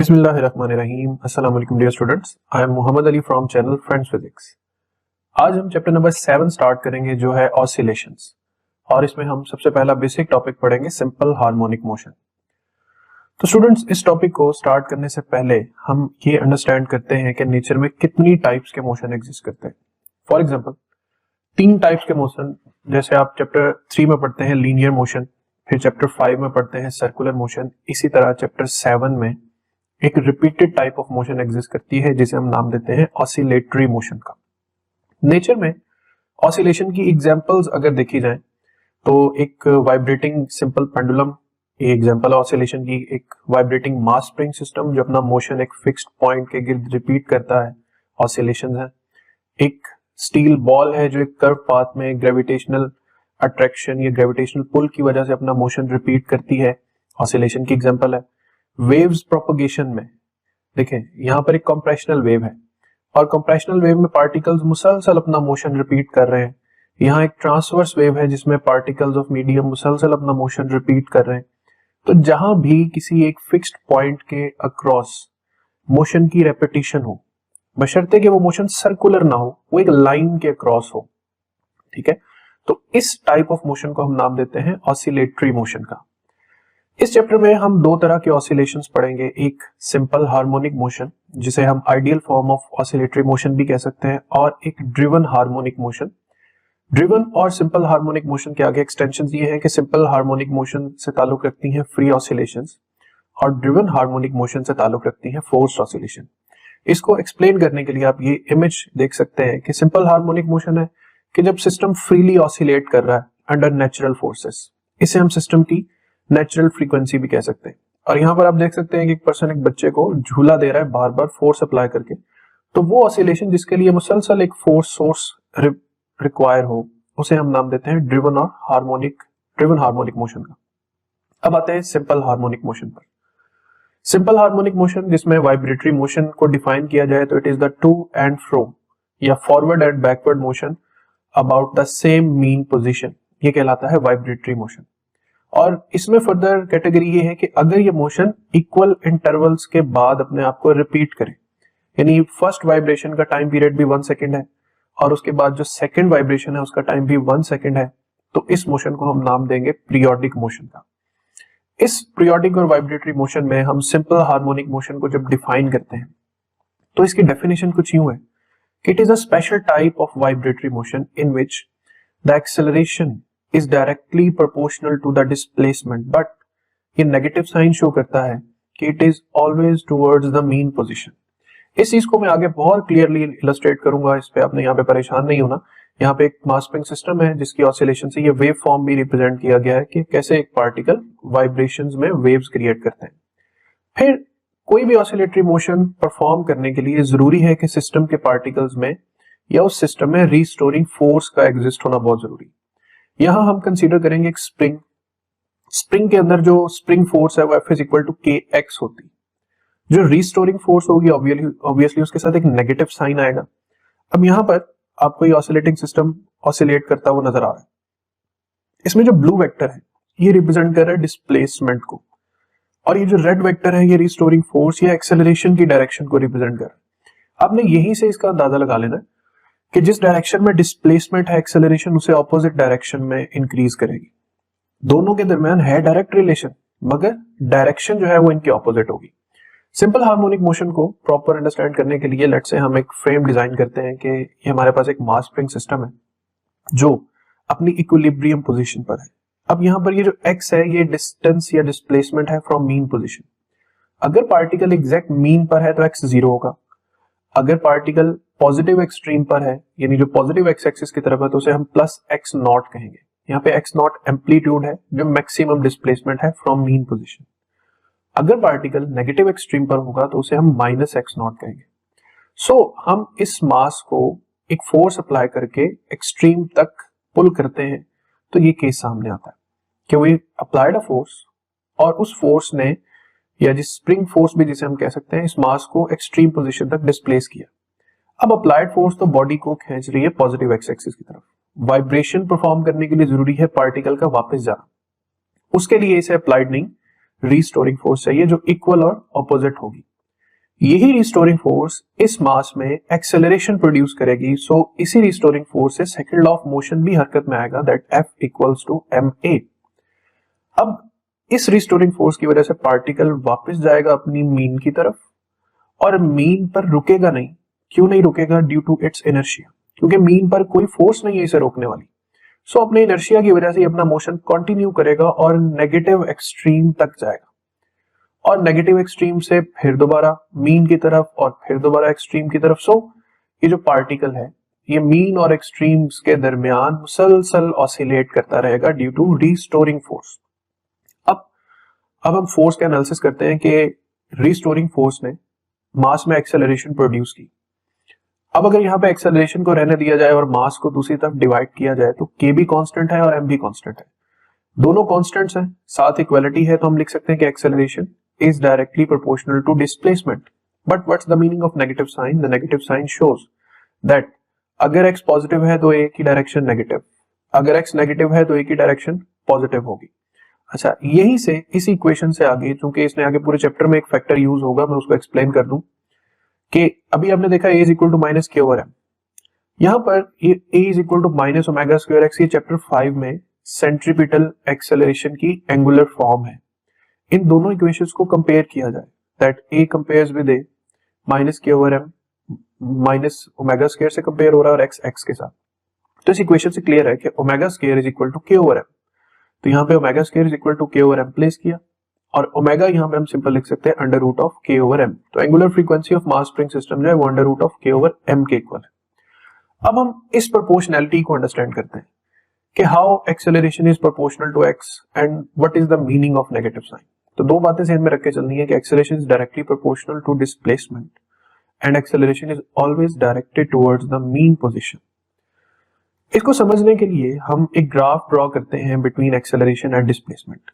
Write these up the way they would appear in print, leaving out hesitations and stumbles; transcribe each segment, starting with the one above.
बिस्मिल्लाहिर्रहमानिर्रहीम। अस्सलाम वालेकुम dear students, I am Mohammad Ali from channel friends physics. आज हम चैप्टर नंबर 7 स्टार्ट करेंगे जो है ऑसिलेशंस, और इसमें हम सबसे पहला बेसिक टॉपिक पढ़ेंगे सिंपल हार्मोनिक मोशन। तो स्टूडेंट्स, इस टॉपिक को स्टार्ट करने से पहले हम ये अंडरस्टैंड करते हैं कि नेचर में कितनी टाइप्स के मोशन एग्जिस्ट करते हैं। फॉर एग्जाम्पल 3 टाइप्स के मोशन, जैसे आप चैप्टर 3 में पढ़ते हैं लीनियर मोशन, फिर चैप्टर 5 में पढ़ते हैं सर्कुलर मोशन, इसी तरह चैप्टर 7 में एक repeated type of motion exist करती है जिसे हम नाम देते हैं ऑसिलेटरी मोशन का। नेचर में ऑसिलेशन की एग्जांपल्स अगर देखी जाए तो एक वाइब्रेटिंग सिंपल पेंडुलम ये एग्जांपल है ऑसिलेशन की, एक वाइब्रेटिंग मास स्प्रिंग सिस्टम जो अपना मोशन एक फिक्स्ड पॉइंट के गिर्द रिपीट करता है, ऑसिलेशन है। एक स्टील बॉल है जो एक कर्व पाथ में ग्रेविटेशनल अट्रैक्शन या ग्रेविटेशनल पुल की वजह से अपना मोशन रिपीट करती है, ऑसिलेशन की एग्जांपल है। वेव्स प्रोपगेशन में देखें, यहां पर एक कंप्रेशनल वेव है और कंप्रेशनल वेव में पार्टिकल्स मुसलसल अपना मोशन रिपीट कर रहे हैं। यहाँ एक ट्रांसवर्स वेव है जिसमें पार्टिकल्स ऑफ मीडियम मुसलसल अपना मोशन रिपीट कर रहे हैं। तो जहां भी किसी एक फिक्स्ड पॉइंट के अक्रॉस मोशन की रेपिटेशन हो, बशर्ते कि वो मोशन सर्कुलर ना हो, वो एक लाइन के अक्रॉस हो, ठीक है, तो इस टाइप ऑफ मोशन को हम नाम देते हैं ऑसिलेटरी मोशन का। इस चैप्टर में हम 2 तरह के ऑसिलेशंस पढ़ेंगे, एक सिंपल हार्मोनिक मोशन जिसे हम ideal form of oscillatory motion भी कह सकते हैं, और एक ड्रिवन हार्मोनिक मोशन। ड्रिवन और सिंपल हार्मोनिक मोशन के आगे एक्सटेंशंस ये हैं कि सिंपल हार्मोनिक मोशन से ताल्लुक रखती हैं फ्री ऑसिलेशंस और ड्रिवन हार्मोनिक मोशन से ताल्लुक रखती हैं फोर्स्ड ऑसिलेशन। इसको एक्सप्लेन करने के लिए आप ये इमेज देख सकते हैं कि सिंपल हार्मोनिक मोशन है कि जब सिस्टम फ्रीली ऑसिलेट कर रहा है अंडर नेचुरल फोर्सेस, इसे हम सिस्टम की नेचुरल फ्रीक्वेंसी भी कह सकते हैं। और यहाँ पर आप देख सकते हैं कि एक पर्सन एक बच्चे को झूला दे रहा है बार बार फोर्स अप्लाई करके, तो वो ऑसिलेशन जिसके लिए मुसलसल एक फोर्स सोर्स रिक्वायर हो, उसे हम नाम देते हैं ड्रिवन हार्मोनिक मोशन का। अब आते हैं सिंपल हार्मोनिक मोशन पर। सिंपल हार्मोनिक मोशन जिसमें वाइब्रेटरी मोशन को डिफाइन किया जाए तो it is the to and fro या forward and backward motion about the same mean position, ये कहलाता है वाइब्रेटरी मोशन। और इसमें फर्दर कैटेगरी ये है कि अगर ये मोशन इक्वल इंटरवल्स के बाद अपने आप को रिपीट करे, यानी फर्स्ट वाइब्रेशन का टाइम पीरियड भी 1 सेकेंड है और उसके बाद जो सेकंड वाइब्रेशन है उसका टाइम भी 1 सेकेंड है, तो इस मोशन को हम नाम देंगे पीरियोडिक मोशन का। इस पीरियोडिक और वाइब्रेटरी मोशन में हम सिंपल हार्मोनिक मोशन को जब डिफाइन करते हैं तो इसकी डेफिनेशन कुछ यूं है कि it is a special type of vibratory motion in which the acceleration is directly proportional to the displacement, but ये नेगेटिव साइन शो करता है कि it is always towards the mean position। इस चीज को मैं आगे बहुत क्लियरली इलस्ट्रेट करूंगा, इस पे आपने यहाँ पे परेशान नहीं होना। यहाँ पे एक मास स्प्रिंग सिस्टम है जिसकी ऑसिलेशन से ये वेव फॉर्म भी रिप्रेजेंट किया गया है कि कैसे एक पार्टिकल वाइब्रेशंस में वेव्स क्रिएट करते हैं। फिर कोई भी ऑसिलेटरी मोशन परफॉर्म करने के लिए जरूरी है कि सिस्टम के पार्टिकल्स में या उस सिस्टम में रीस्टोरिंग फोर्स का एग्जिस्ट होना बहुत जरूरी। यहां हम कंसीडर करेंगे एक स्प्रिंग के अंदर जो स्प्रिंग फोर्स है वो F इक्वल टू kx होती, जो रीस्टोरिंग फोर्स होगी ऑब्वियसली उसके साथ एक नेगेटिव साइन आएगा। अब यहां पर आपको ये ऑसिलेटिंग सिस्टम ऑसिलेट करता हुआ नजर आ रहा है। इसमें जो ब्लू वेक्टर है ये रिप्रेजेंट कर रहा है डिस्प्लेसमेंट को, और ये जो रेड वेक्टर है ये रीस्टोरिंग फोर्स या एक्सेलरेशन की डायरेक्शन को रिप्रेजेंट कर रहा है। आपने यहीं से इसका अंदाजा लगा लेना कि जिस डायरेक्शन में डिस्प्लेसमेंट है एक्सेलरेशन उसे ऑपोजिट डायरेक्शन में इंक्रीज करेगी। दोनों के दरमियान है डायरेक्ट रिलेशन, मगर डायरेक्शन जो है वो इनकी ऑपोजिट होगी। सिंपल हार्मोनिक मोशन को प्रॉपर अंडरस्टैंड करने के लिए लेट्स से हम एक फ्रेम डिजाइन करते हैं कि ये हमारे पास एक मास स्प्रिंग सिस्टम है जो अपनी इक्विलिब्रियम पोजीशन पर है। अब यहाँ पर ये जो x है ये डिस्टेंस या डिस्प्लेसमेंट है फ्रॉम मीन पोजीशन। अगर पार्टिकल एग्जैक्ट मीन पर है तो x 0 होगा, अगर पार्टिकल पॉजिटिव एक्सट्रीम पर है यानी जो पॉजिटिव एक्स एक्सिस की तरफ है तो उसे हम प्लस x नॉट कहेंगे। यहाँ पे x नॉट एम्पलीट्यूड है जो मैक्सिमम डिस्प्लेसमेंट है फ्रॉम मीन पोजीशन। अगर पार्टिकल नेगेटिव एक्सट्रीम पर होगा तो उसे हम माइनस x नॉट कहेंगे। सो हम इस मास को एक फोर्स अप्लाई करके एक्सट्रीम तक पुल करते हैं तो ये केस सामने आता है कि वी अप्लाइड अ फोर्स और उस फोर्स ने या जिस स्प्रिंग फोर्स भी जिसे हम कह सकते हैं इस मास को एक्सट्रीम पोजीशन तक डिस्प्लेस किया। अब अप्लाइड फोर्स तो बॉडी को खींच रही है पॉजिटिव एक्स एक्सिस की तरफ। वाइब्रेशन परफॉर्म करने के लिए जरूरी है पार्टिकल का वापस जाना, उसके लिए इसे अप्लाइड नहीं रीस्टोरिंग फोर्स चाहिए जो इक्वल और ऑपोजिट होगी। यही रिस्टोरिंग फोर्स इस मास में एक्सेलरेशन प्रोड्यूस करेगी। सो इसी रिस्टोरिंग फोर्स से सेकंड लॉ ऑफ मोशन भी हरकत में आएगा, that F equals to ma। अब इस रिस्टोरिंग फोर्स की वजह से पार्टिकल वापस जाएगा अपनी मीन की तरफ और मीन पर रुकेगा नहीं। क्यों नहीं रुकेगा? ड्यू टू इट्स इनर्शिया, क्योंकि मीन पर कोई फोर्स नहीं है इसे रोकने वाली। सो अपने इनर्शिया की वजह से अपना मोशन कंटिन्यू करेगा और नेगेटिव एक्सट्रीम तक जाएगा, और नेगेटिव एक्सट्रीम से फिर दोबारा मीन की तरफ और फिर दोबारा एक्सट्रीम की तरफ। सो ये जो पार्टिकल है ये मीन और एक्सट्रीम्स के दरमियान मुसलसल ऑसिलेट करता रहेगा ड्यू टू रिस्टोरिंग फोर्स। अब हम फोर्स का एनालिसिस करते हैं कि रिस्टोरिंग फोर्स ने मास में एक्सेलरेशन प्रोड्यूस की। अब अगर यहाँ पे एक्सेलरेशन को रहने दिया जाए और मास को दूसरी तरफ डिवाइड किया जाए तो k भी कांस्टेंट है और m भी कांस्टेंट है, दोनों कांस्टेंट्स हैं, साथ इक्वालिटी है, तो हम लिख सकते हैं कि acceleration is directly proportional to displacement. But what's the meaning of negative sign? The negative sign shows that अगर x पॉजिटिव है तो a की डायरेक्शन नेगेटिव, अगर x नेगेटिव है तो a की डायरेक्शन पॉजिटिव होगी। अच्छा, यही से इस इक्वेशन से आगे, चूंकि इसने आगे पूरे चैप्टर में एक फैक्टर यूज होगा, मैं उसको एक्सप्लेन कर दूं कि अभी आपने देखा a is equal to minus k over m। यहां पर ये a is equal to minus omega square x, ये चैप्टर 5 में सेंट्रीपिटल एक्सेलरेशन की एंगुलर फॉर्म है। इन दोनों इक्वेशंस को कंपेयर किया जाए, that a compares with a minus k over m, minus omega square से कंपेयर हो रहा है और x x के साथ। तो इस इक्वेशन से क्लियर है कि omega square is equal to k over m। तो यहाँ पे omega square is equal to k over m place किया, और ओमेगा यहाँ पे हम सिंपल लिख सकते हैं under root of k over m। तो angular frequency of mass spring system जो है वो under root of k over m के इक्वल है। अब हम इस प्रोपोर्शनैलिटी को अंडरस्टैंड करते हैं कि how acceleration is proportional to x and what is the meaning of negative sign. तो दो बातें ध्यान में रख के चलनी है कि acceleration is directly proportional to displacement and acceleration is always directed towards the mean position. इसको समझने के लिए हम एक ग्राफ ड्रॉ करते हैं between acceleration and displacement.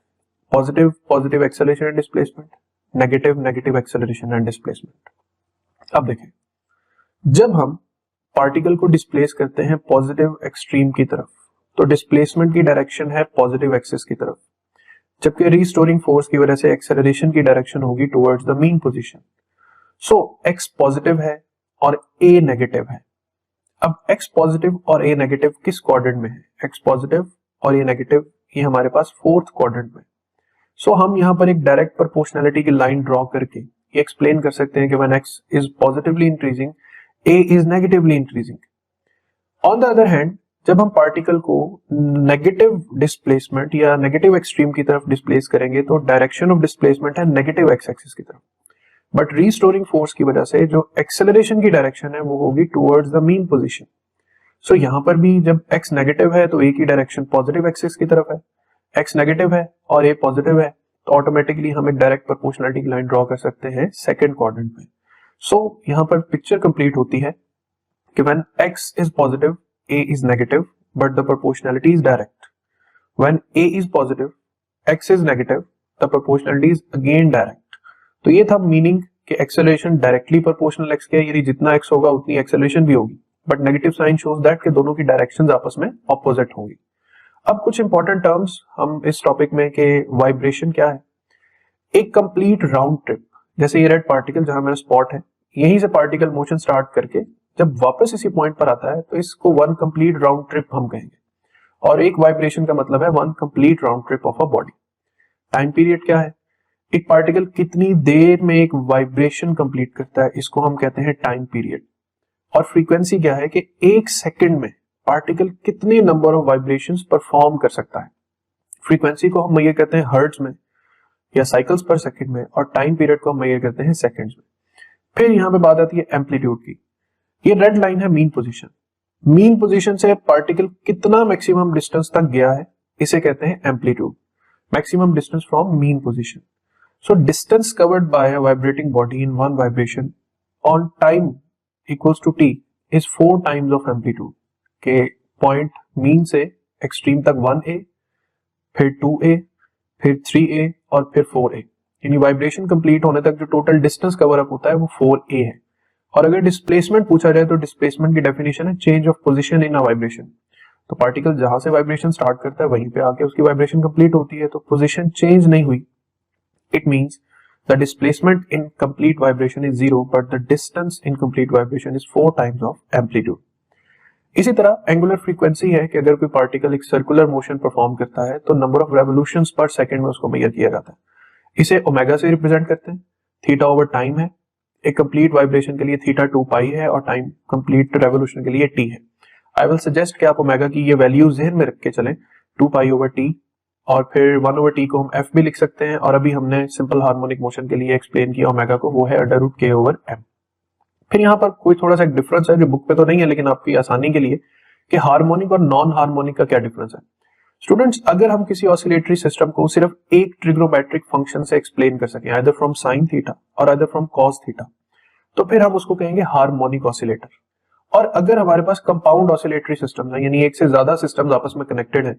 Positive positive acceleration and displacement, negative negative acceleration and displacement. अब देखें, जब हम पार्टिकल को डिस्प्लेस करते हैं पॉजिटिव एक्सट्रीम की तरफ तो डिस्प्लेसमेंट की डायरेक्शन है पॉजिटिव एक्सिस की तरफ, जबकि रिस्टोरिंग फोर्स की वजह से एक्सेलरेशन की डायरेक्शन होगी towards the mean position. So x positive है और a नेगेटिव है। अब x पॉजिटिव और a नेगेटिव किस क्वाड्रेंट में है? x पॉजिटिव और a नेगेटिव ये हमारे पास फोर्थ क्वाड्रेंट में। सो हम यहाँ पर एक डायरेक्ट प्रोपोर्शनैलिटी की लाइन ड्रॉ करके ये एक्सप्लेन कर सकते हैं कि when x is positively increasing a is negatively increasing. On the other hand, जब हम पार्टिकल को नेगेटिव डिस्प्लेसमेंट या नेगेटिव एक्सट्रीम की तरफ डिस्प्लेस करेंगे तो डायरेक्शन ऑफ डिस्प्लेसमेंट है नेगेटिव एक्स एक्सिस की तरफ। बट रीस्टोरिंग फोर्स की वजह से जो एक्सेलरेशन की डायरेक्शन है वो होगी टुवर्ड्स द मीन पोजीशन। सो यहां पर भी जब x नेगेटिव है तो a की डायरेक्शन पॉजिटिव एक्सिस की तरफ है, x नेगेटिव है और a पॉजिटिव है, तो ऑटोमेटिकली हम एक डायरेक्ट प्रोपोर्शनैलिटी की लाइन ड्रॉ कर सकते हैं सेकंड क्वाड्रेंट में। सो यहां पर पिक्चर कंप्लीट होती है कि when x is positive a is negative but the proportionality is direct. When a is positive x is negative the proportionality is again direct. तो ये था मीनिंग कि एक्सेलरेशन डायरेक्टली प्रोपोर्शनल x के, यानी जितना x होगा उतनी एक्सेलरेशन भी होगी, but negative sign shows that कि दोनों की डायरेक्शंस आपस में ऑपोजिट होंगी। अब कुछ इंपॉर्टेंट टर्म्स हम इस टॉपिक में कि वाइब्रेशन क्या है। एक कंप्लीट राउंड ट्रिप, जैसे ये रेड पार्टिकल जहां मेरा स्पॉट है, यहीं से पार्टिकल मोशन स्टार्ट करके जब वापस इसी पॉइंट पर आता है तो इसको वन कंप्लीट राउंड ट्रिप हम कहेंगे, और एक वाइब्रेशन का मतलब है one complete round trip of a body. Time period क्या है? एक पार्टिकल कितनी देर में एक वाइब्रेशन कंप्लीट करता है, इसको हम कहते हैं टाइम पीरियड। और फ्रीक्वेंसी क्या है कि एक सेकंड में पार्टिकल कितने नंबर ऑफ वाइब्रेशंस परफॉर्म कर सकता है। फ्रीक्वेंसी को हम मेजर करते हैं हर्ट्ज में या साइकिल्स पर सेकंड में, और टाइम पीरियड को हम मेजर करते हैं सेकंड्स में। फिर यहाँ पे बात आती है एम्पलीट्यूड की। ये रेड लाइन है मीन पोजीशन। मीन पोजीशन से पार्टिकल कितना मैक्सिमम डिस्टेंस तक गया है, इसे कहते हैं amplitude, maximum distance from mean position. So distance covered by a vibrating body in one vibration on time equals to t is 4 times of amplitude। के point mean से एक्सट्रीम तक 1a, फिर 2a, फिर 3a और फिर 4a, यानी vibration complete होने तक जो टोटल डिस्टेंस कवर अप होता है वो 4a है। और अगर डिस्प्लेसमेंट पूछा जाए तो डिस्प्लेसमेंट की डेफिनेशन है change of position in a vibration. तो पार्टिकल जहां से वाइब्रेशन स्टार्ट करता है वहीं पे आके उसकी वाइब्रेशन कंप्लीट होती है, तो पोजीशन चेंज नहीं हुई, it means the displacement in complete vibration is 0 but the distance in complete vibration is 4 times of amplitude. इसी तरह एंगुलर फ्रीक्वेंसी है कि अगर कोई पार्टिकल एक सर्कुलर मोशन परफॉर्म करता है तो नंबर ऑफ रेवोल्यूशंस पर सेकंड में उसको मेजर किया जाता है। इसे ओमेगा से रिप्रेजेंट करते हैं। थीटा ओवर टाइम है, एक कंप्लीट वाइब्रेशन के लिए थीटा 2 पाई है और टाइम कंप्लीट रेवोल्यूशन के लिए टी है। आई विल सजेस्ट कि आप ओमेगा की ये वैल्यू ज़हन में रख के चलें, 2 पाई ओवर टी, और फिर 1 ओवर टी को हम एफ भी लिख सकते हैं, और अभी हमने सिंपल हार्मोनिक मोशन के लिए एक्सप्लेन किया ओमेगा को, वो है under root k over M. फिर यहाँ पर कोई थोड़ा सा डिफरेंस है जो बुक पे तो नहीं है लेकिन आपकी आसानी के लिए, कि हार्मोनिक और नॉन हार्मोनिक का क्या डिफरेंस है। स्टूडेंट्स, अगर हम किसी ऑसिलेटरी सिस्टम को सिर्फ एक ट्रिग्नोमेट्रिक फंक्शन से एक्सप्लेन कर सकें, आइदर फ्रॉम साइन थीटा और आइदर फ्रॉम कॉस थीटा, तो फिर हम उसको कहेंगे हार्मोनिक ऑसिलेटर। और अगर हमारे पास कंपाउंड ऑसिलेटरी सिस्टम है, यानी एक से ज्यादा सिस्टम्स आपस में कनेक्टेड हैं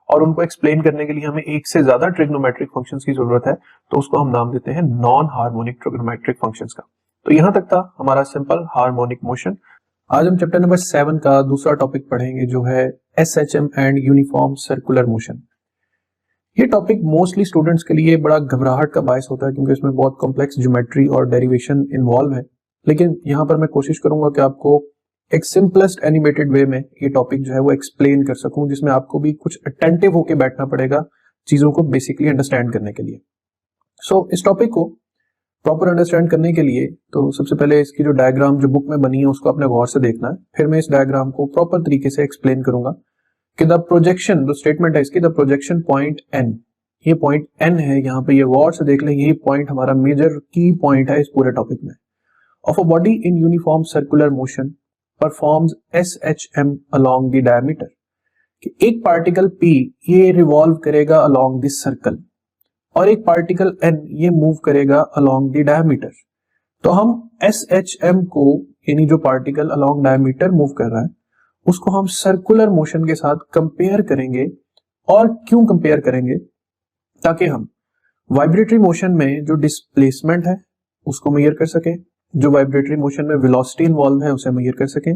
और उनको एक्सप्लेन करने के लिए हमें एक से ज्यादा ट्रिग्नोमेट्रिक फंक्शंस की जरूरत है, तो उसको हम नाम देते हैं नॉन हार्मोनिक ट्रिग्नोमेट्रिक फंक्शंस का। तो यहां तक था हमारा सिंपल हार्मोनिक मोशन। आज हम चैप्टर नंबर 7 का दूसरा टॉपिक पढ़ेंगे जो है SHM and uniform circular motion. ये टॉपिक मोस्टली स्टूडेंट्स के लिए बड़ा घबराहट का बायस होता है क्योंकि इसमें बहुत कॉम्प्लेक्स ज्योमेट्री और डेरिवेशन इन्वॉल्व है, लेकिन यहाँ पर मैं कोशिश करूंगा कि आपको एक सिंपलेस्ट एनिमेटेड वे में ये टॉपिक जो है वो एक्सप्लेन कर सकूं, जिसमें आपको भी कुछ अटेंटिव होकर बैठना पड़ेगा चीजों को बेसिकली अंडरस्टैंड करने के लिए। सो इस टॉपिक को प्रॉपर अंडरस्टैंड करने के लिए तो सबसे पहले इसकी जो डायग्राम जो बुक में बनी है उसको आपने गौर से देखना है। फिर मैं इस डायग्राम को प्रॉपर तरीके से एक्सप्लेन करूंगा कि द प्रोजेक्शन, जो स्टेटमेंट है इसकी, द प्रोजेक्शन पॉइंट एन, ये पॉइंट एन है, यहाँ पे ये गौर से देख लें, यही पॉइंट हमारा मेजर की पॉइंट है इस पूरे टॉपिक में। Of a body in uniform circular motion performs SHM along the diameter, कि एक पार्टिकल P ये रिवॉल्व करेगा along दिस सर्कल और एक पार्टिकल N ये मूव करेगा along the diameter। तो हम SHM को, यानी जो पार्टिकल along diameter मूव कर रहा है, उसको हम सर्कुलर मोशन के साथ कंपेयर करेंगे। और क्यों कंपेयर करेंगे? ताकि हम वाइब्रेटरी मोशन में जो डिस्प्लेसमेंट है उसको मेजर कर सकें, जो वाइब्रेटरी मोशन में वेलोसिटी इन्वॉल्व है उसे मेजर कर सकें,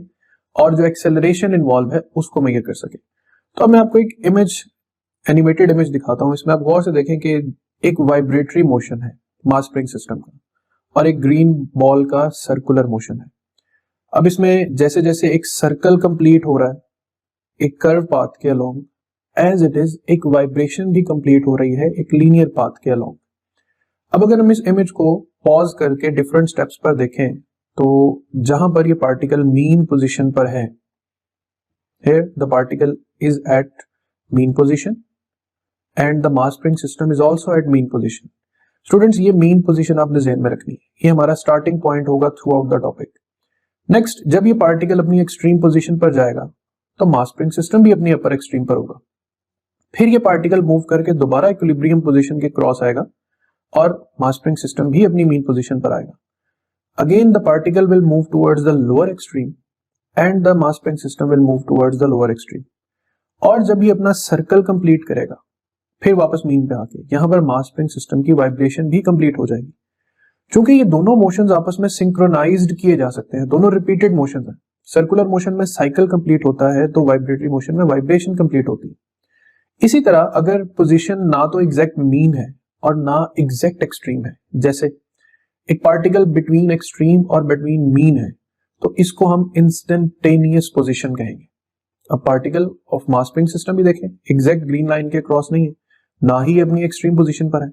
और जो एक्सेलरेशन इन्वॉल्व है उसको मेजर कर सकें। तो अब मैं आपको एक इमेज, एनिमेटेड इमेज दिखाता हूं। इसमें आप गौर से देखें कि एक वाइब्रेटरी मोशन है मास स्प्रिंग सिस्टम का और एक ग्रीन बॉल का सर्कुलर मोशन है। अब इसमें जैसे जैसे एक सर्कल कंप्लीट हो रहा है एक कर्व पाथ के अलोंग, एज इट इज एक वाइब्रेशन भी कंप्लीट हो रही है एक लीनियर पाथ के अलोंग। अब अगर हम इस इमेज को पॉज करके डिफरेंट स्टेप्स पर देखें तो जहां पर ये पार्टिकल मीन पोजीशन पर है, here the particle is at mean position and the mass spring system is also at mean position। Students, ये मीन पोजीशन आपने ध्यान में रखनी है, ये हमारा स्टार्टिंग पॉइंट होगा through out the topic. Next, जब ये पार्टिकल अपनी एक्सट्रीम पोजीशन पर जाएगा तो मास स्प्रिंग सिस्टम भी अपनी अपर एक्सट्रीम पर होगा। फिर ये पार्टिकल मूव करके दोबारा इक्विलिब्रियम पोजीशन के क्रॉस आएगा और मास स्प्रिंग सिस्टम भी अपनी मीन पोजीशन पर आएगा। Again the particle will move towards the lower extreme and the mass spring system will move towards the lower extreme. और जब ये अपना सर्कल कंप्लीट करेगा फिर वापस मीन पे आके यहां पर मास स्प्रिंग सिस्टम की वाइब्रेशन भी कंप्लीट हो जाएगी। क्योंकि ये दोनों मोशंस आपस में सिंक्रोनाइज्ड किए जा सकते हैं, दोनों रिपीटेड मोशंस हैं। सर्कुलर मोशन में साइकिल कंप्लीट होता है तो वाइब्रेटरी मोशन में वाइब्रेशन कंप्लीट होती है। इसी तरह अगर पोजीशन ना तो एग्जैक्ट मीन है और ना एग्जैक्ट एक्सट्रीम है, जैसे एक पार्टिकल बिटवीन एक्सट्रीम और बिटवीन मीन है, तो इसको हम इंस्टेंटेनियस पोजीशन कहेंगे। अब particle of mass spring system भी देखें, एग्जैक्ट ग्रीन लाइन के क्रॉस नहीं है, ना ही अपनी एक्सट्रीम पोजीशन पर है,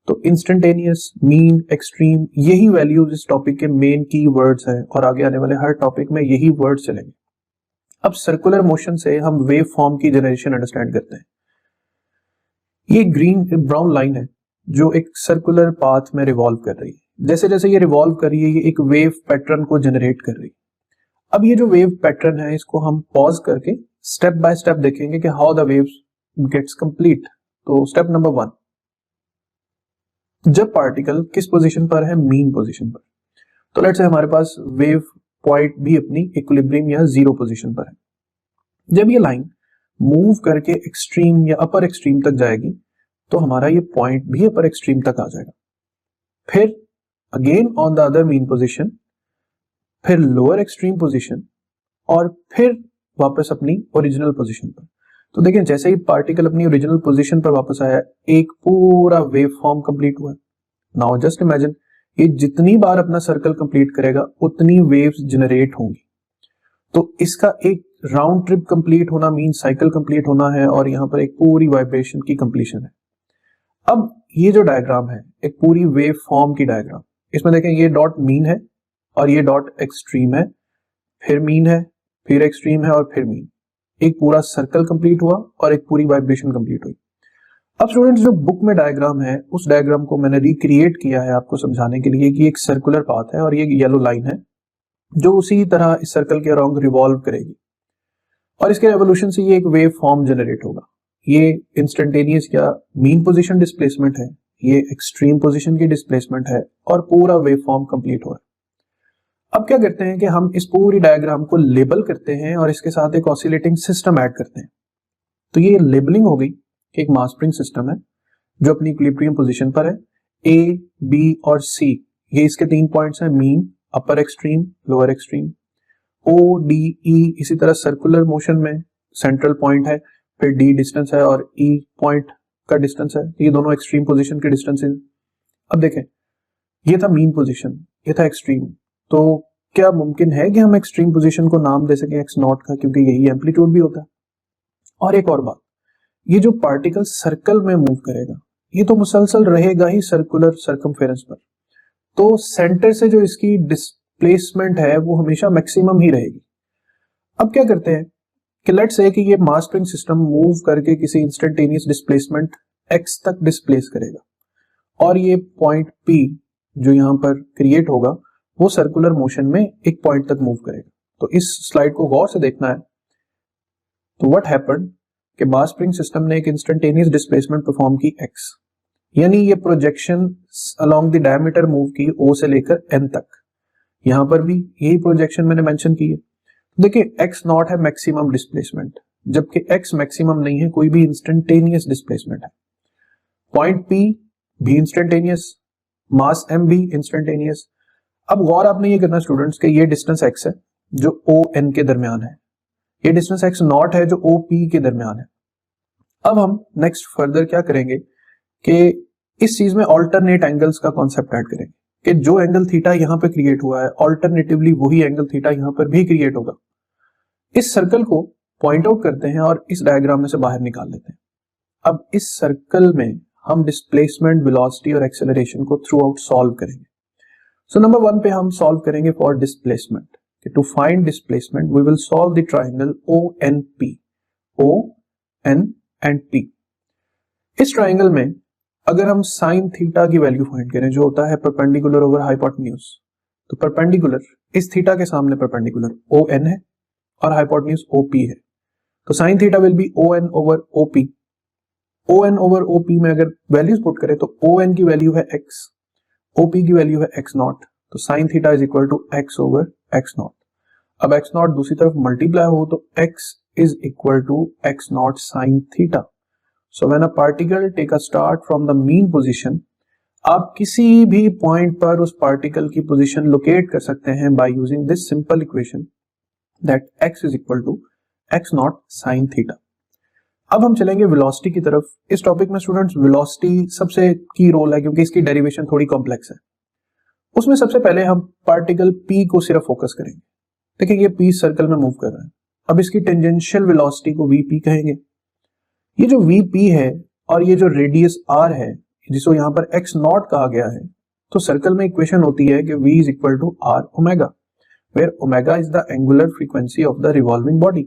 तो इंस्टेंटेनियस, मीन, एक्सट्रीम, यही वैल्यूज इस टॉपिक के मेन की वर्ड्स हैं और आगे आने वाले हर टॉपिक में यही वर्ड चलेंगे। अब सर्कुलर मोशन से हम वेव फॉर्म की जनरेशन अंडरस्टैंड करते हैं। ये ग्रीन ब्राउन लाइन है जो एक सर्कुलर पाथ में रिवॉल्व कर रही है। जैसे जैसे ये रिवॉल्व कर रही है ये एक वेव पैटर्न को जनरेट कर रही है। अब ये जो वेव पैटर्न है इसको हम पॉज करके स्टेप बाय स्टेप देखेंगे कि how the waves gets complete. तो स्टेप नंबर 1, जब पार्टिकल किस पोजीशन पर है? मीन पोजीशन पर। तो लेट्स से हमारे पास वेव पॉइंट भी अपनी इक्विलिब्रियम या जीरो पोजीशन पर है। जब ये लाइन मूव करके एक्सट्रीम या अपर एक्सट्रीम तक जाएगी तो हमारा ये पॉइंट भी अपर एक्सट्रीम तक आ जाएगा। फिर again on the other mean position, फिर लोअर एक्सट्रीम पोजीशन और फिर वापस अपनी ओरिजिनल पोजीशन पर। तो देखिए जैसे ही पार्टिकल अपनी ओरिजिनल पोजीशन पर वापस आया एक पूरा वेव फॉर्म कंप्लीट हुआ। नाउ जस्ट इमेजिन ये जितनी बार अपना सर्कल कंप्लीट करेगा उतनी वेव्स जनरेट होंगी। तो इसका एक राउंड ट्रिप कंप्लीट होना मीन साइकिल कंप्लीट होना है और यहाँ पर एक पूरी वाइब्रेशन की कंप्लीशन है। अब ये जो डायग्राम है एक पूरी वेव फॉर्म की डायग्राम, इसमें देखें ये डॉट मीन है और ये डॉट एक्सट्रीम है, फिर मीन है, फिर एक्सट्रीम है और फिर मीन। एक पूरा सर्कल कंप्लीट हुआ और एक पूरी वाइब्रेशन कंप्लीट हुई। अब स्टूडेंट्स जो बुक में डायग्राम है उस डायग्राम को मैंने रिक्रिएट किया है आपको समझाने के लिए कि एक सर्कुलर पाथ है और ये येलो लाइन है जो उसी तरह इस सर्कल के अराउंड रिवॉल्व करेगी और इसके रेवोल्यूशन से ये एक वेव फॉर्म जनरेट होगा। ये इंस्टेंटेनियस या मीन पोजीशन डिस्प्लेसमेंट है, ये एक्सट्रीम पोजीशन की डिस्प्लेसमेंट है और पूरा वेव फॉर्म कंप्लीट हो रहा है। अब क्या करते हैं कि हम इस पूरी डायग्राम को लेबल करते हैं और इसके साथ एक ऑसिलेटिंग सिस्टम ऐड करते हैं। तो ये लेबलिंग हो गई कि एक मास स्प्रिंग सिस्टम है जो अपनी इक्विलिब्रियम पोजीशन पर है। ए, बी और सी ये इसके 3 पॉइंट्स हैं, मीन, अपर एक्सट्रीम, लोअर एक्सट्रीम। ओ, डी, ई इसी तरह सर्कुलर मोशन में सेंट्रल पॉइंट है, फिर डी डिस्टेंस है और ई पॉइंट का डिस्टेंस है। ये दोनों एक्सट्रीम पोजीशन के डिस्टेंस हैं। अब देखें ये था मीन पोजीशन, ये था एक्सट्रीम। तो क्या मुमकिन है कि हम एक्सट्रीम पोजीशन को नाम दे सकें एक्स नॉट का, क्योंकि यही एम्पलीट्यूड भी होता है। और एक और बात, ये जो पार्टिकल सर्कल में मूव करेगा ये तो मुसलसल रहेगा ही सर्कुलर सर्कमफेरेंस पर, तो सेंटर से जो इसकी डिस्प्लेसमेंट है वो हमेशा मैक्सिमम ही रहेगी। अब क्या करते हैं कि लेट्स से कि ये मास स्प्रिंग सिस्टम मूव करके किसी इंस्टेंटेनियस डिस्प्लेसमेंट x तक डिस्प्लेस करेगा और ये पॉइंट P जो यहां पर क्रिएट होगा वो सर्कुलर मोशन में एक पॉइंट तक मूव करेगा। तो इस स्लाइड को गौर से देखना है। तो व्हाट हैपेंड कि मास स्प्रिंग सिस्टम ने एक इंस्टेंटेनियस डिस्प्लेसमेंट परफॉर्म की x, यानी ये projection along the diameter move की O से लेकर n तक। यहां पर भी यही प्रोजेक्शन मैंने मेंशन की है। देखिए x नॉट है मैक्सिमम डिस्प्लेसमेंट, जबकि x मैक्सिमम नहीं है, कोई भी इंस्टेंटेनियस डिस्प्लेसमेंट है। पॉइंट P भी इंस्टेंटेनियस, मास m भी इंस्टेंटेनियस। अब गौर आपने ये करना स्टूडेंट्स कि ये डिस्टेंस x है जो O n के दरमियान है, ये डिस्टेंस x नॉट है जो O P के दरमियान है। अब हम नेक्स्ट फर्दर क्या करेंगे कि इस चीज में ऑल्टरनेट एंगल्स का कॉन्सेप्ट ऐड करेंगे कि जो एंगल थीटा यहां पे क्रिएट हुआ है ऑल्टरनेटिवली वही एंगल थीटा यहां पर भी क्रिएट होगा। इस सर्कल को पॉइंट आउट करते हैं और इस डायग्राम में से बाहर निकाल लेते हैं। अब इस सर्कल में हम डिस्प्लेसमेंट, वेलोसिटी और एक्सेलरेशन को थ्रू आउट सॉल्व करेंगे। सो नंबर 1 पे हम सॉल्व करेंगे for displacement. To find displacement we will solve the triangle ONP, ON and P। इस ट्रायंगल में अगर हम साइन थीटा की वैल्यू फाइंड करें जो होता है परपेंडिकुलर ओवर हाइपोटेन्यूज, तो परपेंडिकुलर इस थीटा के सामने परपेंडिकुलर ON है और हाइपोटेन्यूज OP है। तो sine theta will be ON over OP। ON over OP में अगर वैल्यूज पुट करें तो ON की वैल्यू है x, OP की वैल्यू है x नॉट, तो sine theta is equal to x over x naught. अब x नॉट दूसरी तरफ मल्टीप्लाई हो तो x is equal to x naught sine theta. So when a particle take a start from the mean position, आप किसी भी point पर उस पार्टिकल की पोजीशन लोकेट कर सकते हैं by using this simple equation that x is equal to x naught sin theta। अब हम चलेंगे वेलोसिटी की तरफ। इस टॉपिक में स्टूडेंट्स वेलोसिटी सबसे की रोल है क्योंकि इसकी डेरिवेशन थोड़ी कॉम्प्लेक्स है। उसमें सबसे पहले हम पार्टिकल P को सिर्फ फोकस करेंगे। देखिए ये P सर्कल में मूव कर रहा है, अब इसकी टेंजेंशियल वेलोसिटी को Vp कहेंगे। ये जो Vp है और ये जो रेडियस R है जिसको यहां पर x नॉट कहा गया है, तो सर्कल में इक्वेशन होती है कि V is equal to R omega, where omega is the angular frequency of the revolving body.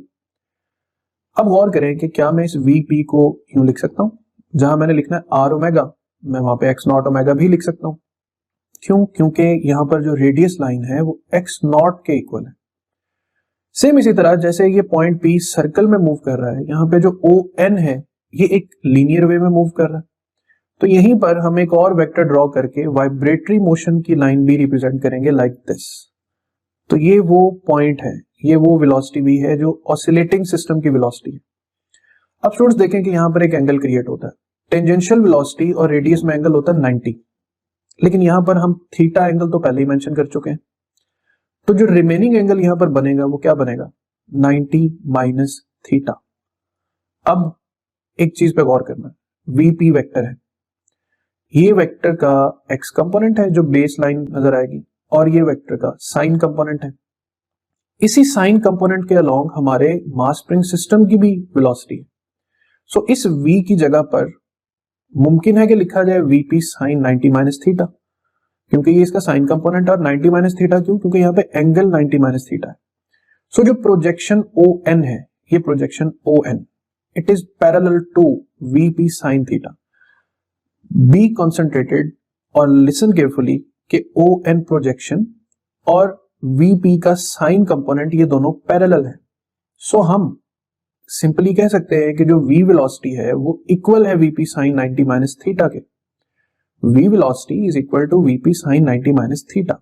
अब गौर करें कि क्या मैं इस Vp को यूं लिख सकता हूं, जहां मैंने लिखना है R ओमेगा, मैं वहां पे x नॉट ओमेगा भी लिख सकता हूं। क्यों? क्योंकि यहां पर जो रेडियस लाइन है वो x नॉट के इक्वल है। सेम इसी तरह जैसे ये पॉइंट P सर्कल में मूव कर रहा है, यहाँ पे जो ON है ये एक लीनियर वे में मूव कर रहा है, तो यहीं पर हम एक और वेक्टर ड्रॉ करके वाइब्रेटरी मोशन की लाइन भी रिप्रेजेंट करेंगे लाइक दिस। तो ये वो पॉइंट है, ये वो वेलोसिटी भी है जो ऑसिलेटिंग सिस्टम की वेलोसिटी है। अब स्टूडेंट्स देखें कि यहाँ पर एक एंगल क्रिएट होता है, टेंजेंशियल वेलोसिटी और रेडियस में एंगल होता है 90, लेकिन यहाँ पर हम थीटा एंगल तो पहले ही मेंशन कर चुके हैं, तो जो रिमेनिंग एंगल यहां पर बनेगा वो क्या बनेगा, 90 माइनस थीटा। अब एक चीज पे गौर करना, Vp वेक्टर है, ये वेक्टर का x कंपोनेंट है जो बेस लाइन नजर आएगी, और ये वेक्टर का साइन कंपोनेंट है। इसी साइन कंपोनेंट के अलोंग हमारे मास स्प्रिंग सिस्टम की भी वेलोसिटी है। सो इस v की जगह पर मुमकिन है कि लिखा जाए vp साइन 90 माइनस थीटा, क्योंकि ये इसका साइन कंपोनेंट है। और 90 माइनस थीटा क्यों? क्योंकि यहाँ पे एंगल 90 माइनस थीटा है। सो जो प्रोजेक्शन ON है, ये projection ON it is parallel to vp sine theta. Be concentrated और लिसन केयरफुली कि ON प्रोजेक्शन और vp का साइन कंपोनेंट ये दोनों पैरेलल है। सो हम सिंपली कह सकते हैं कि जो v वेलोसिटी है वो इक्वल है vp साइन 90 माइनस थीटा के। v velocity is equal to vp sine 90 minus theta.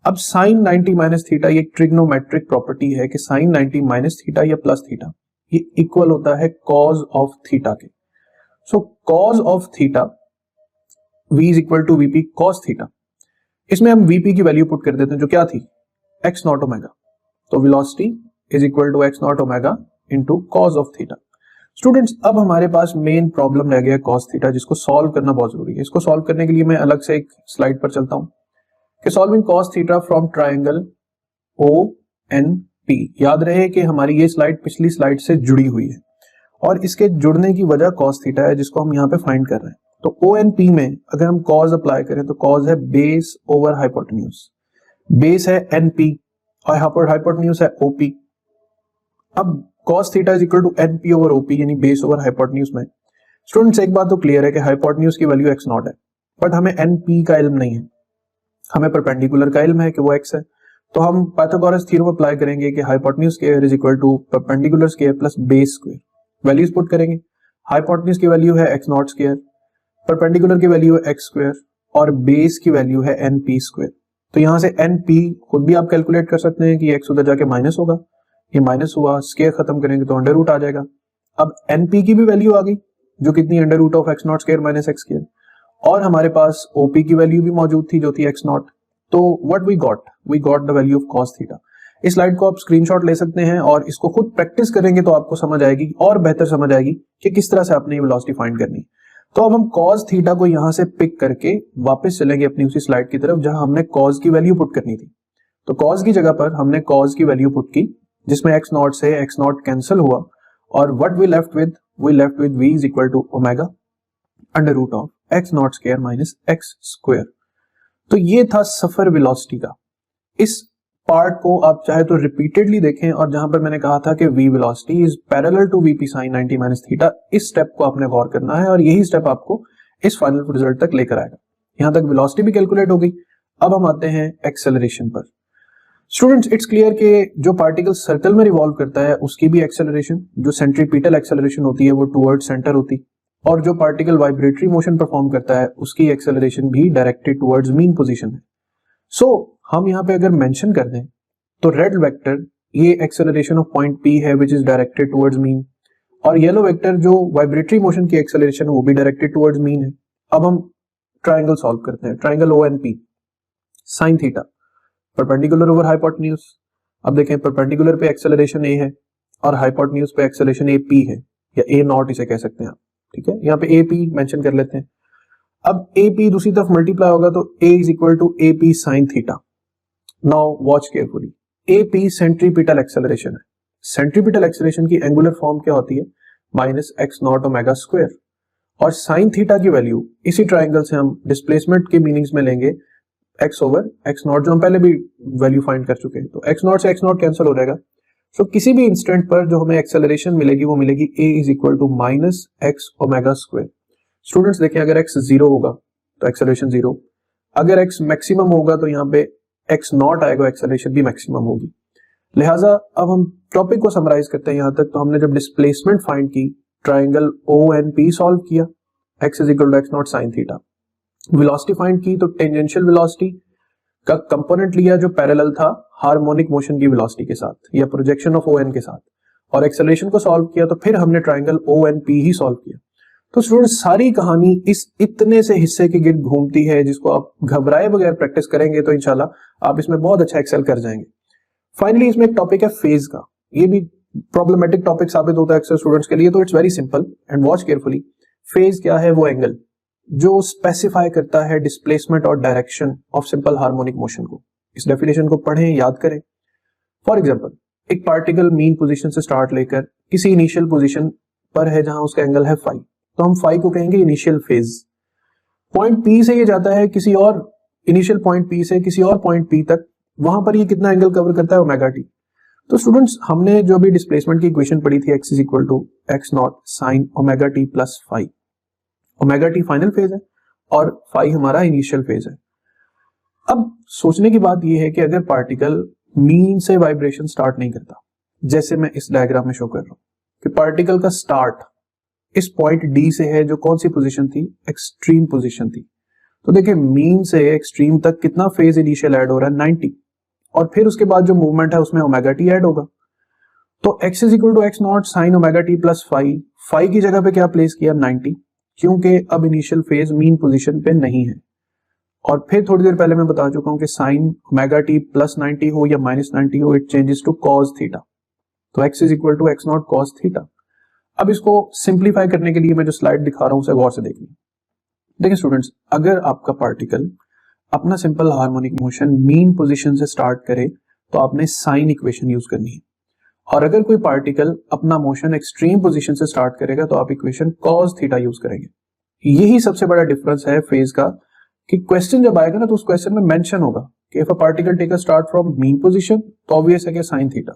अब साइन 90 माइनस थीटा ये ट्रिग्नोमेट्रिक प्रॉपर्टी है कि साइन 90 माइनस थीटा या प्लस थीटा ये इक्वल होता है कॉज ऑफ थीटा के। So cos of theta v is equal to vp cos theta. इसमें हम vp की वैल्यू पुट कर देते हैं जो क्या थी x नॉट ओमेगा। तो velocity is equal to x naught omega into cos of theta. Students अब हमारे पास मेन प्रॉब्लम रह गया कॉस थीटा, जिसको सॉल्व करना बहुत जरूरी है। इसको सॉल्व करने के लिए मैं अलग से एक स्लाइड पर चलता हूं कि solving cos theta from triangle ONP। याद रहे कि हमारी ये स्लाइड पिछली स्लाइड से जुड़ी हुई है और इसके जुड़ने की वजह कॉस थीटा है, जिसको हम यहाँ पे फाइंड कर रहे हैं। तो ONP में अगर हम कॉस अप्लाई करें तो कॉस है बेस ओवर हाइपोटेन्यूज, बेस है NP और हाइपोटेन्यूज है OP। अब cos theta is equal to NP over OP यानी बेस ओवर हाइपोटेन्यूज में। स्टूडेंट्स एक बात तो क्लियर है कि हाइपोटेन्यूज की वैल्यू x नॉट है, बट हमें NP का इल्म नहीं है, हमें परपेंडिकुलर का इल्म है कि वो x है। तो हम पाइथागोरस थ्योरम अप्लाई करेंगे कि hypotenuse square is equal to perpendicular square plus base square. Values put करेंगे, हाइपोटेन्यूज की वैल्यू है x नॉट स्क्वायर, परपेंडिकुलर की वैल्यू है x स्क्वायर और बेस की वैल्यू है NP स्क्वायर। तो यहां से NP खुद भी आप कैलकुलेट कर सकते हैं कि x उधर जाके माइनस होगा, ये माइनस हुआ, स्क्वायर खत्म करेंगे तो अंडर रूट आ जाएगा। अब NP की भी वैल्यू आ गई जो कितनी under root of x not square minus x square, और हमारे पास OP की वैल्यू भी मौजूद थी जो थी x नॉट। तो what we got the value of cos theta. इस स्लाइड को आप स्क्रीनशॉट ले सकते हैं और इसको खुद प्रैक्टिस करेंगे तो आपको समझ आएगी और बेहतर समझ आएगी कि किस तरह से आपने ये वेलोसिटी फाइंड करनी है। तो अब हम cos थीटा को यहां से पिक करके वापस चलेंगे अपनी उसी स्लाइड की तरफ जहां हमने cos की वैल्यू पुट करनी थी। तो cos की जगह पर हमने cos की वैल्यू पुट की जिसमें x नॉट से x नॉट कैंसिल हुआ और what we left with v is equal to omega under root of x not square minus x square. तो ये था सफर वेलोसिटी का। इस पार्ट को आप चाहे तो रिपीटेडली देखें, और जहां पर मैंने कहा था कि v velocity is parallel to vp sin 90 minus theta, इस स्टेप को आपने गौर करना है और यही स्टेप आपको इस फाइनल रिजल्ट तक लेकर आएगा। यहां तक वेलोसिटी भी कैलकुलेट हो गई। अब हम आते हैं एक्सेलरेशन पर। स्टूडेंट्स इट्स क्लियर कि जो पार्टिकल सर्कल में रिवॉल्व करता है उसकी भी एक्सेलरेशन, जो सेंट्रीपिटल एक्सेलरेशन होती है वो टुवर्ड सेंटर होती, और जो पार्टिकल वाइब्रेटरी मोशन परफॉर्म करता है उसकी एक्सेलरेशन भी डायरेक्टेड टुवर्ड्स मीन पोजीशन है। सो हम यहाँ पे अगर मेंशन कर दें तो रेड वेक्टर ये एक्सेलरेशन ऑफ पॉइंट P है which is directed towards mean, और येलो वेक्टर जो वाइब्रेटरी मोशन की एक्सेलरेशन वो भी डायरेक्टेड टुवर्ड्स मीन है। अब हम ट्राइंगल सॉल्व करते हैं, triangle ONP sine theta perpendicular over hypotenuse. अब देखें परपेंडिकुलर पे एक्सेलरेशन A है और हाइपोटेन्यूज पे एक्सेलरेशन AP है, या A नॉट इसे कह सकते हैं आप, ठीक है। यहाँ पे AP मेंशन कर लेते हैं। अब AP दूसरी तरफ मल्टीप्लाई होगा तो A is equal to AP sine theta. Now watch carefully, AP centripetal acceleration है। सेंट्रीपिटल एक्सेलरेशन की एंगुलर फॉर्म क्या होती है minus x naught omega square, और साइन थीटा की वैल्यू इसी ट्राइंगल से हम डिस्प्लेसमेंट के मीनिंग्स में लेंगे x ओवर x नॉट, जो हम पहले भी वैल्यू फाइंड कर चुके हैं। तो x नॉट से x नॉट कैंसिल हो जाएगा। सो किसी भी इंस्टेंट पर जो हमें एक्सेलरेशन मिलेगी वो मिलेगी A is equal to minus x omega square. Students देखें अगर x जीरो होगा तो एक्सेलरेशन जीरो, अगर x मैक्सिमम होगा तो यहाँ पे x नॉट आएगा, एक्सेलरेशन भी मैक्सिमम होगी। लिहाजा अब हम टॉपिक को समराइज करते हैं। यहाँ तक तो हमने जब डिस्प्लेसमेंट फाइंड की, ट्राइंगल ONP सॉल्व किया, x is equal to x naught sine theta, velocity find की तो टेंजेंशियल वेलोसिटी का कंपोनेंट लिया जो पैरेलल था हार्मोनिक मोशन की वेलोसिटी के साथ या प्रोजेक्शन ऑफ ON के साथ, और एक्सेलरेशन को सॉल्व किया तो फिर हमने ट्राइंगल ONP ही सॉल्व किया। तो स्टूडेंट सारी कहानी इस इतने से हिस्से के गिर्द घूमती है जिसको आप घबराए बगैर प्रैक्टिस करेंगे तो इंशाल्लाह आप इसमें बहुत अच्छा एक्सेल कर जाएंगे। फाइनली इसमें एक टॉपिक है फेज का, ये भी प्रॉब्लमेटिक टॉपिक साबित होता है अक्सर स्टूडेंट्स के लिए। तो it's very simple and watch carefully. Phase क्या है? वो एंगल जो स्पेसिफाई करता है डिस्प्लेसमेंट और direction of simple harmonic motion को। इस डेफिनेशन को पढ़ें, याद करें। फॉर एग्जाम्पल, एक पार्टिकल मीन पोजीशन से स्टार्ट लेकर किसी इनिशियल पोजीशन पर है जहां उसका एंगल है फाई, तो हम फाई को कहेंगे इनिशियल फेज। पॉइंट पी से ये जाता है किसी और इनिशियल पॉइंट पी से किसी और पॉइंट पी तक, वहां पर ये कितना एंगल कवर करता है, ओमेगा टी। तो स्टूडेंट्स, हमने जो भी डिस्प्लेसमेंट की इक्वेशन पढ़ी थी, x is equal to x naught sine omega t plus phi. Omega t final phase है और फाई हमारा इनिशियल फेज है। अब सोचने की बात यह है कि अगर पार्टिकल मीन से वाइब्रेशन स्टार्ट नहीं करता, जैसे मैं इस डायग्राम में शो कर रहा हूं कि पार्टिकल का स्टार्ट इस पॉइंट डी से है, जो कौन सी पोजीशन थी, एक्सट्रीम पोजीशन थी। तो देखिए, मीन से एक्सट्रीम तक कितना फेज इनिशियल ऐड हो रहा है, 90, और फिर उसके बाद जो मूवमेंट है उसमें ओमेगा टी ऐड होगा। तो x is equal to x naught sine omega t plus phi, phi की जगह पे क्या प्लेस किया, 90, क्योंकि अब इनिशियल फेज मीन पोजीशन पे नहीं है। और फिर थोड़ी देर पहले मैं बता चुका हूं कि साइन ओमेगा टी प्लस 90 हो या माइनस 90 हो, it changes to cos theta. तो x is equal to x naught cos theta. अब इसको सिंप्लीफाई करने के लिए मैं जो स्लाइड दिखा रहा हूं उसे गौर से देखिए। देखिए स्टूडेंट्स, अगर आपका पार्टिकल अपना simple harmonic motion mean position से स्टार्ट करे तो आपने साइन इक्वेशन यूज करनी है, और अगर कोई पार्टिकल अपना मोशन एक्सट्रीम पोजीशन से स्टार्ट करेगा तो आप इक्वेशन कॉस थीटा यूज करेंगे। यही सबसे बड़ा डिफरेंस है फेज का, कि क्वेश्चन जब आएगा ना तो उस क्वेश्चन में मेंशन होगा कि if a particle take a start from mean position तो ऑब्वियस है कि sine theta,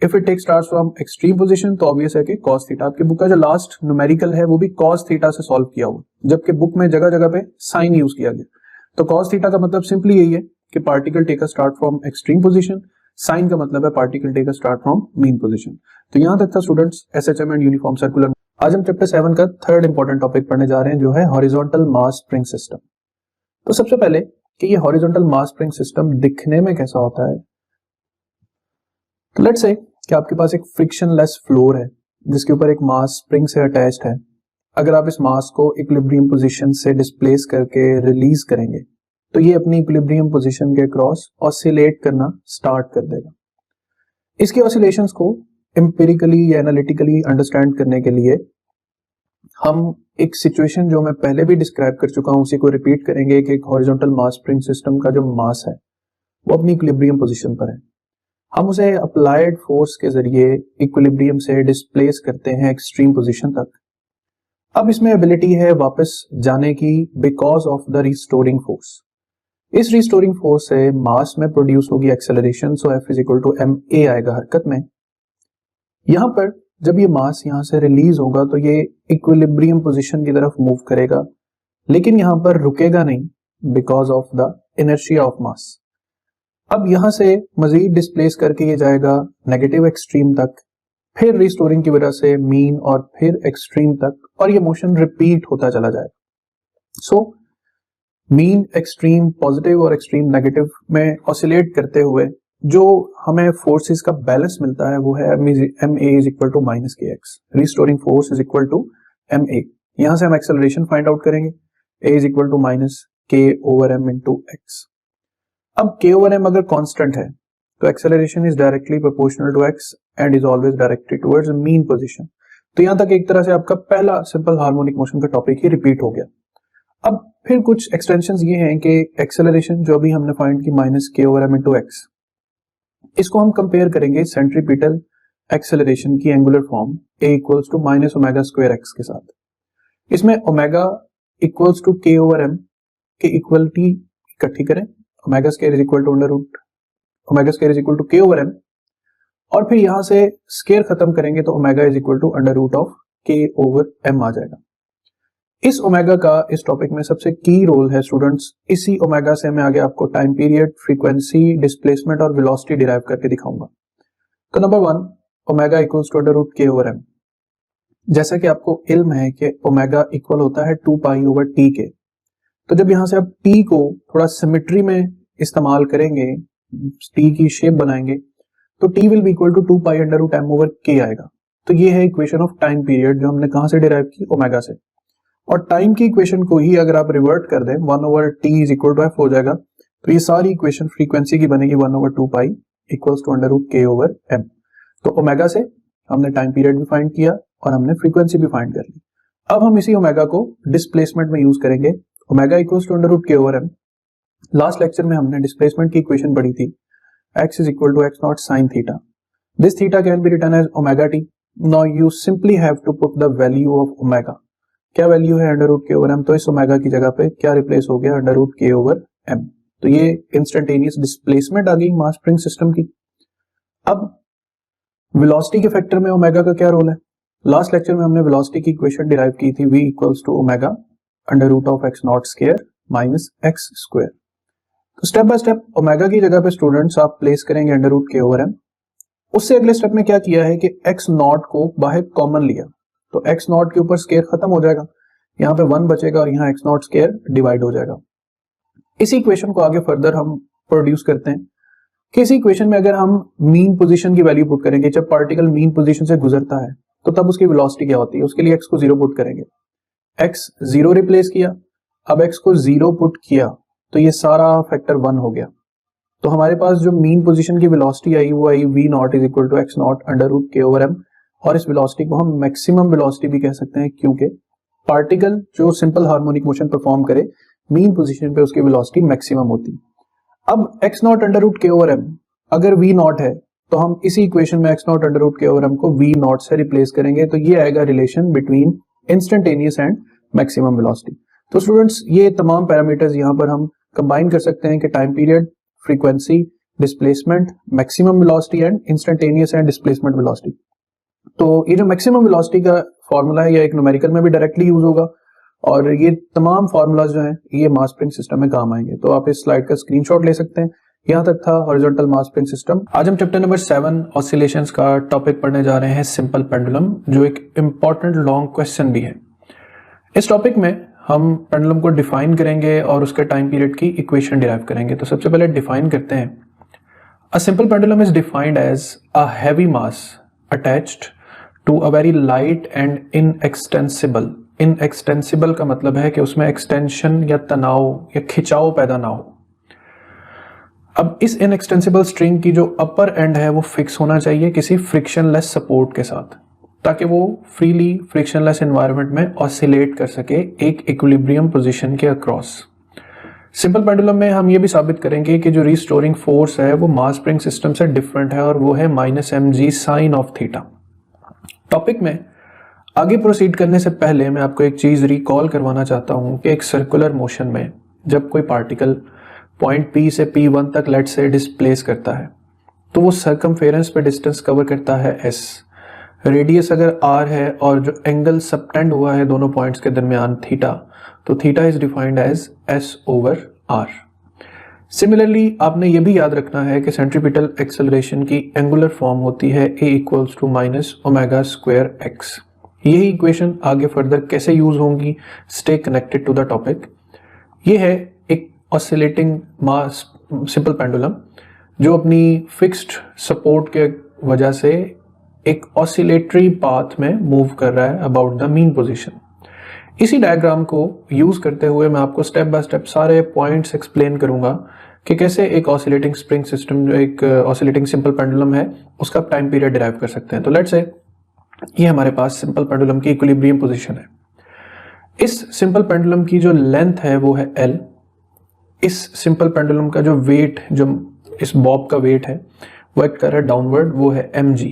if it take start from extreme position तो ऑब्वियस है कि कॉस थीटा। आपकी बुक का जो लास्ट न्यूमेरिकल है वो भी कॉस थीटा से सॉल्व किया हुआ, जबकि बुक में जगह जगह पे साइन यूज किया गया। तो कॉस थीटा का मतलब सिंपली यही है कि particle take a start from extreme position, sine का मतलब है particle take a start from mean position. तो यहां तक था students SHM and uniform circular. आज हम चैप्टर 7 का थर्ड इंपॉर्टेंट टॉपिक पढ़ने जा रहे हैं, जो है हॉरिजॉन्टल मास स्प्रिंग सिस्टम। तो सबसे पहले कि ये हॉरिजॉन्टल मास स्प्रिंग सिस्टम दिखने में कैसा होता है, तो लेट्स से कि आपके पास एक फ्रिक्शनलेस फ्लोर है जिसके ऊपर एक मास स्प्रिंग से अटैच्ड है। अगर आप इस मास को इक्विलिब्रियम पोजीशन से डिस्प्लेस करके रिलीज करेंगे तो ये अपनी इक्विलिब्रियम पोजीशन के क्रॉस ऑसिलेट करना स्टार्ट कर देगा। इसके ऑसिलेशंस को एम्पिरिकली या एनालिटिकली अंडरस्टैंड करने के लिए हम एक सिचुएशन जो मैं पहले भी डिस्क्राइब कर चुका हूं उसी को रिपीट करेंगे कि एक हॉरिजॉन्टल मास स्प्रिंग सिस्टम का जो मास है वो अपनी इक्विलिब्रियम पोजीशन पर है। हम उसे अप्लाइड फोर्स के जरिए इक्विलिब्रियम से डिस्प्लेस करते हैं एक्सट्रीम पोजीशन तक। अब इसमें एबिलिटी है वापस जाने की because of the restoring force. इस रिस्टोरिंग फोर्स से मास में प्रोड्यूस होगी acceleration, so F is equal to ma आएगा हरकत में। यहां पर जब ये मास यहां से रिलीज होगा तो ये इक्विलिब्रियम पोजीशन की तरफ मूव करेगा, लेकिन यहां पर रुकेगा नहीं because of the inertia of mass. अब यहां से मजीद डिस्प्लेस करके ये जाएगा नेगेटिव एक्सट्रीम तक, फिर रिस्टोरिंग की वजह से मीन और फिर एक्सट्रीम तक, और ये मोशन रिपीट होता चला जाएगा। सो मीन, एक्सट्रीम पॉजिटिव और एक्सट्रीम नेगेटिव में ऑसिलेट करते हुए जो हमें फोर्सेस का बैलेंस मिलता है वो है ma is equal to minus K X. Restoring force is equal to ma। यहां से हम एक्सेलरेशन फाइंड आउट करेंगे, a is equal to minus K over m into x. अब k ओवर m अगर कांस्टेंट है तो acceleration is directly proportional to x and is always directed towards mean position. तो यहां तक एक तरह से आपका पहला सिंपल हार्मोनिक मोशन का टॉपिक ही रिपीट हो गया। अब फिर कुछ एक्सटेंशंस ये हैं कि एक्सेलरेशन जो अभी हमने फाइंड की minus K over m into x, इसको हम कंपेयर करेंगे सेंट्रीपिटल एक्सेलरेशन की angular form a equals to minus omega square x के साथ। इसमें omega equals to k over m के इक्वलिटी इकट्ठी करें, omega square is equal to under root omega square is equal to k over m, और फिर यहां से स्क्वायर खत्म करेंगे तो omega is equal to under root of k over m आ जाएगा। इस ओमेगा का इस टॉपिक में सबसे की रोल है स्टूडेंट्स। इसी ओमेगा से मैं आगे आपको टाइम पीरियड, फ्रीक्वेंसी, डिस्प्लेसमेंट और वेलोसिटी डिराइव करके दिखाऊंगा। तो number 1, omega equals to under root k over m। जैसा कि आपको इल्म है कि ओमेगा इक्वल होता है 2 पाई ओवर टी के, तो जब यहां से आप टी को थोड़ा सिमेट्री में इस्तेमाल करेंगे, टी की शेप बनाएंगे, तो T will be equal to 2 pi under root m over k आएगा। तो ये है इक्वेशन ऑफ टाइम पीरियड जो हमने कहां से डिराइव की, ओमेगा से। और टाइम की इक्वेशन को ही अगर आप रिवर्ट कर दें 1 over T is equal to f हो जाएगा, तो ये सारी इक्वेशन फ्रीक्वेंसी की बनेगी 1 over 2 pi equals to under root k over m। तो ओमेगा से हमने टाइम पीरियड भी फाइंड किया और हमने फ्रीक्वेंसी भी फाइंड कर ली। अब हम इसी ओमेगा को डिस्प्लेसमेंट में यूज करेंगे। Omega equals to under root k over m. Last lecture में हमने डिस्प्लेसमेंट की इक्वेशन पढ़ी थी, x is equal to x naught sin theta. This theta can be written as omega t. Now you simply have to put the value of omega. क्या value है under root k over M, तो इस omega की जगह पे क्या replace हो गया, under root k over M. तो ये इंस्टेंटेनियस डिस्प्लेसमेंट आ गई मास स्प्रिंग सिस्टम की। अब वेलोसिटी के फैक्टर में ओमेगा का क्या रोल है? लास्ट लेक्चर में हमने वेलोसिटी की इक्वेशन डिराइव की थी, v equals to omega under root of x naught square minus x square. तो स्टेप बाय स्टेप ओमेगा की जगह पे स्टूडेंट्स आप प्लेस करेंगे under root k over m. उससे अगले स्टेप में क्या किया है कि एक्स नॉट को बाहर कॉमन लिया, तो एक्स नॉट के ऊपर स्क्वायर खत्म हो जाएगा, यहाँ पे 1 बचेगा और यहाँ एक्स नॉट स्क्वायर डिवाइड हो जाएगा। इसी इक्वेशन को आगे फर्दर हम प्रोड्यूस करते हैं कि इसी इक्वेशन में अगर हम मीन पोजीशन की वैल्यू पुट करेंगे, जब पार्टिकल मीन पोजीशन से गुजरता है तो तब उसकी वेलोसिटी क्या होती है, उसके लिए एक्स को 0 पुट करेंगे। एक्स 0 रिप्लेस किया, अब एक्स को 0 पुट किया तो ये सारा फैक्टर 1 हो गया। तो हमारे पास जो मीन पोजीशन की वेलोसिटी आई वो आई v naught is equal to x naught under root k over m. और इस वेलोसिटी को हम मैक्सिमम वेलोसिटी भी कह सकते हैं, क्योंकि पार्टिकल जो सिंपल हार्मोनिक मोशन परफॉर्म करे मीन पोजीशन पे उसकी वेलोसिटी मैक्सिमम होती। अब x naught under root k over M अगर v नॉट है तो हम इसी इक्वेशन में x naught under root k over M को v नॉट से रिप्लेस करेंगे, तो ये आएगा relation between instantaneous and maximum velocity. तो स्टूडेंट्स ये तमाम पैरामीटर्स यहाँ पर हम कंबाइन कर सकते हैं कि time period, frequency, displacement, maximum velocity and instantaneous and displacement velocity. तो ये जो मैक्सिमम वेलोसिटी का फॉर्मूला है, ये एक न्यूमेरिकल में भी डायरेक्टली यूज होगा और ये तमाम फॉर्मूलाज जो हैं ये मास स्प्रिंग सिस्टम में काम आएंगे। तो आप इस स्लाइड का स्क्रीनशॉट ले सकते हैं। यहाँ तक था हॉरिजॉन्टल मास स्प्रिंग सिस्टम। आज हम चैप्टर नंबर 7 ऑसिलेशंस का टॉपिक पढ़ने जा रहे हैं, सिंपल पेंडुलम, जो एक इंपॉर्टेंट लॉन्ग क्वेश्चन भी है। इस टॉपिक में हम पेंडुलम को डिफाइन करेंगे और उसके टाइम पीरियड की इक्वेशन डिराइव करेंगे। तो सबसे पहले डिफाइन करते हैं। A simple pendulum is defined as a heavy mass attached to a very light and inextensible. Inextensible का मतलब है कि उसमें एक्सटेंशन या तनाव या खिंचाव पैदा ना हो। अब इस इनएक्सटेंसिबल स्ट्रिंग की जो अपर एंड है वो फिक्स होना चाहिए किसी फ्रिक्शनलेस सपोर्ट के साथ, ताकि वो फ्रीली फ्रिक्शनलेस एनवायरनमेंट में ऑसिलेट कर सके एक इक्विलिब्रियम पोजीशन के अक्रॉस। सिंपल पेंडुलम में हम ये भी साबित करेंगे कि जो रिस्टोरिंग फोर्स है वो मास स्प्रिंग सिस्टम से डिफरेंट है और वो है -mg sine of theta. Topic में आगे प्रोसीड करने से पहले मैं आपको एक चीज रिकॉल करवाना चाहता हूं कि एक सर्कुलर मोशन में जब कोई पार्टिकल पॉइंट P से P1 तक लेट से डिस्प्लेस करता है तो वो सर्कमफेरेंस पे डिस्टेंस कवर करता है s। रेडियस अगर r है और जो एंगल सबटेंड हुआ है दोनों पॉइंट्स के दरमियान थीटा, तो theta is defined as s/r। Similarly आपने ये भी याद रखना है कि सेंट्रीपिटल एक्सेलरेशन की एंगुलर फॉर्म होती है a equals to minus omega square x। यही इक्वेशन आगे फर्दर कैसे यूज होंगी, stay connected to the topic. ये है एक ऑसिलेटिंग मास सिंपल पेंडुलम जो अपनी फिक्स्ड सपोर्ट के वजह से एक ऑसिलेटरी पाथ में मूव कर रहा है अबाउट द मीन पोजीशन। इसी डायग्राम को यूज करते हुए मैं आपको स्टेप बाय स्टेप सारे पॉइंट्स एक्सप्लेन करूंगा कि कैसे एक ऑसिलेटिंग स्प्रिंग सिस्टम जो एक ऑसिलेटिंग सिंपल पेंडुलम है उसका टाइम पीरियड डिराइव कर सकते हैं। तो लेट्स से ये हमारे पास सिंपल पेंडुलम की इक्विलिब्रियम पोजीशन है। इस सिंपल पेंडुलम की जो लेंथ है वो है L। इस सिंपल पेंडुलम का जो वेट, जो इस बॉब का वेट है वो एक्ट कर रहा है डाउनवर्ड, वो है mg,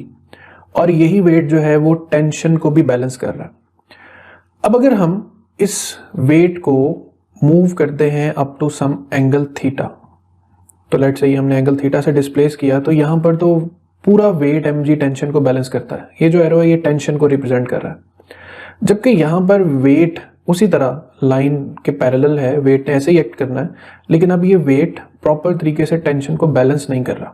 और यही वेट जो है वो टेंशन को भी बैलेंस कर रहा है। अब अगर हम इस वेट को मूव करते हैं up to some angle theta, तो लेट्स से हमने एंगल थीटा से डिस्प्लेस किया, तो यहां पर तो पूरा वेट mg टेंशन को बैलेंस करता है। ये जो एरो है ये टेंशन को रिप्रेजेंट कर रहा है, जबकि यहां पर वेट उसी तरह लाइन के पैरेलल है, वेट ने ऐसे ही एक्ट करना है, लेकिन अब ये वेट प्रॉपर तरीके से टेंशन को बैलेंस नहीं कर रहा।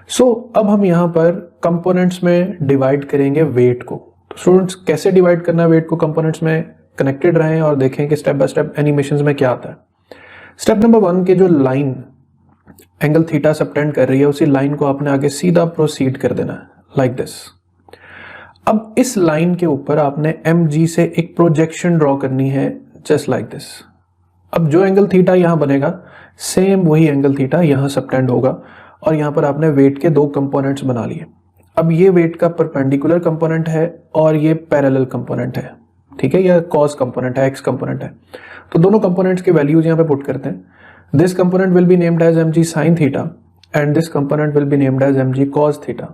सो अब हम यहाँ पर कंपोनेंट्स में डिवाइड करेंगे वेट को। तो स्टूडेंट्स कैसे डिवाइड करना है वेट को कंपोनेंट्स में, कनेक्टेड रहें और देखें कि स्टेप बाय स्टेप एनिमेशंस में क्या आता है। स्टेप नंबर 1 के जो लाइन एंगल थीटा सबटेंड कर रही है उसी लाइन को आपने आगे सीधा प्रोसीड कर देना है लाइक दिस। अब इस लाइन के ऊपर आपने mg से एक प्रोजेक्शन ड्रॉ करनी है जस्ट लाइक दिस। अब जो एंगल थीटा यहां बनेगा सेम वही एंगल थीटा यहां सबटेंड होगा और यहां पर आपने वेट के 2 कंपोनेंट्स बना लिए। अब ये वेट का परपेंडिकुलर कंपोनेंट है और ये पैरेलल कंपोनेंट है, ठीक है, या कॉस कंपोनेंट है, एक्स कंपोनेंट है, तो दोनों कंपोनेंट्स के वैल्यूज यहाँ पे पुट करते हैं. This component will be named as mg sin theta and this component will be named as mg cos theta.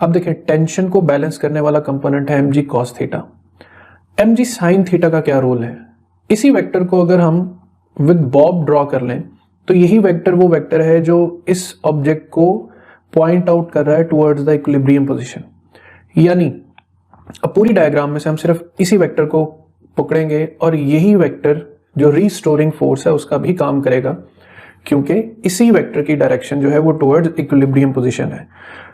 अब देखें, टेंशन को बैलेंस करने वाला कंपोनेंट है mg cos theta. mg sin theta का क्या रोल है? इसी वेक्टर को अगर हम विद बॉब ड्रॉ कर लें तो यही वेक्टर वो वेक्टर है जो इस ऑब्जेक्ट को पॉइंट आउट कर रहा है टुवर्ड्स द इक्विलिब्रियम पोजीशन. यानी अब पूरी डायग्राम में से हम सिर्फ इसी वेक्टर को पकड़ेंगे और यही वेक्टर जो रीस्टोरिंग फोर्स है उसका भी काम करेगा, क्योंकि इसी वेक्टर की डायरेक्शन जो है वो टुवर्ड्स इक्विलिब्रियम पोजीशन है.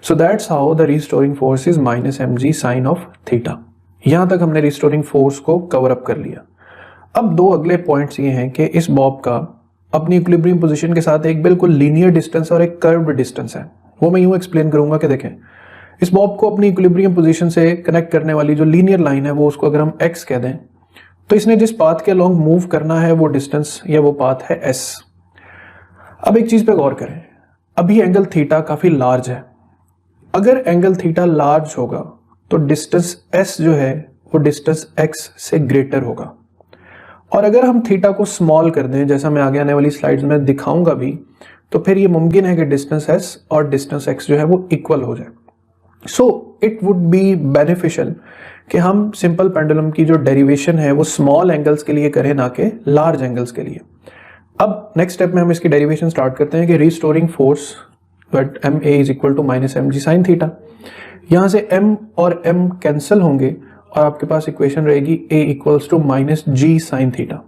So that's how the restoring force is minus mg sine of theta. यहां तक हमने रीस्टोरिंग फोर्स को कवर अप कर लिया. अब दो अगले पॉइंट्स ये हैं कि इस बॉब का अपनी इक्विलिब्रियम पोजीशन के साथ एक बिल्कुल लीनियर डिस्टेंस और एक कर्व्ड डिस्टेंस है. वो मैं यूं एक्सप्लेन करूंगा कि देखें, इस बॉब को अपनी इक्विलिब्रियम पोजीशन से कनेक्ट करने वाली जो लीनियर लाइन है वो उसको अगर हम x कह दें तो इसने जिस पाथ के अलोंग मूव करना है वो डिस्टेंस या वो पाथ है s. अब एक चीज पे गौर करें, अभी एंगल थीटा काफी लार्ज है. अगर एंगल थीटा लार्ज होगा तो डिस्टेंस s जो है वो डिस्टेंस x से ग्रेटर होगा. और अगर हम थीटा को स्मॉल कर दें, जैसा मैं आगे आने वाली स्लाइड्स में दिखाऊंगा भी, तो फिर ये मुमकिन है कि डिस्टेंस s और डिस्टेंस x जो है वो इक्वल हो जाए. So it would be beneficial कि हम सिंपल पेंडुलम की जो डेरिवेशन है वो स्मॉल एंगल्स के लिए करें, ना कि लार्ज एंगल्स के लिए. अब नेक्स्ट स्टेप में हम इसकी डेरिवेशन स्टार्ट करते हैं कि restoring force but ma is equal to minus mg sine theta. यहां से m और m कैंसिल होंगे और आपके पास इक्वेशन रहेगी a equals to minus g sine theta.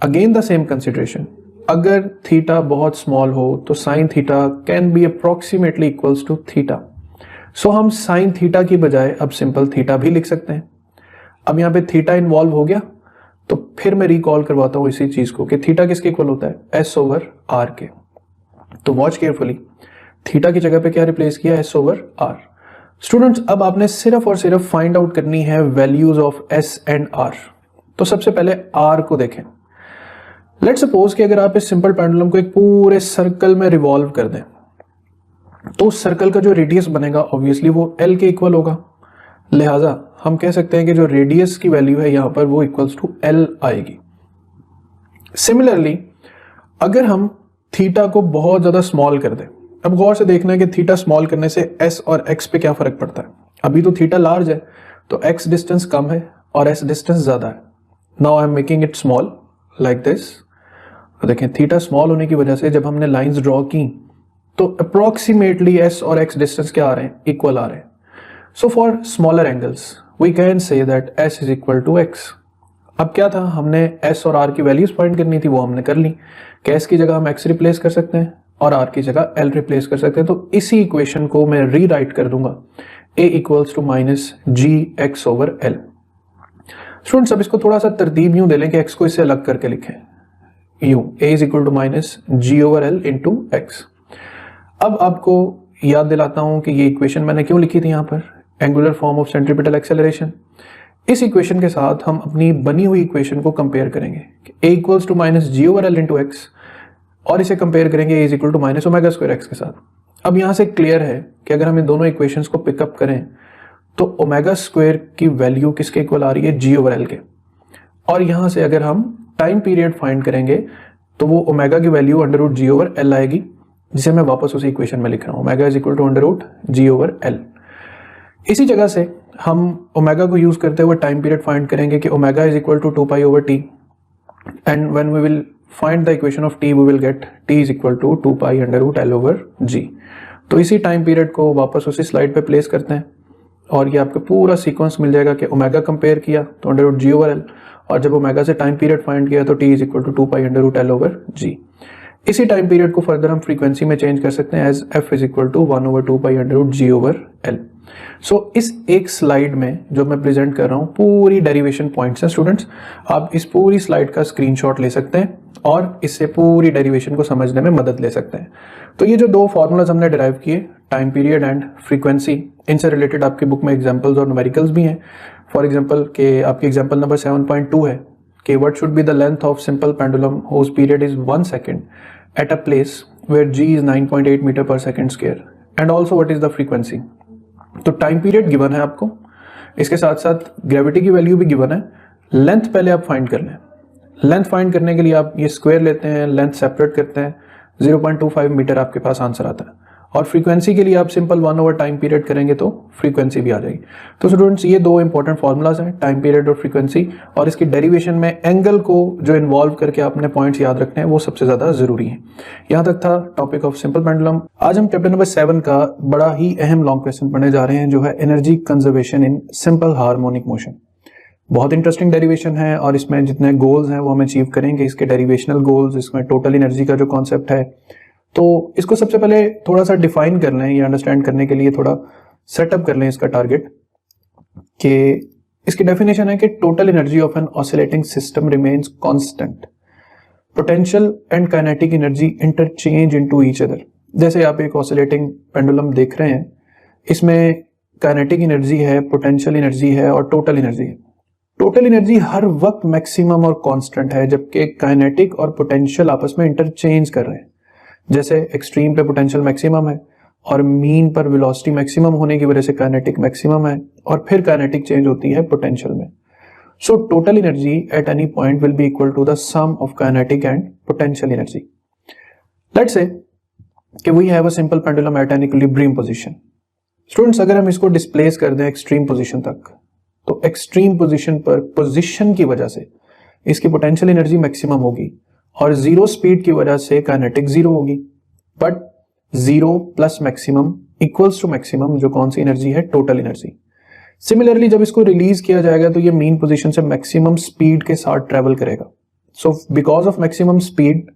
Again the same consideration, अगर थीटा बहुत स्मॉल हो तो sine theta can be approximately equals to theta. So हम साइन थीटा की बजाय अब सिंपल थीटा भी लिख सकते हैं. अब यहाँ पे थीटा इन्वॉल्व हो गया तो फिर मैं रिकॉल करवाता हूं इसी चीज को कि थीटा किसके इक्वल होता है, s ओवर r के. तो वॉच केयरफुली, थीटा की जगह पे क्या रिप्लेस किया, s ओवर r. स्टूडेंट्स, अब आपने सिर्फ और सिर्फ फाइंड आउट करनी है values of s and r. तो सबसे पहले r को देखें. लेट्स सपोज कि अगर आप इस सिंपल पेंडुलम को एक पूरे सर्कल में रिवॉल्व कर दें तो उस सर्कल का जो रेडियस बनेगा ऑब्वियसली वो L के इक्वल होगा. लिहाजा हम कह सकते हैं कि जो रेडियस की वैल्यू है यहां पर वो इक्वल्स टू L आएगी. सिमिलरली अगर हम थीटा को बहुत ज्यादा स्मॉल कर दें, अब गौर से देखना है कि थीटा स्मॉल करने से s और x पे क्या फर्क पड़ता है. अभी तो थीटा लार्ज है तो x डिस्टेंस कम है और s डिस्टेंस ज्यादा है. Now I am making it small like this. देखें, थीटा स्मॉल होने की वजह से जब हमने लाइंस ड्रॉ की तो अप्रोक्सीमेटली s और x डिस्टेंस क्या आ रहे हैं, इक्वल आ रहे हैं. So for smaller angles we can say that s is equal to x. अब क्या था, हमने s और r की वैल्यूज फाइंड करनी थी, वो हमने कर ली. कि s की जगह हम x रिप्लेस कर सकते हैं और r की जगह l रिप्लेस कर सकते हैं. तो इसी इक्वेशन को मैं रीराइट कर दूंगा, a equals to minus g x over l. Students, अब इसको थोड़ा सा तरतीब यूं दे लें कि x को इससे अलग करके लिखें यूं, a is equal to minus g over l into x. अब आपको याद दिलाता हूं कि ये इक्वेशन मैंने क्यों लिखी थी यहां पर, angular form of centripetal acceleration. इस इक्वेशन के साथ हम अपनी बनी हुई इक्वेशन को कंपेयर करेंगे कि a equals to minus g over l into x, और इसे कंपेयर करेंगे a is equal to minus omega square x के साथ. अब यहां से क्लियर है कि अगर हम इन दोनों इक्वेशंस को पिकअप करें तो ओमेगा स्क्वायर की वैल्यू किसके इक्वल आ रही है, जी ओवर एल के. और यहां से अगर हम टाइम पीरियड फाइंड करेंगे तो वो ओमेगा की वैल्यू अंडर रूट जी ओवर एल आएगी, जिसे मैं वापस उसी इक्वेशन में लिख रहा हूं, omega is equal to under root ji over l. इसी जगह से हम ओमेगा को यूज करते हुए टाइम पीरियड फाइंड करेंगे कि omega is equal to 2 pi over T, and when we will find the equation of T we will get T is equal to 2 pi under root L over G. तो इसी time period को वापस उसी slide पे place करते हैं और ये आपको पूरा सीक्वेंस मिल जाएगा कि ओमेगा कंपेयर किया तो अंडर रूट जी ओवर एल, और जब ओमेगा से टाइम पीरियड फाइंड किया तो T is equal to 2 pi under root L over G. इसी टाइम पीरियड को फर्दर हम फ्रीक्वेंसी में चेंज कर सकते हैं as f is equal to 1 over 2 pi under root ji over L. So इस एक स्लाइड में जो मैं प्रेजेंट कर रहा हूं पूरी डेरिवेशन पॉइंट्स हैं. स्टूडेंट्स, आप इस पूरी स्लाइड का स्क्रीनशॉट ले सकते हैं और इससे पूरी डेरिवेशन को समझने में मदद ले सकते हैं. तो ये जो दो फॉर्मूलाज हमने डिराइव किए, टाइम पीरियड एंड फ्रीक्वेंसी, इनसे रिलेटेड आपकी बुक में एग्जाम्पल्स और न्यूमेरिकल्स भी हैं. फॉर एग्जाम्पल के आपकी एग्जाम्पल नंबर 7.2 है कि what should be the length of simple pendulum whose period is 1 second at a place where g is 9.8 metre पर second square, and also what is the frequency. तो time period given है आपको, इसके साथ साथ gravity की value भी given है, लेंथ पहले आप फाइंड कर लें। लेंथ फाइंड करने के लिए आप ये स्क्वायर लेते हैं, लेंथ सेपरेट करते हैं, 0.25 मीटर आपके पास आंसर आता है। और फ्रीक्वेंसी के लिए आप सिंपल 1 ओवर टाइम पीरियड करेंगे तो फ्रीक्वेंसी भी आ जाएगी। तो स्टूडेंट्स ये दो इंपॉर्टेंट फॉर्मूलाज हैं, टाइम पीरियड और फ्रीक्वेंसी, और इसकी डेरिवेशन में एंगल को जो इन्वॉल्व करके आपने पॉइंट्स याद रखने हैं वो सबसे ज्यादा जरूरी है। यहां तक था टॉपिक ऑफ सिंपल पेंडुलम। आज हम चैप्टर नंबर 7 का बड़ा ही अहम लॉन्ग क्वेश्चन पढ़ने जा रहे हैं, जो है energy conservation in simple harmonic motion. बहुत इंटरेस्टिंग डेरिवेशन है और इसमें जितने गोल्स हैं वो हम अचीव करेंगे, इसके डेरिवेशनल गोल्स, इसमें टोटल एनर्जी का जो कॉन्सेप्ट है। तो इसको सबसे पहले थोड़ा सा डिफाइन कर लें, ये अंडरस्टैंड करने के लिए थोड़ा सेटअप कर लें इसका टारगेट, कि इसकी डेफिनेशन है कि total energy of an oscillating system remains constant, potential and kinetic energy interchange into each other. जैसे आप एक ऑसिलेटिंग पेंडुलम देख रहे हैं, इसमें काइनेटिक एनर्जी है, पोटेंशियल एनर्जी है और टोटल एनर्जी है। टोटल एनर्जी हर वक्त मैक्सिमम और कांस्टेंट है, जबकि काइनेटिक और पोटेंशियल आपस में इंटरचेंज कर रहे हैं। जैसे एक्सट्रीम पे पोटेंशियल मैक्सिमम है और मीन पर वेलोसिटी मैक्सिमम होने की वजह से काइनेटिक मैक्सिमम है, और फिर काइनेटिक चेंज होती है पोटेंशियल में। So total energy at any point will be equal to the sum of kinetic and potential energy. Let's say कि we have a simple pendulum at an equilibrium position. Students, अगर हम इसको displace कर दें extreme position तक, तो extreme position पर position की वजह से इसकी पोटेंशियल एनर्जी मैक्सिमम होगी और जीरो स्पीड की वजह से काइनेटिक जीरो होगी। But zero plus maximum equals to maximum, जो कौन सी एनर्जी है, टोटल एनर्जी। सिमिलरली जब इसको रिलीज किया जाएगा तो ये मीन पोजीशन से मैक्सिमम स्पीड के साथ ट्रेवल करेगा। So because of maximum speed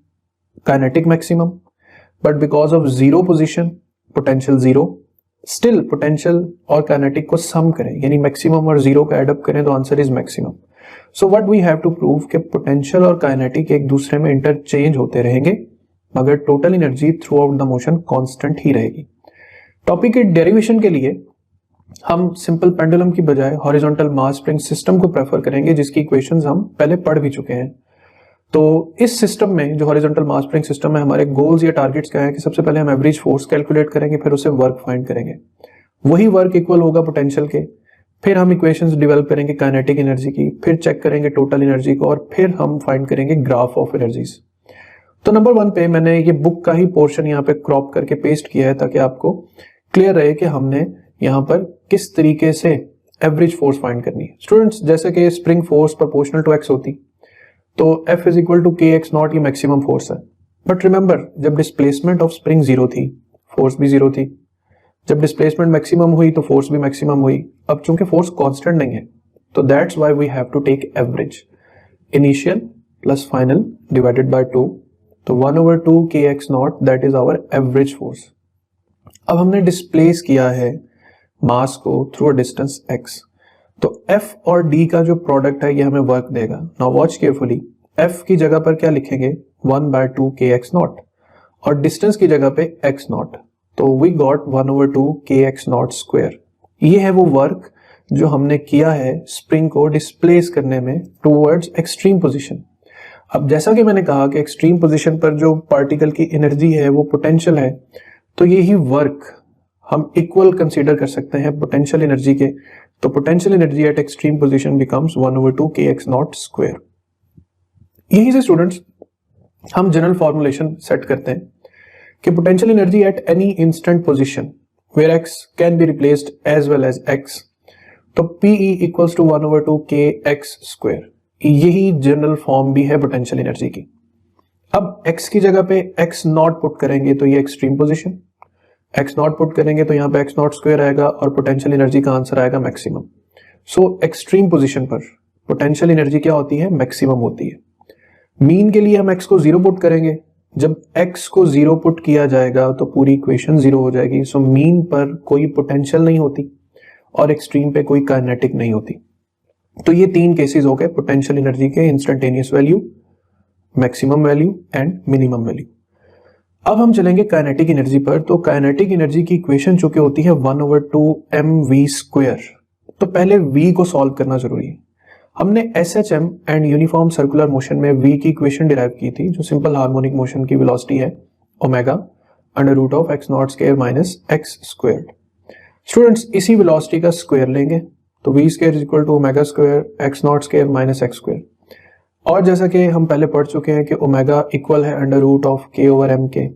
kinetic maximum, but because of zero position potential zero. Still potential और काइनेटिक को सम करें, यानी मैक्सिमम और जीरो का एडअप करें तो answer is maximum. So what we have to prove कि पोटेंशियल और काइनेटिक एक दूसरे में इंटरचेंज होते रहेंगे, मगर total energy throughout the motion constant ही रहेगी। टॉपिक के डेरिवेशन के लिए हम सिंपल पेंडुलम की बजाय हॉरिजॉन्टल मास स्प्रिंग सिस्टम को प्रेफर करेंगे, जिसकी इक्वेशंस हम पहले पढ़ भी चुके हैं। तो इस सिस्टम में जो हॉरिजॉन्टल मास स्प्रिंग सिस्टम है, हमारे गोल्स या टारगेट्स क्या है कि सबसे पहले हम एवरेज फोर्स कैलकुलेट करेंगे, फिर उससे वर्क फाइंड करेंगे, वही वर्क इक्वल होगा पोटेंशियल के, फिर हम इक्वेशंस डेवलप करेंगे काइनेटिक एनर्जी की, फिर चेक करेंगे टोटल एनर्जी को, और फिर हम फाइंड करेंगे ग्राफ ऑफ एनर्जीज। तो नंबर 1 पे मैंने ये बुक का ही पोर्शन यहाँ पे क्रॉप करके पेस्ट किया है, ताकि आपको क्लियर रहे कि हमने यहाँ पर किस तरीके से एवरेज फोर्स फाइंड करनी है। स्टूडेंट्स, जैसे कि spring force proportional to x होती, तो F is equal to k x naught, ये मैक्सिमम फोर्स है। बट रिमेंबर, जब डिस्प्लेसमेंट ऑफ स्प्रिंग जीरो थी, फोर्स भी जीरो थी। जब डिस्प्लेसमेंट मैक्सिमम हुई तो फोर्स भी मैक्सिमम हुई। अब चूंकि फोर्स कांस्टेंट नहीं है, तो that's why we have to take average, initial plus final divided by 2, तो 1/2 k x naught, that is our average force. अब हमने डिस्प्लेस किया है मास को थ्रू अ डिस्टेंस x, तो F और D का जो प्रोडक्ट है ये हमें वर्क देगा। नाउ वॉच केयरफुली, F की जगह पर क्या लिखेंगे, 1/2 के एक्स नॉट, और डिस्टेंस की जगह पे x नॉट, तो we got 1/2 k x naught square. ये है वो वर्क जो हमने किया है स्प्रिंग को डिस्प्लेस करने में टूवर्ड्स एक्सट्रीम पोजीशन। अब जैसा कि मैंने कहा कि एक्सट्रीम पोजीशन पर जो पार्टिकल की एनर्जी है वो पोटेंशियल है, तो यही वर्क हम इक्वल कंसीडर कर सकते हैं पोटेंशियल एनर्जी के। तो potential energy eight extreme position becomes 1/2 k x naught square. यहीं से स्टूडेंट्स हम जनरल फॉर्मुलेशन सेट करते हैं कि potential energy at any instant position where x can be replaced as well as x, तो PE equals to 1/2 k x square. यही general form भी है पोटेंशियल एनर्जी की। अब x की जगह पे x नॉट पुट करेंगे तो ये extreme position, x naught put करेंगे तो यहाँ पे x नॉट स्क्वायर आएगा और पोटेंशियल एनर्जी का आंसर आएगा मैक्सिमम। सो एक्सट्रीम पोजीशन पर पोटेंशियल एनर्जी क्या होती है, मैक्सिमम होती है। मीन के लिए हम x को 0 पुट करेंगे, जब x को 0 पुट किया जाएगा तो पूरी इक्वेशन 0 हो जाएगी। सो मीन पर कोई पोटेंशियल नहीं होती और एक्सट्रीम पे कोई काइनेटिक नहीं होती। तो ये 3 केसेस हो गए पोटेंशियल एनर्जी के, instantaneous value, maximum value and minimum value. अब हम चलेंगे काइनेटिक एनर्जी पर। तो काइनेटिक एनर्जी की इक्वेशन जो कि होती है 1/2 mv स्क्वायर, तो पहले v को सॉल्व करना जरूरी है। हमने SHM and uniform circular motion में v की इक्वेशन डिराइव की थी, जो सिंपल हार्मोनिक मोशन की वेलोसिटी है ओमेगा √(x0² - x²। स्टूडेंट्स, इसी वेलोसिटी का स्क्वायर लेंगे तो v square is equal to omega square x naught square minus x square. और जैसा कि हम पहले पढ़ चुके हैं कि ओमेगा इक्वल है under root of k over m के,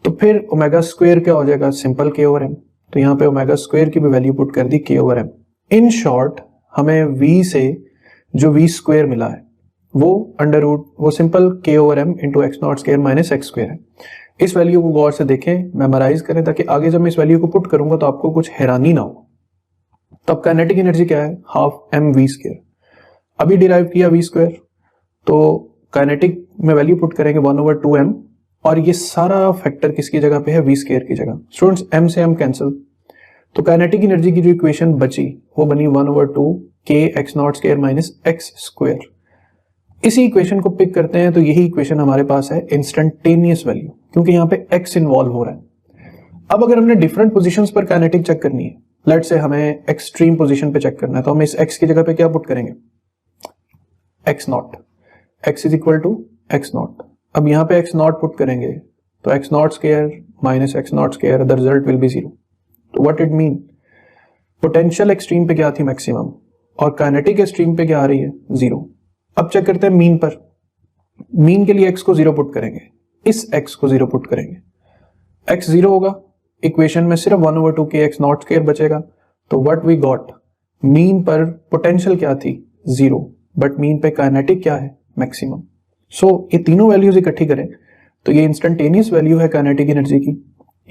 तो फिर ओमेगा स्क्वायर क्या हो जाएगा, सिंपल के ओवर एम। तो यहाँ पे ओमेगा स्क्वायर की भी वैल्यू पुट कर दी k over m. In short हमें v से जो v स्क्वायर मिला है वो अंडर रूट वो simple k over m into x naught square minus x square है। इस वैल्यू को गौर से देखें, मेमोराइज करें, ताकि आगे जब मैं इस वैल्यू को पुट करूंगा तो आपको कुछ हैरानी ना हो। तब काइनेटिक एनर्जी क्या है, हाफ एम वी स्क्वायर। अभी डिराइव किया वी स्क्वायर, तो काइनेटिक में वैल्यू पुट करेंगे 1/2m, और ये सारा फैक्टर किसकी जगह पे है, वी स्क्वायर की जगह। स्टूडेंट्स m से m कैंसिल, तो काइनेटिक एनर्जी की जो इक्वेशन बची वो बनी 1/2 k x naught square minus x square. इसी इक्वेशन को पिक करते हैं तो यही इक्वेशन हमारे पास है इंस्टेंटेनियस वैल्यू, क्योंकि यहाँ पे x इन्वॉल्व हो रहा है। अब अगर हमने डिफरेंट पोजीशंस पर काइनेटिक चेक करनी है, लेट्स से हमें एक्सट्रीम पोजीशन पे चेक करना है, तो हम इस x की जगह पे क्या पुट करेंगे, x naught, x is equal to x naught. अब यहाँ पे x नॉट पुट करेंगे तो x not square minus x not square, the result will be 0। तो what it mean, potential extreme पे क्या थी, मैक्सिमम, और काइनेटिक एक्सट्रीम पे क्या आ रही है, 0। अब चेक करते हैं मीन पर। मीन के लिए x को 0 पुट करेंगे, इस x को 0 पुट करेंगे, x 0 होगा, इक्वेशन में सिर्फ 1/2 के एक्स नॉट स्क्वायर बचेगा। तो व्हाट वी गॉट, मीन पर पोटेंशियल क्या थी, 0, बट मीन पे काइनेटिक क्या है, मैक्सिमम। सो ये तीनों वैल्यूज इकट्ठी करें तो ये इंस्टेंटेनियस वैल्यू है काइनेटिक एनर्जी की,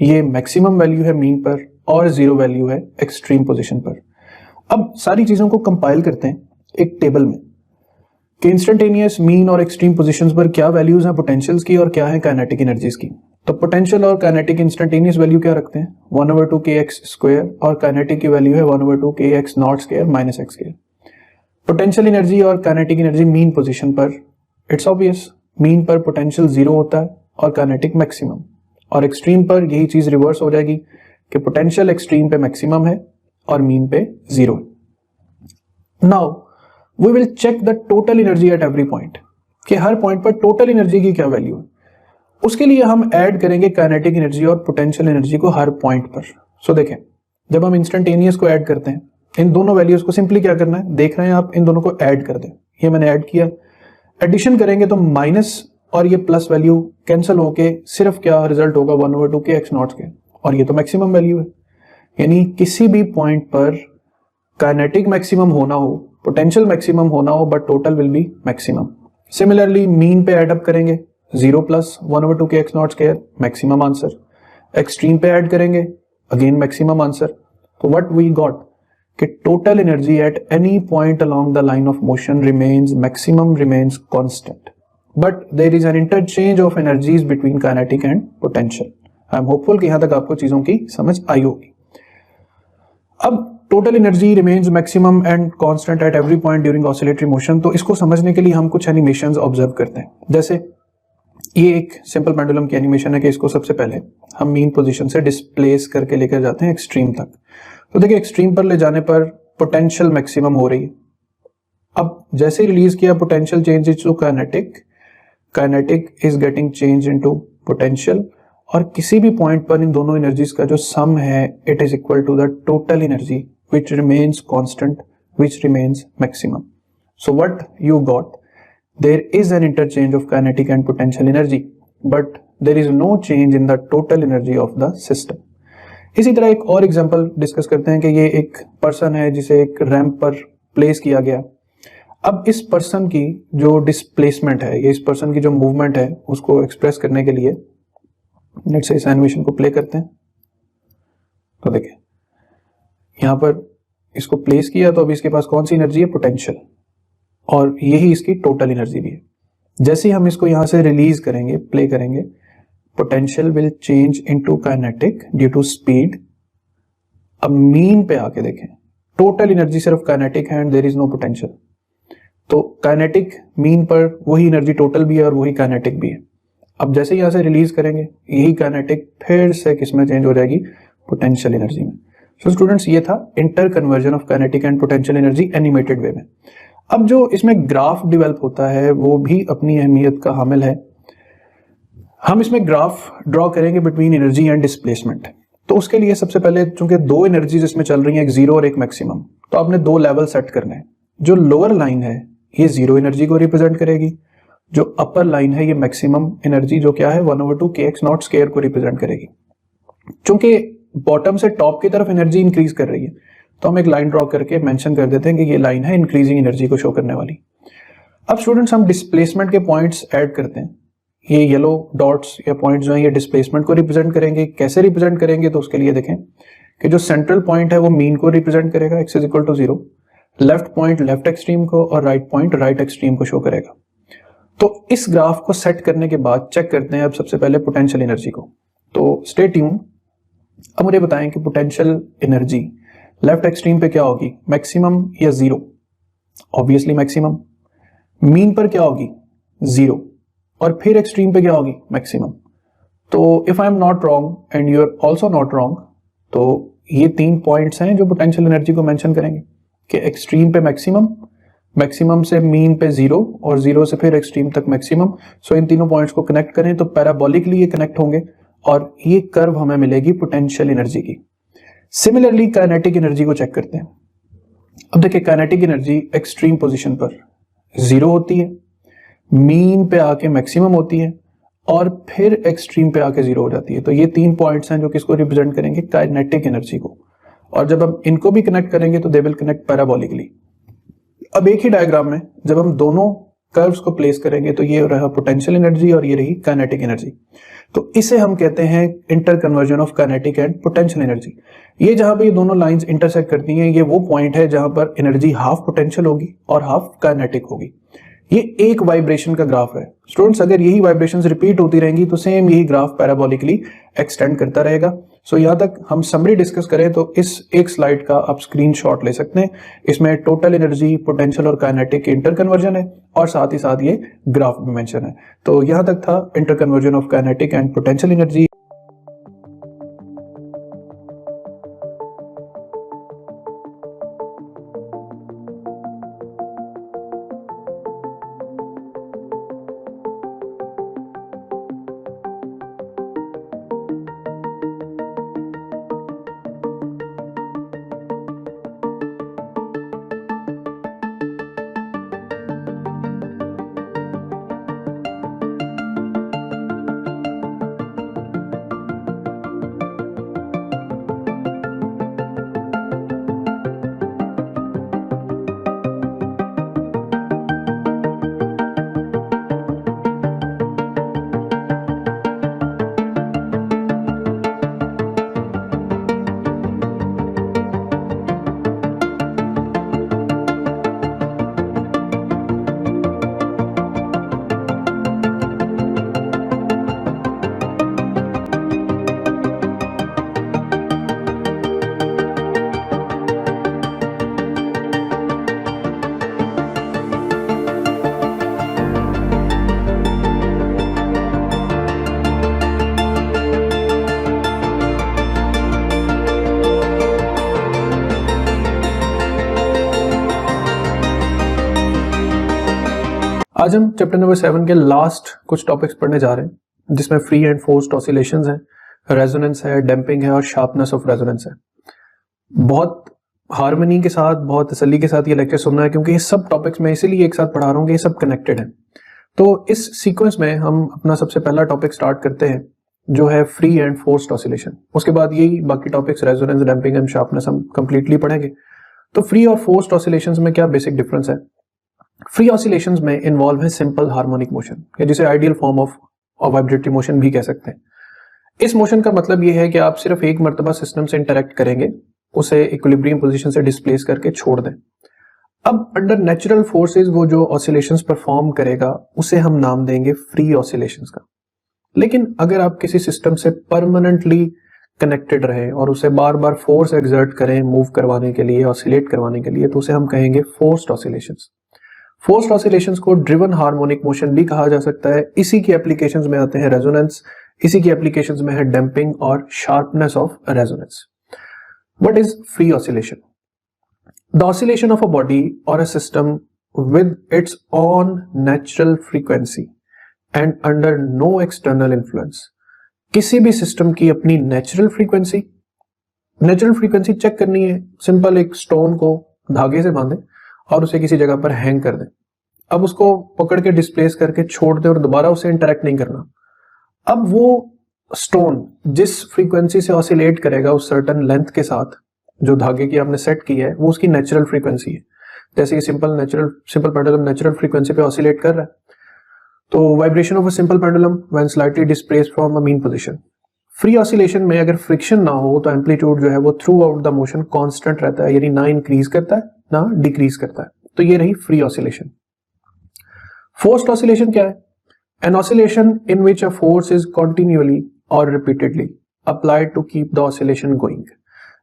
ये मैक्सिमम वैल्यू है मीन पर, और 0 वैल्यू है एक्सट्रीम पोजीशन पर। अब सारी चीजों को कंपाइल करते हैं एक टेबल में कि इंस्टेंटेनियस, मीन और एक्सट्रीम पोजीशंस पर क्या वैल्यूज हैं पोटेंशियल्स की और क्या है काइनेटिक एनर्जीज की। तो पोटेंशियल और काइनेटिक इंस्टेंटेनियस वैल्यू क्या रखते हैं, 1/2 के एक्स स्क्वायर, और काइनेटिक की वैल्यू है 1/2 k x naught square minus x square. Potential energy और काइनेटिक एनर्जी मीन पोजीशन पर, इट्स ऑब्वियस, मीन पर पोटेंशियल 0 होता है और काइनेटिक मैक्सिमम, और एक्सट्रीम पर यही चीज रिवर्स हो जाएगी कि पोटेंशियल एक्सट्रीम पे मैक्सिमम है और मीन पे 0 है। Now we will check the total energy at every point, कि हर पॉइंट पर टोटल एनर्जी की क्या वैल्यू है। उसके लिए हम ऐड करेंगे काइनेटिक एनर्जी और पोटेंशियल एनर्जी को हर पॉइंट पर। सो देखें, जब हम इंस्टेंटेनियस को ऐड करते हैं, इन दोनों वैल्यूज को सिंपली क्या करना है, देख रहे हैं आप, इन दोनों को ऐड कर दें। ये मैंने ऐड किया, एडिशन करेंगे तो माइनस और ये प्लस वैल्यू कैंसिल होके सिर्फ क्या रिजल्ट होगा, 1/2 के एक्स नॉट के, और ये तो मैक्सिमम वैल्यू है। यानी किसी भी पॉइंट पर काइनेटिक मैक्सिमम होना हो, पोटेंशियल मैक्सिमम होना हो, but total will be maximum. Similarly mean पे ऐड अप करेंगे, 0 plus 1/2 k x naught square, maximum answer. Extreme पे ऐड करेंगे, अगेन मैक्सिमम आंसर। तो व्हाट वी गॉट कि total energy at any point along the line of motion remains maximum, remains constant, but there is an interchange of energies between kinetic and potential. I am hopeful कि यहां तक आपको चीजों की समझ आई होगी। अब total energy remains maximum and constant eight every point during oscillatory motion, तो इसको समझने के लिए हम कुछ एनिमेशंस ऑब्जर्व करते हैं। जैसे ये एक सिंपल पेंडुलम की एनिमेशन है कि इसको सबसे पहले हम मीन पोजीशन से डिस्प्लेस करके लेकर जाते हैं एक्सट्रीम तक। तो देखिए, एक्सट्रीम पर ले जाने पर पोटेंशियल मैक्सिमम हो रही है। अब जैसे ही रिलीज किया, potential change to kinetic, kinetic is getting change into potential, और किसी भी पॉइंट पर इन दोनों एनर्जीज का जो सम है, it is equal to the total energy which remains constant, which remains maximum. So what you got, there is an interchange of kinetic and potential energy, but there is no change in the total energy of the system. इसी तरह एक और example discuss करते हैं कि ये एक person है जिसे एक रैंप पर प्लेस किया गया। अब इस पर्सन की जो डिस्प्लेसमेंट है, ये इस पर्सन की जो मूवमेंट है, उसको एक्सप्रेस करने के लिए लेट्स से इस एनिमेशन को प्ले करते हैं। तो देखिए, यहां पर इसको प्लेस किया तो अभी इसके पास कौन सी एनर्जी है, पोटेंशियल, और यही इसकी टोटल एनर्जी भी है। जैसे ही हम इसको यहां से रिलीज करेंगे, प्ले करेंगे, potential will change into kinetic due to speed. अब मीन पे आके देखें, टोटल एनर्जी सिर्फ काइनेटिक है and there is no potential. तो काइनेटिक मीन पर वही एनर्जी टोटल भी है और वही काइनेटिक भी है। अब जैसे यहां से रिलीज करेंगे, यही काइनेटिक फिर से किसमें चेंज हो जाएगी, पोटेंशियल एनर्जी में। सो स्टूडेंट्स, ये था interconversion of kinetic and potential energy animated way में। अब जो इसमें ग्राफ डेवलप होता है वो भी अपनी अहमियत का हामिल है। हम इसमें ग्राफ ड्रॉ करेंगे बिटवीन एनर्जी एंड डिस्प्लेसमेंट। तो उसके लिए सबसे पहले, चूंकि दो एनर्जीज इसमें चल रही हैं, एक 0 और एक मैक्सिमम, तो आपने दो लेवल सेट करने हैं। जो लोअर लाइन है ये जीरो एनर्जी को रिप्रेजेंट करेगी, जो अपर लाइन है ये मैक्सिमम एनर्जी जो क्या है 1/2 kx0 स्क्वायर को रिप्रेजेंट करेगी। चूंकि बॉटम से टॉप की तरफ एनर्जी इंक्रीज कर रही है तो हम एक लाइन ड्रॉ करके मेंशन कर देते हैं कि ये लाइन है इंक्रीजिंग एनर्जी को शो करने वाली। अब स्टूडेंट्स हम डिस्प्लेसमेंट के पॉइंट्स ऐड करते हैं। ये येलो डॉट्स या पॉइंट्स जो है ये डिस्प्लेसमेंट को रिप्रेजेंट करेंगे। कैसे रिप्रेजेंट करेंगे तो उसके लिए देखें कि जो सेंट्रल पॉइंट है वो मीन को रिप्रेजेंट करेगा x = 0, left point left extreme को और राइट पॉइंट राइट एक्सट्रीम को शो करेगा। तो इस ग्राफ को सेट करने के बाद चेक करते हैं अब सबसे पहले पोटेंशियल एनर्जी को। तो स्टे ट्यून। अब मुझे बताएं कि पोटेंशियल एनर्जी लेफ्ट एक्सट्रीम पे क्या होगी, मैक्सिमम या जीरो? Obviously maximum. मीन पर क्या होगी, जीरो, और फिर एक्सट्रीम पे क्या होगी, मैक्सिमम। तो if I am not wrong and you are also not wrong, तो ये तीन पॉइंट्स हैं जो पोटेंशियल एनर्जी को मेंशन करेंगे कि एक्सट्रीम पे मैक्सिमम, मैक्सिमम से मीन पे जीरो और जीरो से फिर एक्सट्रीम तक मैक्सिमम। सो इन तीनों पॉइंट्स को कनेक्ट करें तो पैराबोलिकली ये कनेक्ट होंगे और ये कर्व हमें मिलेगी पोटेंशियल एनर्जी की। सिमिलरली काइनेटिक एनर्जी को चेक करते हैं। अब देखिए काइनेटिक एनर्जी एक्सट्रीम पोजीशन पर जीरो होती है, मीन पे आके मैक्सिमम होती है और फिर एक्सट्रीम पे आके जीरो हो जाती है। तो ये तीन पॉइंट्स हैं जो किसको रिप्रेजेंट करेंगे, काइनेटिक एनर्जी को। और जब हम इनको भी कनेक्ट करेंगे तो दे विल कनेक्ट पैराबोलिकली। अब एक ही डायग्राम में जब हम दोनों कर्व्स को प्लेस करेंगे तो ये रहा पोटेंशियल एनर्जी और ये रही काइनेटिक एनर्जी। तो इसे हम कहते हैं inter conversion of kinetic and potential energy. ये जहां पे ये दोनों लाइंस इंटरसेक्ट करती हैं ये वो पॉइंट है जहां पर एनर्जी हाफ पोटेंशियल होगी और हाफ काइनेटिक होगी। ये एक वाइब्रेशन का ग्राफ है स्टूडेंट्स। अगर यही वाइब्रेशंस रिपीट होती रहेंगी तो सेम यही ग्राफ पैराबोलिकली एक्सटेंड करता रहेगा। सो यहां तक हम समरी डिस्कस करें तो इस एक स्लाइड का आप स्क्रीनशॉट ले सकते हैं। इसमें टोटल एनर्जी, पोटेंशियल और काइनेटिक इंटर कन्वर्जन है और साथ ही साथ ये ग्राफ भी मेंशन है। तो यहां तक था interconversion of kinetic and potential energy. आज हम चैप्टर नंबर 7 के लास्ट कुछ टॉपिक्स पढ़ने जा रहे हैं जिसमें फ्री एंड फोर्स्ड ऑसिलेशंस हैं, रेजोनेंस है, डैम्पिंग है और शार्पनेस ऑफ रेजोनेंस है। बहुत हार्मनी के साथ, बहुत तसल्ली के साथ ये लेक्चर सुनना है क्योंकि ये सब टॉपिक्स मैं इसीलिए एक साथ पढ़ा रहा हूँ कि ये सब कनेक्टेड है। तो इस सीक्वेंस में हम अपना सबसे पहला टॉपिक स्टार्ट करते हैं जो है फ्री एंड फोर्स्ड ऑसिलेशन। उसके बाद यही बाकी topics resonance, damping and sharpness हम कंप्लीटली पढ़ेंगे। तो फ्री और फोर्स्ड ऑसिलेशंस में क्या बेसिक डिफरेंस है? फ्री ऑसिलेशंस में इन्वॉल्व है सिंपल हार्मोनिक मोशन, जिसे ideal form of vibratory motion भी कह सकते हैं। इस मोशन का मतलब यह है कि आप सिर्फ एक मर्तबा सिस्टम से इंटरेक्ट करेंगे, उसे इक्विलिब्रियम पोजीशन से डिस्प्लेस करके छोड़ दें। अब अंडर नेचुरल फोर्सेस वो जो ऑसिलेशंस परफॉर्म करेगा उसे हम नाम देंगे फ्री ऑसिलेशंस का। लेकिन अगर आप किसी सिस्टम से परमानेंटली कनेक्टेड रहे और उसे बार बार फोर्स एक्सर्ट करें मूव करवाने के लिए, ऑसिलेट करवाने के लिए, तो उसे हम कहेंगे फोर्स्ड ऑसिलेशंस। फोर्स्ड ऑसिलेशंस को ड्रिवन हार्मोनिक मोशन भी कहा जा सकता है। इसी की एप्लीकेशंस में आते हैं रेजोनेंस, इसी की एप्लीकेशंस में है डैम्पिंग और sharpness of resonance. What is free oscillation? The oscillation of a body और a system with its own natural frequency and under no external influence. किसी भी सिस्टम की अपनी नेचुरल फ्रीक्वेंसी चेक करनी है। सिंपल एक स्टोन को धागे से बांधे और उसे किसी जगह पर हैंग कर दें। अब उसको पकड़ के डिस्प्लेस करके छोड़ दें और दोबारा उसे इंटरेक्ट नहीं करना। अब वो स्टोन जिस फ्रीक्वेंसी से ऑसिलेट करेगा उस सर्टन लेंथ के साथ जो धागे की आपने सेट की है, वो उसकी नेचुरल फ्रीक्वेंसी है। जैसे ये सिंपल पेंडुलम नेचुरल फ्रीक्वेंसी पे ऑसिलेट कर रहा है, तो vibration of a simple pendulum when slightly displaced from a mean position. Free oscillation में अगर फ्रिक्शन ना हो तो एम्पलीट्यूड जो है वो through out the motion constant रहता है, यानी ना इंक्रीज करता है ना डिक्रीज करता है। तो ये रही फ्री ऑसिलेशन। फोर्स्ड ऑसिलेशन क्या है? An oscillation in which a force is continuously और repeatedly applied to keep the oscillation going.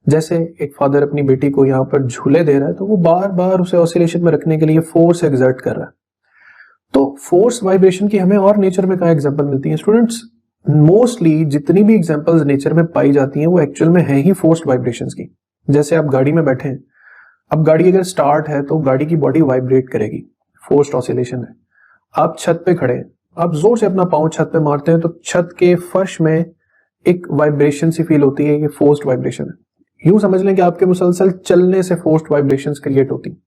जैसे एक फादर अपनी बेटी को यहाँ पर झूले दे रहा है, तो वो बार बार उसे ऑसिलेशन में रखने के लिए फोर्स एक्सर्ट कर रहा है। तो फोर्स वाइब्रेशन की हमें और नेचर में कहाँ एग्जांपल मिलती है स्टूडेंट्स? मोस्टली जितनी भी एग्जांपल्स नेचर में पाई जाती हैं वो एक्चुअल में है ही फोर्स्ड वाइब्रेशंस की। जैसे आप गाड़ी में बैठे हैं, अब गाड़ी अगर स्टार्ट है तो गाड़ी की बॉडी वाइब्रेट करेगी, फोर्स्ड ऑसिलेशन है। आप छत पे खड़े हैं, आप जोर से अपना पांव छत पे मारते हैं तो छत के फर्श में एक वाइब्रेशन सी फील होती है, ये फोर्स्ड वाइब्रेशन है। यूं समझ लें कि आपके मुसलसल चलने से फोर्स्ड वाइब्रेशंस क्रिएट होती।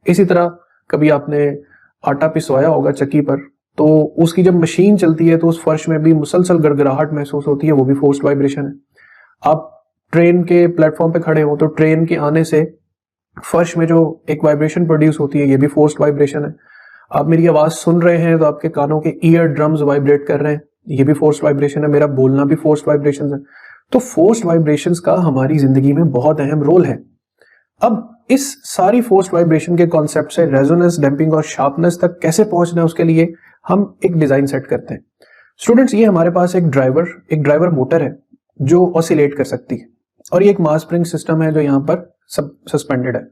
इसी तरह कभी आपने आटा पिसवाया होगा चक्की पर, तो उसकी जब मशीन चलती है तो उस फर्श में भी मुसलसल गड़गड़ाहट महसूस होती है, वो भी फोर्स्ड वाइब्रेशन है। आप ट्रेन के प्लेटफॉर्म पे खड़े हो तो ट्रेन के आने से फर्श में जो एक वाइब्रेशन प्रोड्यूस होती है, ये भी फोर्स्ड वाइब्रेशन है। आप मेरी आवाज सुन रहे हैं तो आपके कानों के ईयर ड्रम्स वाइब्रेट कर रहे हैं, ये भी फोर्स्ड वाइब्रेशन है। मेरा बोलना भी फोर्स्ड वाइब्रेशन है। तो फोर्स्ड वाइब्रेशंस का हमारी जिंदगी में बहुत अहम रोल है। अब इस सारी फोर्स्ड वाइब्रेशन के कॉन्सेप्ट से रेजोनेंस, डैम्पिंग और शार्पनेस तक कैसे पहुंचना है, उसके लिए हम एक डिजाइन सेट करते हैं। स्टूडेंट्स, ये हमारे पास एक ड्राइवर मोटर है जो ऑसिलेट कर सकती है, और ये एक मास स्प्रिंग सिस्टम है जो यहाँ पर सस्पेंडेड है।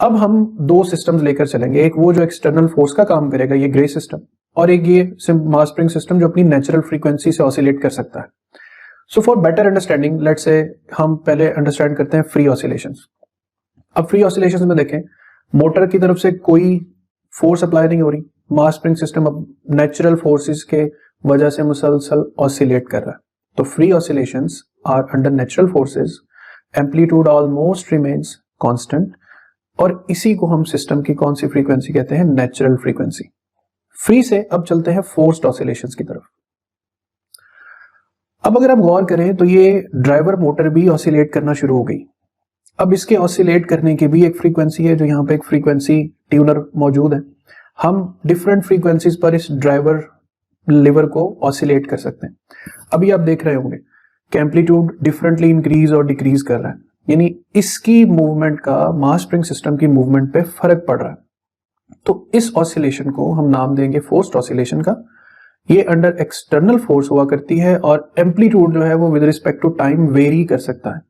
अब हम दो सिस्टम्स लेकर चलेंगे, एक वो जो एक्सटर्नल फोर्स का काम करेगा, ये ग्रे सिस्टम, और एक ये मास स्प्रिंग सिस्टम जो अपनी नेचुरल फ्रीक्वेंसी से ऑसिलेट कर सकता है। So for better understanding let's say हम पहले अंडरस्टैंड करते हैं फ्री ऑसिलेशंस। अब फ्री ऑसिलेशंस में देखें, मोटर की तरफ से कोई फोर्स अप्लाई नहीं हो रही, मास स्प्रिंग सिस्टम अब नेचुरल फोर्सेस के वजह से मुसलसल ऑसिलेट कर रहा है। तो free oscillations are under natural forces, amplitude almost remains constant, और इसी को हम सिस्टम की कौन सी फ्रीक्वेंसी कहते हैं? Natural frequency. फ्री से अब चलते हैं फोर्स्ड ऑसिलेशंस की तरफ। अब अगर आप गौर करें तो ये ड्राइवर मोटर भी ऑसिलेट करना शुरू हो गई। अब इसके ऑसिलेट करने की भी एक फ्रीक्वेंसी है, जो यहाँ पे एक फ्रीक्वेंसी ट्यूनर मौजूद है। हम डिफरेंट फ्रीक्वेंसीज पर इस ड्राइवर लिवर को ऑसिलेट कर सकते हैं। अभी आप देख रहे होंगे कि एम्पलीट्यूड डिफरेंटली इंक्रीज और डिक्रीज कर रहा है, यानी इसकी मूवमेंट का मास स्प्रिंग सिस्टम की मूवमेंट पे फर्क पड़ रहा है। तो इस ऑसिलेशन को हम नाम देंगे फोर्स्ड ऑसिलेशन का। ये अंडर एक्सटर्नल फोर्स हुआ करती है और एम्पलीट्यूड जो है वो with respect to time vary कर सकता है।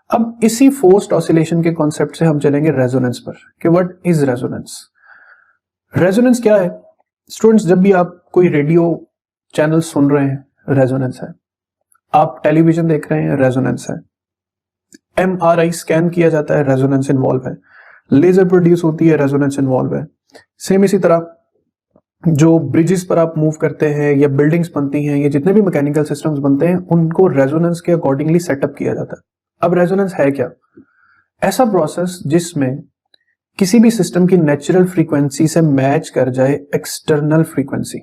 अब इसी फोर्स्ड ऑसिलेशन के कॉन्सेप्ट से हम चलेंगे रेजोनेंस पर, कि व्हाट इज रेजोनेंस। रेजोनेंस क्या है स्टूडेंट्स? जब भी आप कोई रेडियो चैनल सुन रहे हैं, रेजोनेंस है। आप टेलीविजन देख रहे हैं, रेजोनेंस है। MRI स्कैन किया जाता है, रेजोनेंस इन्वॉल्व है। लेजर प्रोड्यूस होती है, रेजोनेंस इन्वॉल्व है। सेम इसी तरह जो ब्रिजेस पर आप मूव करते हैं या बिल्डिंग्स बनती हैं, ये जितने भी मैकेनिकल सिस्टम्स बनते हैं, उनको रेजोनेंस के अकॉर्डिंगली सेटअप किया जाता है। अब रेजोनेंस है क्या? ऐसा प्रोसेस जिसमें किसी भी सिस्टम की नेचुरल फ्रीक्वेंसी से मैच कर जाए एक्सटर्नल फ्रीक्वेंसी।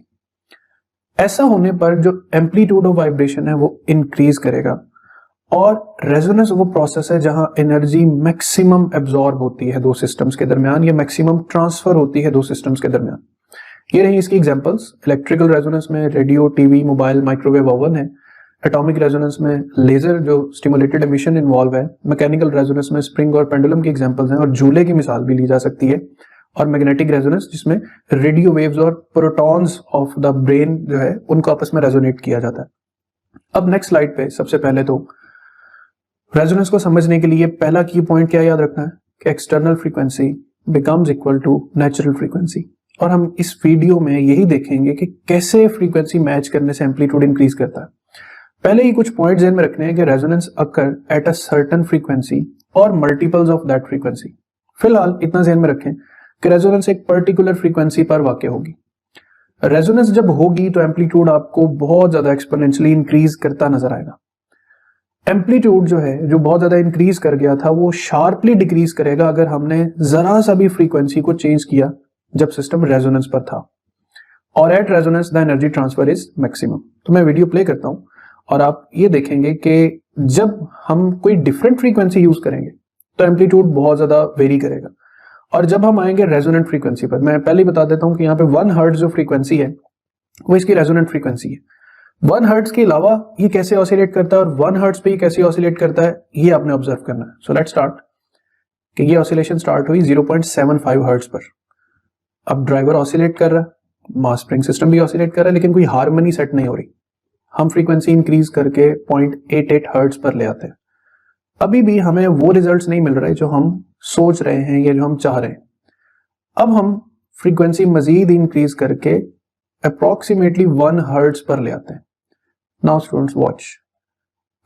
ऐसा होने पर जो एम्पलीट्यूड ऑफ वाइब्रेशन है वो इंक्रीज करेगा, और रेजोनेंस वो प्रोसेस है जहां एनर्जी मैक्सिमम एब्जॉर्ब होती है दो सिस्टम्स के दरमियान, या मैक्सिमम ट्रांसफर होती है दो सिस्टम्स के दरमियान। ये रही इसकी एग्जांपल्स। इलेक्ट्रिकल रेजोनेंस में radio, TV, mobile, microwave oven है। एटॉमिक रेजोनेंस में लेजर जो स्टिमुलेटेड एमिशन इन्वॉल्व है। मैकेनिकल रेजोनेंस में स्प्रिंग और पेंडुलम की एग्जांपल्स हैं, और झूले की मिसाल भी ली जा सकती है। और मैग्नेटिक रेजोनेंस जिसमें रेडियो वेव्स और प्रोटॉन्स ऑफ द ब्रेन जो है उनको आपस में रेजोनेट किया जाता है। अब नेक्स्ट स्लाइड पे सबसे पहले तो रेजोनेंस को समझने के लिए पहला की पॉइंट क्या याद रखना है कि external frequency becomes equal to natural frequency. और हम इस वीडियो में यही देखेंगे कि कैसे फ्रीक्वेंसी मैच करने से एम्पलीट्यूड इंक्रीज करता है। पहले ही कुछ पॉइंट ध्यान में रखने हैं कि resonance occur at a certain frequency और मल्टीपल्स ऑफ दैट फ्रीक्वेंसी। फिलहाल इतना ध्यान में रखें कि रेजोनेंस एक पर्टिकुलर फ्रीक्वेंसी पर वाक़या होगी। रेजोनेंस जब होगी तो एम्पलीट्यूड आपको बहुत ज्यादा एक्सपोनेंशियली इंक्रीज करता नजर आएगा। एम्पलीट्यूड जो है जो बहुत ज्यादा इंक्रीज कर गया था वो शार्पली डिक्रीज करेगा अगर हमने जरा सा भी फ्रीक्वेंसी को चेंज किया जब सिस्टम रेजोनेंस पर था, और at resonance the energy transfer is maximum. तो मैं वीडियो प्ले करता हूं और आप ये देखेंगे कि जब हम कोई डिफरेंट फ्रीक्वेंसी यूज करेंगे तो एम्पलीट्यूड बहुत ज्यादा वेरी करेगा, और जब हम आएंगे रेजोनेंट फ्रीक्वेंसी पर, मैं पहले ही बता देता हूं कि यहाँ पे 1 हर्ट्ज जो फ्रीक्वेंसी है वो इसकी रेजोनेंट फ्रीक्वेंसी है। 1 हर्ट्ज के अलावा ये कैसे ऑसिलेट करता है और 1 हर्ट्ज पे ये कैसे ऑसिलेट करता है ये आपने ऑब्जर्व करना है। सो लेट्स स्टार्ट कि ये ऑसिलेशन स्टार्ट हुई 0.75 हर्ट्ज पर। अब ड्राइवर ऑसिलेट कर रहा है, मास स्प्रिंग सिस्टम भी ऑसिलेट कर रहा है, लेकिन कोई हार्मनी सेट नहीं हो रही। हम फ्रीक्वेंसी इंक्रीज करके 0.88 हर्ट्ज पर ले आते हैं, अभी भी हमें वो रिजल्ट्स नहीं मिल रहे जो हम सोच रहे हैं या जो हम चाह रहे हैं। अब हम फ्रीक्वेंसी मजीद इंक्रीज करके अप्रोक्सीमेटली 1 हर्ट्ज पर ले आते हैं। नाउ स्टूडेंट्स वॉच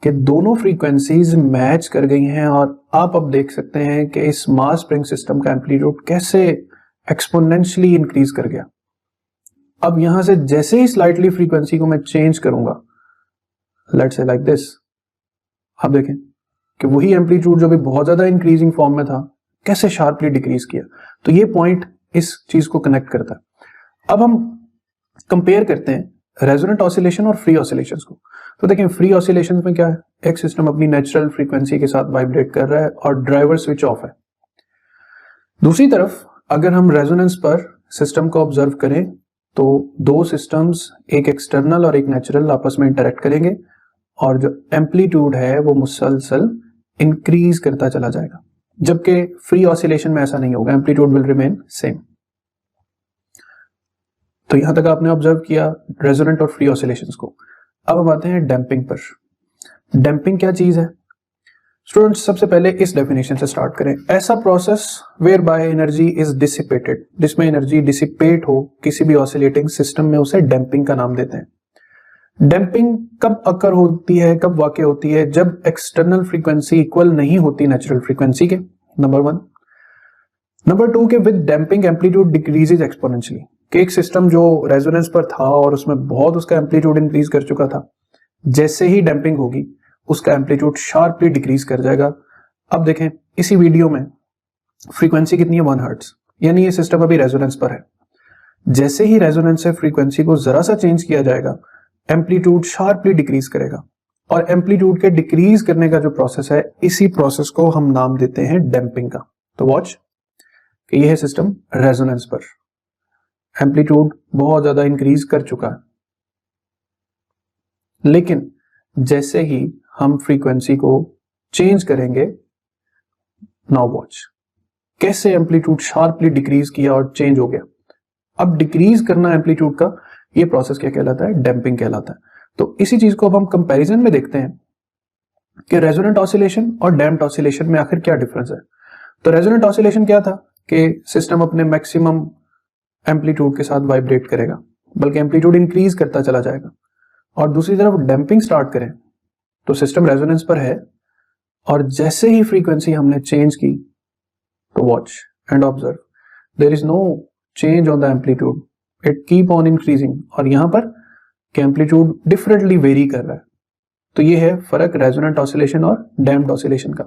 कि दोनों फ्रीक्वेंसीज मैच कर गई हैं, और आप अब देख सकते हैं कि इस मास स्प्रिंग सिस्टम का एम्पलीट्यूड कैसे एक्सपोनेंशियली इंक्रीज कर गया। अब यहां से जैसे ही स्लाइटली फ्रीक्वेंसी को मैं चेंज करूंगा, लेट्स से लाइक दिस, आप देखें कि वही एम्पलीट्यूड जो भी बहुत ज्यादा इंक्रीजिंग फॉर्म में था कैसे शार्पली डिक्रीज किया। तो ये पॉइंट इस चीज को कनेक्ट करता है। अब हम कंपेयर करते हैं रेजोनेंट ऑसिलेशन और फ्री ऑसिलेशन को। तो देखें फ्री ऑसिलेशन में क्या है, एक सिस्टम अपनी नेचुरल फ्रीक्वेंसी के साथ वाइब्रेट कर रहा है और ड्राइवर स्विच ऑफ है। दूसरी तरफ अगर हम रेजोनेंस पर सिस्टम को ऑब्जर्व करें तो दो सिस्टम्स, एक एक्सटर्नल और एक नेचुरल, आपस में इंटरेक्ट करेंगे और जो एम्पलीट्यूड है वो मुसलसल इंक्रीज करता चला जाएगा, जबकि फ्री ऑसिलेशन में ऐसा नहीं होगा, एम्पलीट्यूड विल रिमेन सेम। तो यहां तक आपने ऑब्जर्व किया रेजोनेंट और फ्री ऑसिलेशंस को। अब हम आते हैं डैम्पिंग पर। डैम्पिंग क्या चीज है स्टूडेंट्स? सबसे पहले इस डेफिनेशन से स्टार्ट करें। ऐसा process whereby energy is dissipated, जिसमें एनर्जी डिसिपेट हो किसी भी ऑसिलेटिंग सिस्टम में, उसे डैम्पिंग का नाम देते हैं। डैम्पिंग कब अकर होती है, कब वाकई होती है? जब एक्सटर्नल फ्रीक्वेंसी इक्वल नहीं होती नेचुरल फ्रीक्वेंसी के, नंबर 1। नंबर 2 के with damping amplitude decreases exponentially, कि एक सिस्टम जो रेजोनेंस पर था और उसमें बहुत उसका एम्पलीट्यूड इंक्रीज कर चुका था, जैसे ही डैम्पिंग होगी उसका एम्पलीट्यूड शार्पली डिक्रीज कर जाएगा। अब देखें इसी वीडियो में फ्रीक्वेंसी कितनी है, 1 हर्ट्ज, यानी ये सिस्टम अभी रेजोनेंस पर है। जैसे ही रेजोनेंस से फ्रीक्वेंसी को जरा सा चेंज किया जाएगा, एम्पलीट्यूड शार्पली डिक्रीज करेगा, और एम्पलीट्यूड के डिक्रीज करने का जो प्रोसेस है, इसी प्रोसेस को हम नाम देते हैं डैम्पिंग का। तो वॉच कि यह है सिस्टम रेजोनेंस पर, एम्पलीट्यूड बहुत ज्यादा इंक्रीज कर चुका है, लेकिन जैसे ही हम फ्रीक्वेंसी को चेंज करेंगे, नाउ वॉच कैसे एम्पलीट्यूड शार्पली डिक्रीज किया और चेंज हो गया। अब डिक्रीज करना एम्पलीट्यूड का ये प्रोसेस क्या कहलाता है? डैम्पिंग कहलाता है। तो इसी चीज को अब हम कंपैरिजन में देखते हैं कि रेजोनेंट ऑसिलेशन और डैम्प्ड ऑसिलेशन में आखिर क्या डिफरेंस है। तो रेजोनेंट ऑसिलेशन क्या था कि सिस्टम अपने मैक्सिमम एम्पलीट्यूड के साथ वाइब्रेट करेगा, बल्कि एम्पलीट्यूड इंक्रीज करता चला जाएगा। और दूसरी तरफ डैम्पिंग स्टार्ट करें तो सिस्टम रेजोनेंस पर है, और जैसे ही फ्रीक्वेंसी हमने चेंज की तो watch and observe, there is no change on the amplitude, it keep on increasing. और यहां पर एम्पलीट्यूड डिफरेंटली वेरी कर रहा है। तो ये है फर्क रेजोनेंट ऑसिलेशन और डैम्प्ड ऑसिलेशन का।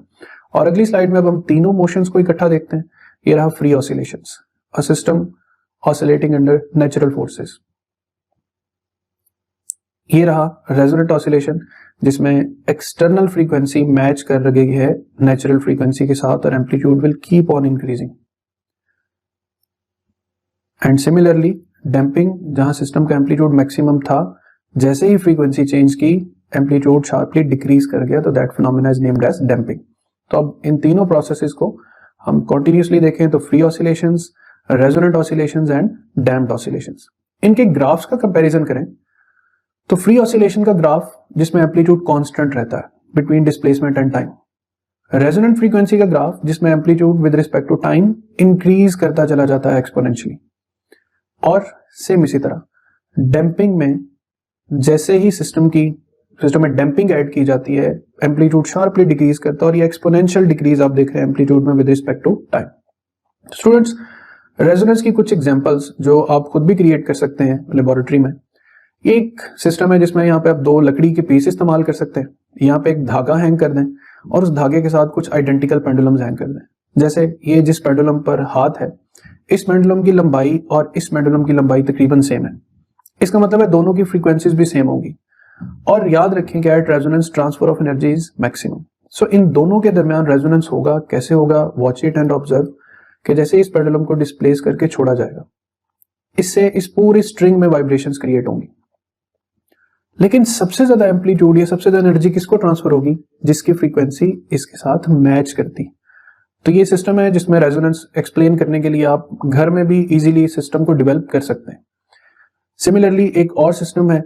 और अगली स्लाइड में अब हम तीनों मोशंस को इकट्ठा देखते हैं। ये रहा free oscillations, a system oscillating under natural forces. ये रहा रेजोनेंट ऑसिलेशन, जिसमें एक्सटर्नल फ्रीक्वेंसी मैच कर गई है नेचुरल फ्रीक्वेंसी के साथ, और amplitude will keep on increasing. And similarly damping, जहां सिस्टम का एम्पलीट्यूड मैक्सिमम था, जैसे ही फ्रीक्वेंसी चेंज की एम्पलीट्यूड शार्पली डिक्रीज कर गया, तो that phenomena is named as damping. तो अब इन तीनों प्रोसेसेस को हम कंटिन्यूअसली देखें तो free oscillations, resonant oscillations and damped oscillations, इनके ग्राफ्स का कंपैरिजन करें तो फ्री ऑसिलेशन का ग्राफ जिसमें एम्पलीट्यूड कांस्टेंट रहता है between displacement and time, resonant frequency का ग्राफ जिसमें amplitude with respect to time increase करता चला जाता है एक्सपोनेंशियली। और सेम इसी तरह डैम्पिंग में जैसे ही सिस्टम में डैम्पिंग ऐड की जाती है, एम्पलीट्यूड शार्पली डिक्रीज करता है, और ये एक्सपोनेंशियल डिक्रीज आप देख रहे हैं एम्पलीट्यूड में with respect to time. Students, resonance की कुछ एग्जांपल्स जो आप खुद भी क्रिएट कर सकते हैं लेबोरेटरी में। एक सिस्टम है जिसमें यहाँ पे आप 2 लकड़ी के पीस इस्तेमाल कर सकते हैं, यहाँ पे एक धागा हैंग कर दें और उस धागे के साथ कुछ आइडेंटिकल पेंडुलम्स हैंग कर दें। जैसे ये जिस पेंडुलम पर हाथ है, इस पेंडुलम की लंबाई और इस पेंडुलम की लंबाई तकरीबन सेम है। इसका मतलब है दोनों की फ्रीक्वेंसीज भी सेम होंगी। और याद रखें कि at resonance transfer of energy is maximum. So इन दोनों के दरमियान रेजोनेंस होगा। कैसे होगा? वॉच इट एंड ऑब्जर्व कि जैसे इस पेंडुलम को डिस्प्लेस करके छोड़ा जाएगा, इससे इस पूरी स्ट्रिंग में वाइब्रेशंस क्रिएट होंगी। लेकिन सबसे ज्यादा एम्पलीट्यूड या सबसे ज्यादा एनर्जी किसको ट्रांसफर होगी? जिसकी फ्रीक्वेंसी इसके साथ मैच करती। तो ये सिस्टम है जिसमें रेजोनेंस एक्सप्लेन करने के लिए आप घर में भी इजीली सिस्टम को डेवलप कर सकते हैं। सिमिलरली एक और सिस्टम है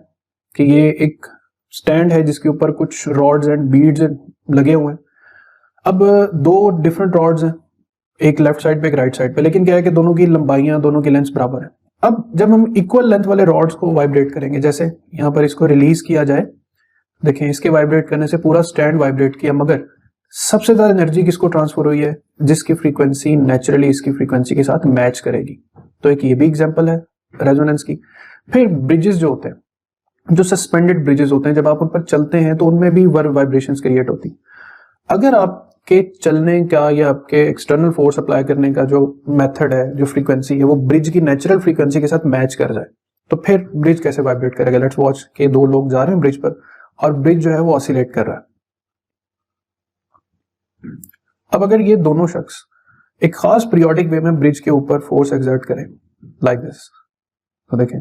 कि ये एक स्टैंड है जिसके ऊपर कुछ रॉड्स एंड बीड्स लगे हुए हैं। अब दो डिफरेंट रॉड्स हैं, एक लेफ्ट साइड पे एक राइट साइड पे, लेकिन क्या है कि दोनों की लंबाइयां, दोनों की लेंथ बराबर है। अब जब हम इक्वल लेंथ वाले रॉड्स को वाइब्रेट करेंगे, जैसे यहाँ पर इसको रिलीज किया जाए, देखें इसके वाइब्रेट करने से पूरा स्टैंड वाइब्रेट किया, मगर सबसे ज्यादा एनर्जी किसको ट्रांसफर हुई है? जिसकी फ्रीक्वेंसी नेचुरली इसकी फ्रीक्वेंसी के साथ मैच करेगी। तो एक ये भी एग्जांपल है रेजोनेंस की। फिर ब्रिजेस जो होते हैं, जो सस्पेंडेड ब्रिजेस होते हैं, जब आप उन पर चलते हैं तो उनमें भी वाइब्रेशंस क्रिएट होती। अगर आपके चलने का या आपके एक्सटर्नल फोर्स अप्लाई करने का जो मेथड है, जो फ्रीक्वेंसी है, वो ब्रिज की नेचुरल फ्रीक्वेंसी के साथ मैच कर जाए, तो फिर ब्रिज कैसे वाइब्रेट करेगा? लेट्स वॉच के दो लोग जा रहे हैं ब्रिज पर और ब्रिज जो है वो ऑसिलेट कर रहा है। अब अगर ये दोनों शख्स एक खास पीरियोडिक वे में ब्रिज के ऊपर फोर्स एक्सर्ट करें लाइक दिस, तो देखें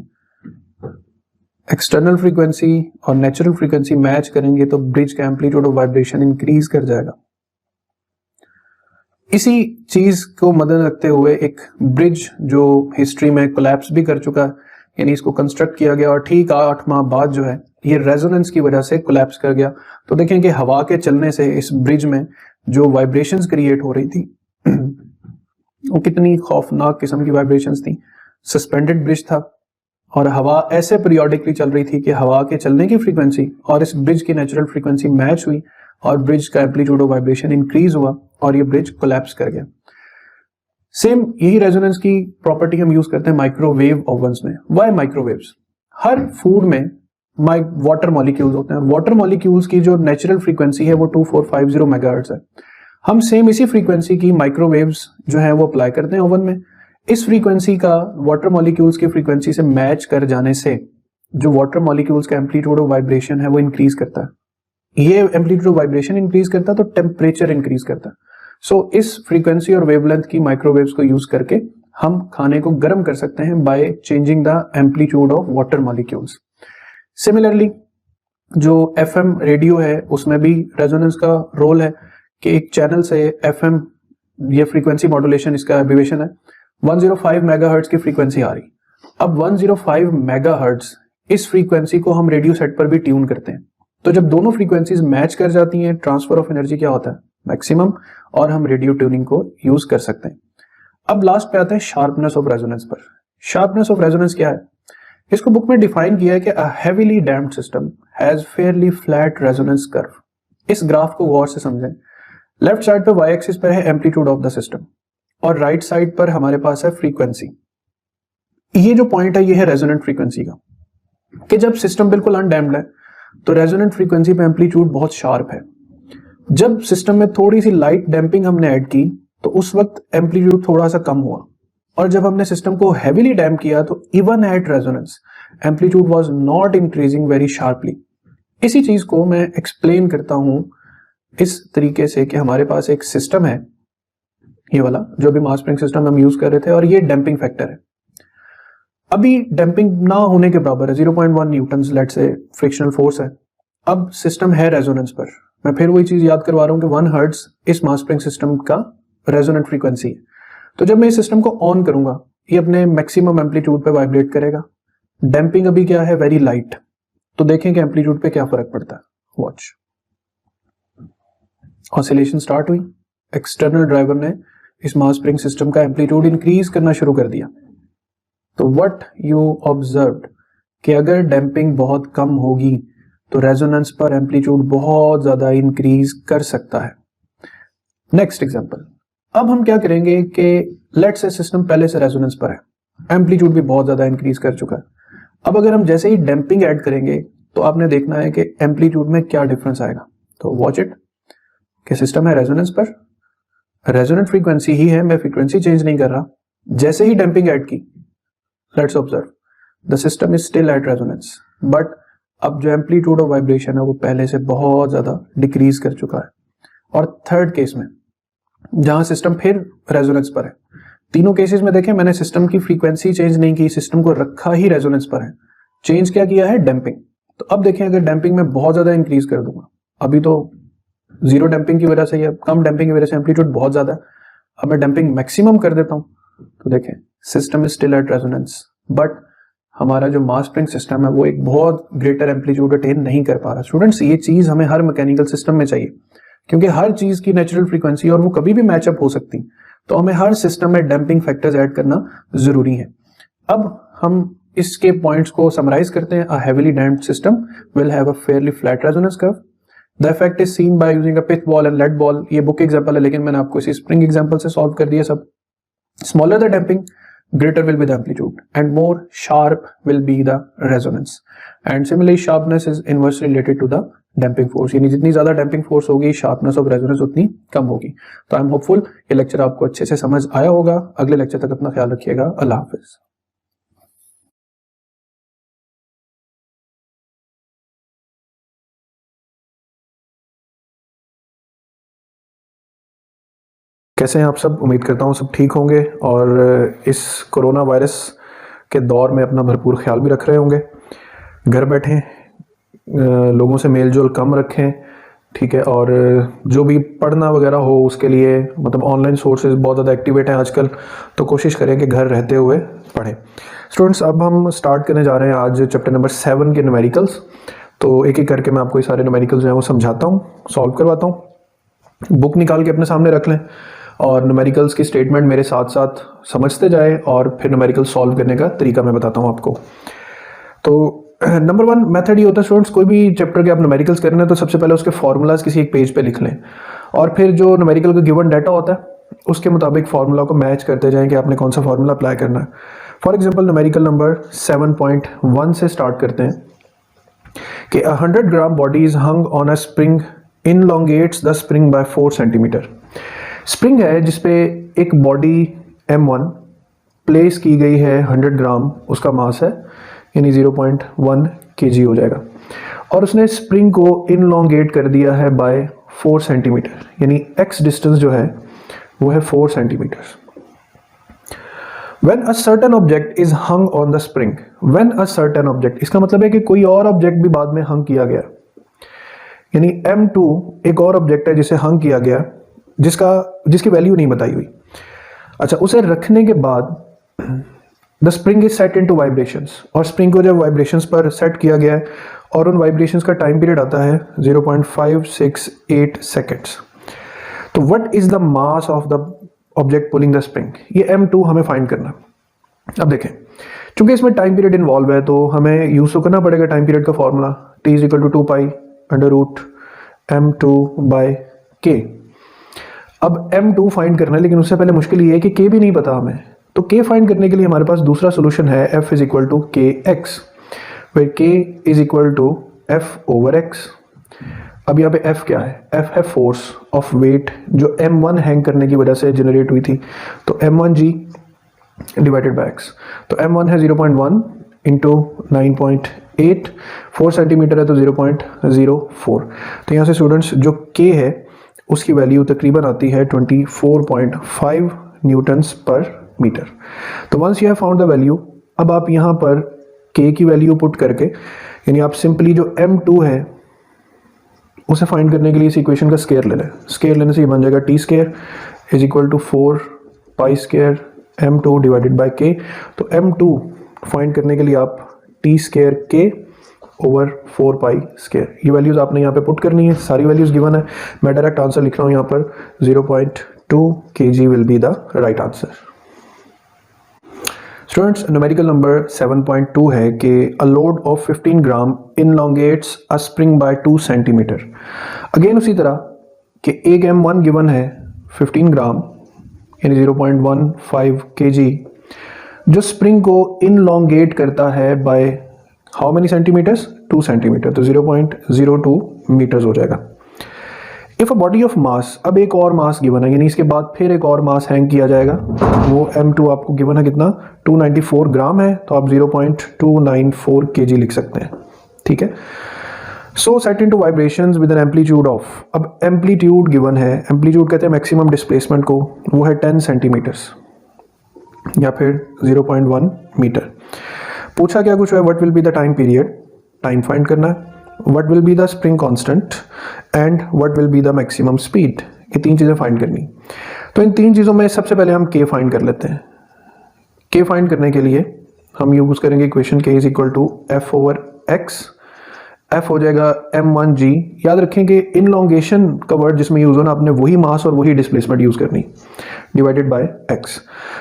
एक्सटर्नल फ्रीक्वेंसी और नेचुरल फ्रीक्वेंसी मैच करेंगे तो ब्रिज का एम्पलीट्यूड ऑफ वाइब्रेशन इंक्रीज कर जाएगा। इसी चीज को मद्देनजर रखते हुए एक ब्रिज जो हिस्ट्री में कोलैप्स भी कर चुका है, यानी इसको कंस्ट्रक्ट किया गया और ठीक 8 माह बाद जो है ये रेजोनेंस की वजह से कोलैप्स कर गया। तो देखें कि हवा के चलने से इस ब्रिज में जो वाइब्रेशंस क्रिएट हो रही थी वो कितनी खौफनाक किस्म की वाइब्रेशंस थी। सस्पेंडेड ब्रिज था और हवा ऐसे पीरियोडिकली चल रही थी कि हवा के चलने की फ्रीक्वेंसी और इस ब्रिज की नेचुरल फ्रीक्वेंसी मैच हुई और ब्रिज का एम्पलीट्यूड ऑफ वाइब्रेशन इंक्रीज हुआ और ये ब्रिज कोलैप्स कर गया। सेम यही रेजोनेंस की प्रॉपर्टी हम यूज करते हैं माइक्रोवेव ओवन्स में। Why microwaves? हर फूड में वाटर मॉलिक्यूल्स होते हैं। वाटर मॉलिक्यूल्स की जो नेचुरल फ्रीक्वेंसी है वो 2450 मेगाहर्ट्ज है। हम सेम इसी फ्रीक्वेंसी की माइक्रोवेव्स जो है वो अप्लाई करते हैं ओवन में। इस फ्रीक्वेंसी का वाटर मॉलिक्यूल्स की फ्रीक्वेंसी से मैच कर जाने से जो वाटर मॉलिक्यूल्स का एम्पलीट्यूड ऑफ वाइब्रेशन है वो इंक्रीज करता है। ये एम्पलीट्यूड ऑफ वाइब्रेशन इंक्रीज करता है तो टेम्परेचर इंक्रीज करता है। सो इस फ्रीक्वेंसी और वेवलेंथ की माइक्रोवेव्स को यूज करके हम खाने को गर्म कर सकते हैं by changing the amplitude of water molecules. Similarly जो एफएम रेडियो है उसमें भी रेजोनेंस का रोल है कि एक चैनल से एफएम, ये फ्रीक्वेंसी मॉड्यूलेशन इसका एब्रिविएशन है, 105 मेगाहर्ट्ज की फ्रीक्वेंसी आ रही। अब 105 मेगाहर्ट्ज इस फ्रीक्वेंसी को हम रेडियो सेट पर भी ट्यून करते हैं। तो जब दोनों फ्रीक्वेंसीज मैच कर जाती हैं, ट्रांसफर ऑफ एनर्जी क्या होता है? मैक्सिमम, और हम रेडियो ट्यूनिंग को यूज कर सकते हैं। अब लास्ट पे आते हैं शार्पनेस ऑफ रेजोनेंस पर। शार्पनेस ऑफ रेजोनेंस क्या है? इसको बुक में डिफाइन किया है कि a heavily damped system has fairly flat resonance curve. इस ग्राफ को गौर से समझें। लेफ्ट साइड पे वाई एक्सिस पे है एम्पलीट्यूड ऑफ द सिस्टम और राइट साइड पर हमारे पास है फ्रीक्वेंसी। ये जो पॉइंट है ये है रेजोनेंट फ्रीक्वेंसी का, कि जब सिस्टम बिल्कुल अनडैम्प्ड है तो रेजोनेंट फ्रीक्वेंसी पे एम्पलीट्यूड बहुत शार्प है। जब सिस्टम में थोड़ी सी लाइट डैम्पिंग हमने ऐड की तो उस वक्त एम्पलीट्यूड थोड़ा सा कम हुआ, और जब हमने सिस्टम को हेवीली डैम्प किया तो even at resonance amplitude was not increasing very sharply. इसी चीज को मैं एक्सप्लेन करता हूं इस तरीके से कि हमारे पास एक सिस्टम है, ये वाला जो भी मास स्प्रिंग सिस्टम हम यूज कर रहे थे, और ये डैम्पिंग फैक्टर है। अभी डैम्पिंग ना होने के बराबर है, 0.1 newton let say frictional force है। अब सिस्टम है रेजोनेंस पर। मैं फिर वही चीज याद करवा रहा हूं कि 1 हर्ट्ज इस मास स्प्रिंग सिस्टम का रेजोनेंट फ्रीक्वेंसी है। तो जब मैं इस सिस्टम को ऑन करूंगा ये अपने मैक्सिमम एम्पलीट्यूड पे वाइब्रेट करेगा। डैम्पिंग अभी क्या है? Very light. तो देखें कि एम्पलीट्यूड पे क्या फर्क पड़ता है। वॉच, ऑसिलेशन स्टार्ट हुई, एक्सटर्नल ड्राइवर ने इस मास स्प्रिंग सिस्टम का एम्पलीट्यूड इंक्रीज करना शुरू कर दिया। तो व्हाट यू ऑब्जर्व्ड कि अगर डैम्पिंग बहुत कम होगी तो रेजोनेंस पर एम्पलीट्यूड बहुत ज्यादा इंक्रीज कर सकता है। नेक्स्ट एग्जांपल, अब हम क्या करेंगे कि लेट्स से सिस्टम पहले से रेजोनेंस पर है, एम्पलीट्यूड भी बहुत ज्यादा इंक्रीज कर चुका है। अब अगर हम जैसे ही डैम्पिंग ऐड करेंगे तो आपने देखना है कि एम्पलीट्यूड में क्या डिफरेंस आएगा। तो वॉच इट कि सिस्टम है रेजोनेंस पर, रेजोनेंट फ्रीक्वेंसी ही है, मैं फ्रीक्वेंसी चेंज नहीं कर रहा। जैसे ही डैम्पिंग ऐड की, let's observe the system is still at resonance, but अब जो एम्पलीट्यूड ऑफ वाइब्रेशन है वो पहले से बहुत ज्यादा डिक्रीज कर चुका है। और थर्ड केस में जहां सिस्टम फिर रेजोनेंस पर है, तीनों केसेस में देखें मैंने सिस्टम की फ्रीक्वेंसी चेंज नहीं की, सिस्टम को रखा ही रेजोनेंस पर है। चेंज क्या किया है? डैम्पिंग। तो अब देखें अगर डैम्पिंग में बहुत ज्यादा इंक्रीज कर दूंगा, अभी तो जीरो डैम्पिंग की वजह से या कम डैम्पिंग की वजह से एम्पलीट्यूड बहुत ज्यादा है, अब मैं डैम्पिंग मैक्सिमम कर देता हूं तो देखें system is still at resonance, but हमारा जो मास स्प्रिंग सिस्टम है वो एक बहुत ग्रेटर एम्पलीट्यूड अटेन नहीं कर पा रहा। स्टूडेंट्स ये चीज हमें हर मैकेनिकल सिस्टम में चाहिए, क्योंकि हर चीज की नेचुरल फ्रीक्वेंसी और वो कभी भी मैचअप हो सकती, तो हमें हर सिस्टम में डैम्पिंग फैक्टर्स ऐड करना जरूरी है। अब हम इसके पॉइंट्स को समराइज करते हैं। A heavily damped system will have a fairly flat resonance curve. The effect is seen by using a pith ball and lead ball. ये बुक एग्जांपल है, लेकिन मैंने आपको इसी स्प्रिंग एग्जांपल से सॉल्व कर दिया सब। Smaller the damping, greater will be the amplitude and more sharp will be the resonance, and similarly sharpness is inversely related to the damping force, यानी जितनी ज्यादा damping force होगी sharpness of resonance उतनी कम होगी। तो आई एम होपफुल ये lecture आपको अच्छे से समझ आया होगा। अगले लेक्चर तक अपना ख्याल रखिएगा। अल्लाह हाफिज। कैसे हैं आप सब? उम्मीद करता हूँ सब ठीक होंगे और इस कोरोना वायरस के दौर में अपना भरपूर ख्याल भी रख रहे होंगे। घर बैठें, लोगों से मेल जोल कम रखें, ठीक है। और जो भी पढ़ना वगैरह हो उसके लिए मतलब ऑनलाइन सोर्सेज बहुत ज़्यादा एक्टिवेट हैं आजकल, तो कोशिश करें कि घर रहते हुए पढ़ें। स्टूडेंट्स अब हम स्टार्ट करने जा रहे हैं आज चैप्टर नंबर 7 के न्यूमेरिकल्स। तो एक एक करके मैं आपको ये सारे न्यूमेरिकल्स जो हैं वो समझाता हूँ, सॉल्व करवाता हूँ। बुक निकाल के अपने सामने रख लें और न्यूमेरिकल्स की स्टेटमेंट मेरे साथ साथ समझते जाएं और फिर न्यूमेरिकल सॉल्व करने का तरीका मैं बताता हूं आपको। तो नंबर 1 मेथड ये होता है स्टूडेंट्स, कोई भी चैप्टर के आप न्यूमेरिकल्स करने हैं तो सबसे पहले उसके फॉर्मूलाज किसी एक पेज पे लिख लें और फिर जो न्यूमेरिकल का गिवन डाटा होता है उसके मुताबिक फार्मूला को मैच करते जाएं कि आपने कौन सा फार्मूला अप्लाई करना है। फॉर एग्जाम्पल न्यूमेरिकल नंबर 7.1 से स्टार्ट करते हैं कि 100 gram body is hung on a spring elongates the spring by 4 centimetre. Spring है जिसपे एक बॉडी M1 प्लेस की गई है, 100 ग्राम उसका मास है, यानी 0.1 kg हो जाएगा, और उसने स्प्रिंग को इनलोंगेट कर दिया है बाय 4 सेंटीमीटर, यानी x डिस्टेंस जो है वो है 4 centimetre. When a certain object is hung on the spring, when a certain object, इसका मतलब है कि कोई और ऑब्जेक्ट भी बाद में हंग किया गया, यानी M2 एक और ऑब्जेक्ट है जिसे हंग किया गया जिसकी वैल्यू नहीं बताई हुई। अच्छा, उसे रखने के बाद the spring is set into vibrations, और स्प्रिंग को जब वाइब्रेशंस पर सेट किया गया है और उन वाइब्रेशंस का टाइम पीरियड आता है 0.568 सेकेंड्स। तो what is the mass of the object pulling the spring, ये M2 हमें फाइंड करना। अब देखें, चूंकि इसमें टाइम पीरियड इन्वॉल्व है तो हमें यूज तो करना पड़ेगा टाइम पीरियड का formula, T is equal to 2 pi √M2 by K। अब M2 फाइंड करना है, लेकिन उससे पहले मुश्किल ये है कि K भी नहीं पता हमें, तो K फाइंड करने के लिए हमारे पास दूसरा सोल्यूशन है F is equal to KX, where K is equal to F over X। अब यहाँ पे F क्या है? F है फोर्स ऑफ वेट जो M1 हैंग करने की वजह से जनरेट हुई थी, तो M1G डिवाइडेड बाय X। तो M1 है 0.1 इंटू 9.8, 4 सेंटीमीटर है तो 0.04। तो यहाँ से स्टूडेंट्स जो K है उसकी वैल्यू तकरीबन आती है 24.5 न्यूटन्स पर मीटर। तो once you have found the value, अब आप यहाँ पर K की वैल्यू पुट करके, यानी आप सिंपली जो M2 है उसे फाइंड करने के लिए इस इक्वेशन का स्केयर ले लें। स्केयर लेने से ये बन जाएगा T square is equal to 4 pi square M2 divided by K। तो M2 फाइंड करने के लिए आप T square K over 4 pi square, ये वैल्यूज आपने यहाँ पे पुट करनी है, सारी वैल्यूज गिवन है। मैं डायरेक्ट आंसर लिख रहा हूँ यहाँ पर 0.2 kg will be the right answer. Students numerical number 7.2 है कि a load of 15 gram elongates a spring by 2 centimetre. Again उसी तरह कि एक M1 गिवन है 15 ग्राम यानी 0.15 kg, जो स्प्रिंग को इनलोंगेट करता है by how many centimetres? 2 centimetre, तो 0.02 मीटर्स हो जाएगा। If a body of mass, अब एक और मास गिवन है, यानी इसके बाद फिर एक और मास हैंग किया जाएगा, वो m2 आपको गिवन है कितना, 294 ग्राम है, तो आप 0.294 kg लिख सकते हैं, ठीक है। So set into vibrations with an amplitude of, अब एम्पलीट्यूड गिवन है, एम्पलीट्यूड कहते हैं मैक्सिमम डिस्प्लेसमेंट को, वो है 10 सेंटीमीटर्स या फिर 0.1 मीटर। पूछा क्या कुछ है, what will be the time period, time find करना है, what will be the spring constant and what will be the maximum speed, ये तीन चीज़ें फाइंड करनी। तो इन तीन चीज़ों में सबसे पहले हम के फाइंड कर लेते हैं। के फाइंड करने के लिए हम यूज करेंगे equation k is equal to f over x, f हो जाएगा m1g, याद रखें कि इनलॉन्गेशन का वर्ड जिसमें यूज होना, आपने वही मास और वही डिस्प्लेसमेंट यूज करनी, डिवाइडेड बाय x।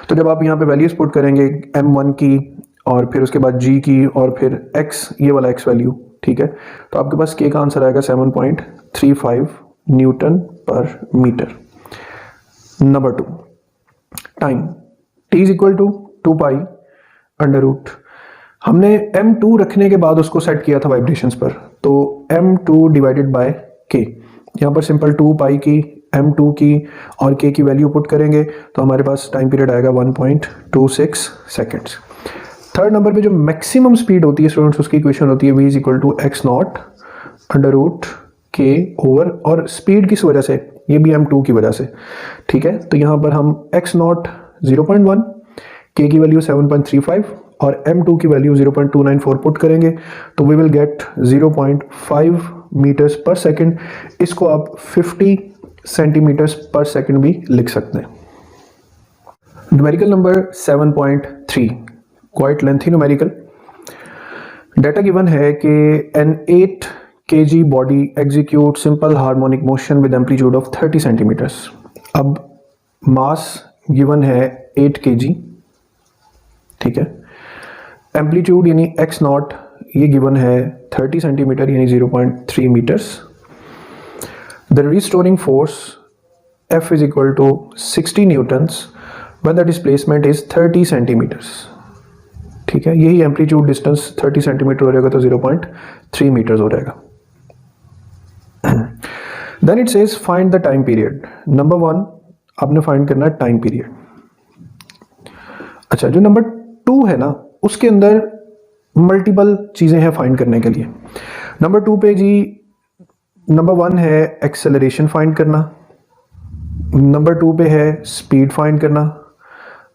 तो जब आप यहाँ पे वैल्यूज पुट करेंगे m1 की और फिर उसके बाद g की और फिर x, ये वाला x वैल्यू, ठीक है, तो आपके पास k का आंसर आएगा 7.35 न्यूटन पर metre. Number 2, time, t is equal to 2 pi under root, हमने m2 रखने के बाद उसको सेट किया था वाइब्रेशंस पर, तो m2 डिवाइडेड बाय k, यहाँ पर सिंपल 2 पाई की m2 की और k की वैल्यू पुट करेंगे तो हमारे पास टाइम पीरियड आएगा 1.26 सेकेंड्स। थर्ड नंबर पे जो मैक्सिमम स्पीड होती है स्टूडेंट्स, उसकी इक्वेशन होती है v is equal to x naught under root k over, और स्पीड किस वजह से, ये भी m2 की वजह से, ठीक है। तो यहाँ पर हम एक्स नॉट 0.1, k की वैल्यू 7.35 और m2 की वैल्यू 0.294 पुट करेंगे तो वी विल गेट 0.5 मीटर्स पर सेकेंड। इसको आप 50 सेंटीमीटर्स पर सेकेंड भी लिख सकते हैं। Numerical number 7.3, quite lengthy numerical. Data given है कि an 8 kg body execute simple harmonic motion with amplitude of 30 centimetres. अब मास गिवन है 8 kg, ठीक है, एम्पलीट्यूड यानी एक्स नॉट ये गिवन है 30 सेंटीमीटर यानी 0.3 metres. The restoring force F is equal to 60 newtons when the displacement is 30 centimetres, ठीक है, यही एम्पलीट्यूड डिस्टेंस 30 सेंटीमीटर हो जाएगा तो 0.3 मीटर्स हो जाएगा। Then it says find the time period. Number 1 आपने फाइंड करना है टाइम पीरियड। अच्छा, जो नंबर 2 है ना, उसके अंदर मल्टीपल चीजें हैं फाइंड करने के लिए। नंबर 2 पे जी नंबर 1 है एक्सेलरेशन फाइंड करना, नंबर 2 पे है स्पीड फाइंड करना,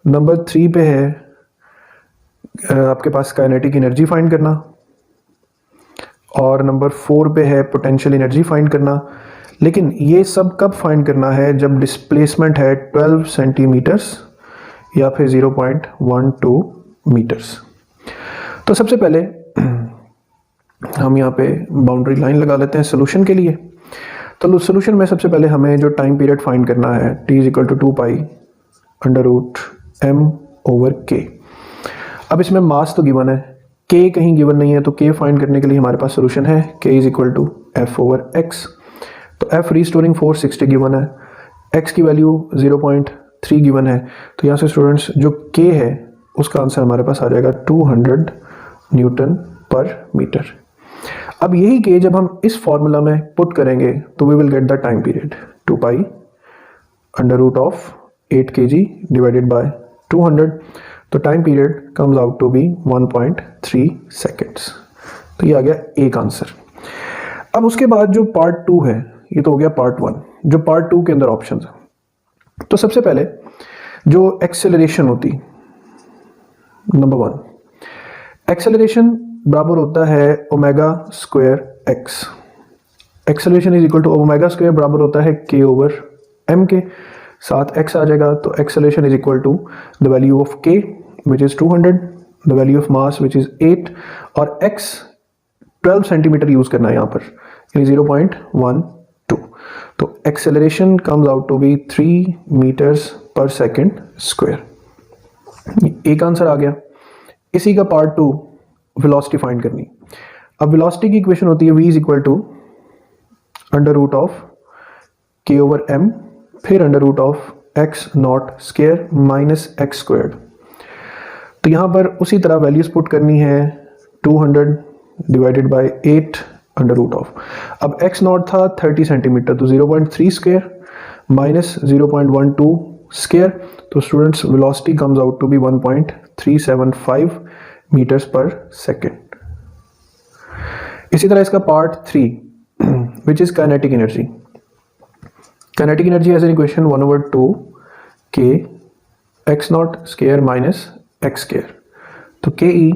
नंबर 3 पे है आपके पास काइनेटिक एनर्जी फाइंड करना, और नंबर 4 पे है पोटेंशियल एनर्जी फाइंड करना। लेकिन ये सब कब फाइंड करना है, जब डिस्प्लेसमेंट है 12 सेंटीमीटर्स या फिर 0.12 मीटर्स। तो सबसे पहले हम यहाँ पे बाउंड्री लाइन लगा लेते हैं सोल्यूशन के लिए। तो सोल्यूशन में सबसे पहले हमें जो टाइम पीरियड फाइंड करना है, t is equal to 2 pi under root m over k। अब इसमें मास तो गिवन है, k कहीं गिवन नहीं है, तो k फाइंड करने के लिए हमारे पास सोल्यूशन है k is equal to f over x। तो f रिस्टोरिंग फोर्स 60 गिवन है, x की वैल्यू 0.3 गिवन है, तो यहाँ से स्टूडेंट्स जो k है उसका आंसर हमारे पास आ जाएगा 200 न्यूटन पर मीटर। अब यही k जब हम इस फॉर्मूला में पुट करेंगे तो we will get the time period 2 pi under root of 8 kg divided by 200, तो time period comes out to be 1.3 seconds. तो ये आ गया एक आंसर। अब उसके बाद जो पार्ट 2 है, ये तो हो गया पार्ट 1, जो पार्ट 2 के अंदर ऑप्शन है। तो सबसे पहले जो एक्सेलरेशन होती, नंबर 1 एक्सेलरेशन बराबर होता है omega square x. Acceleration is equal to omega square बराबर होता है k ओवर m के, साथ x आ जाएगा, तो acceleration is equal to the value of k which is 200, the value of mass which is 8, और x 12 सेंटीमीटर यूज करना है यहाँ पर, यानी 0.12। तो acceleration comes out to be 3 metres पर सेकेंड स्क्वायर। एक आंसर आ गया। इसी का पार्ट 2 वेलोसिटी फाइंड करनी। अब वेलोसिटी की इक्वेशन होती है v is equal to under root of k over m, फिर under root of x not square minus x squared. तो यहाँ पर उसी तरह वैल्यूज पुट करनी है, 200 divided by 8 under root of, अब x नॉट था 30 सेंटीमीटर, तो 0.3 स्क्वायर माइनस 0.12 स्क्वायर, तो students velocity comes out to be 1.375 metres पर सेकेंड। इसी तरह इसका part 3 which is kinetic energy. Kinetic energy as an equation 1/2 k x not square minus x square, तो K E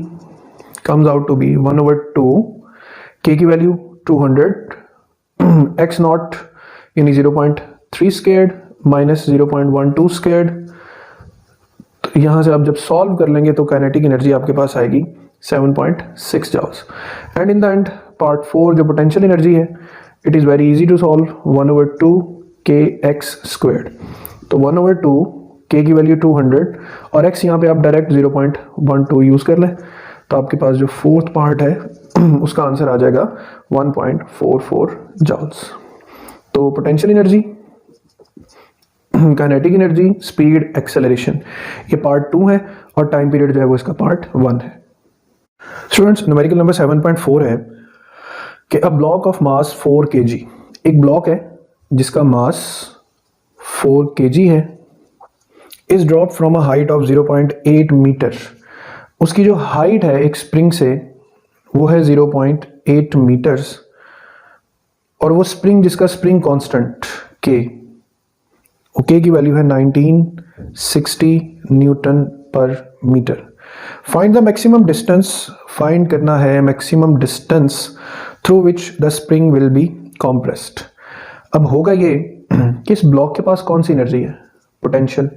comes out to be 1/2 k की value 200 x naught यानी 0.3 square minus 0.12 square. तो यहाँ से आप जब सॉल्व कर लेंगे तो काइनेटिक एनर्जी आपके पास आएगी 7.6 joules. And in the end part 4 जो पोटेंशियल एनर्जी है, it is very easy to solve, 1/2 kx squared, तो 1/2 k की वैल्यू 200 और x यहाँ पे आप डायरेक्ट 0.12 यूज़ कर लें, तो आपके पास जो फोर्थ पार्ट है उसका आंसर आ जाएगा 1.44 जॉल्स। तो potential energy, kinetic energy, speed, acceleration, ये पार्ट 2 है और टाइम पीरियड जो है वो इसका पार्ट 1 है। स्टूडेंट्स न्यूमेरिकल नंबर 7.4 है कि a block of mass 4 kg, एक ब्लॉक है जिसका मास 4 kg है, is drop from a height of 0.8 metre, उसकी जो हाइट है एक स्प्रिंग से वो है 0.8 मीटर्स, और वो स्प्रिंग जिसका स्प्रिंग कांस्टेंट K, के की वैल्यू है 1960 न्यूटन पर metre. Find the maximum distance, find करना है maximum distance through which the spring will be compressed. अब होगा ये कि इस ब्लॉक के पास कौन सी एनर्जी है, पोटेंशियल।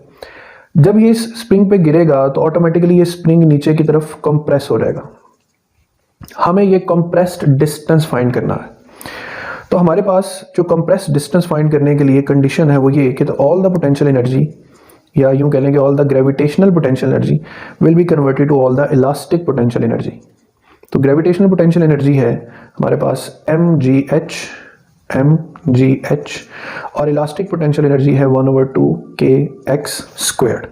जब ये इस स्प्रिंग पे गिरेगा तो ऑटोमेटिकली ये स्प्रिंग नीचे की तरफ कंप्रेस हो जाएगा। हमें ये कंप्रेस्ड डिस्टेंस फाइंड करना है, तो हमारे पास जो कंप्रेस्ड डिस्टेंस फाइंड करने के लिए कंडीशन है वो ये कि ऑल द पोटेंशियल एनर्जी, या यूं कह लेंगे all the gravitational potential energy will be converted to all the elastic potential energy. तो ग्रेविटेशनल पोटेंशियल एनर्जी है हमारे पास mgh और इलास्टिक पोटेंशियल एनर्जी है 1/2 kx स्क्वायर्ड।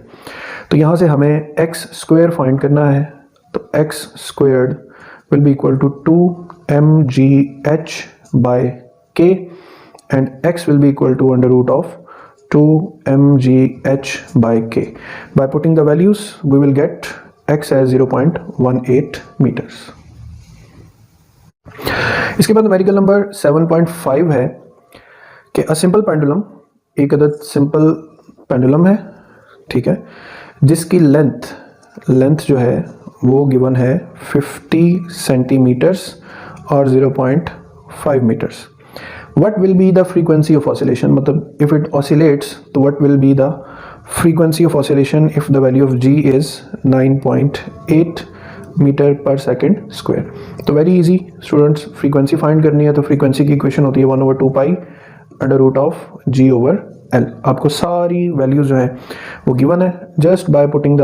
तो यहाँ से हमें x स्क्वायर फाइंड करना है, तो x squared will be equal to 2mgh by k and x will be equal to under root of 2mgh by k. By putting the values we will get x as 0.18 meters. इसके बाद numerical number 7.5 है कि अ simple pendulum, एक अदद simple pendulum है, ठीक है, जिसकी लेंथ जो है वो गिवन है 50 सेंटीमीटर्स और 0.5 meters. What will be the frequency of oscillation? मतलब if it oscillates, तो what will be the frequency of oscillation if the value of g is 9.8 metre पर सेकेंड स्क्वायर। तो very easy students, frequency find करनी है तो frequency की equation होती है 1/2 pi under root of g over l। आपको सारी वैल्यूज जो है वो गिवन है, just by putting the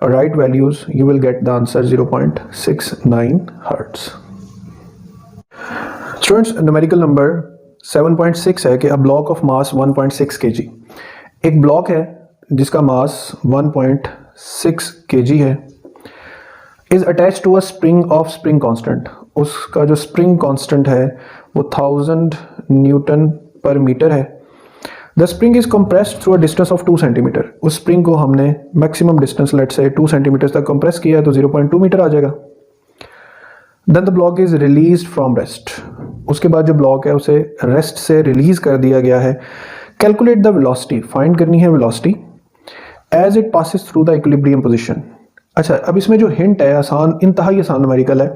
right values you will get the answer 0.69 hertz. Students numerical number 7.6 है कि a block of mass 1.6 kg, एक ब्लॉक है जिसका मास 1.6 kg है, is attach to a spring of spring constant, उसका जो spring constant है वो 1000 न्यूटन पर मीटर है। The spring is compressed through a distance of 2 centimetre, उस स्प्रिंग को हमने मैक्सिमम डिस्टेंस लेट से 2 सेंटीमीटर तक कंप्रेस किया है तो 0.2 मीटर आ जाएगा। Then the block is released from rest, उसके बाद जो ब्लॉक है उसे रेस्ट से रिलीज कर दिया गया है। कैलकुलेट द वेलोसिटी, फाइंड करनी है velocity as it passes through the equilibrium position. अच्छा, अब इसमें जो हिंट है आसान, इंतहाई आसान न्यूमेरिकल है।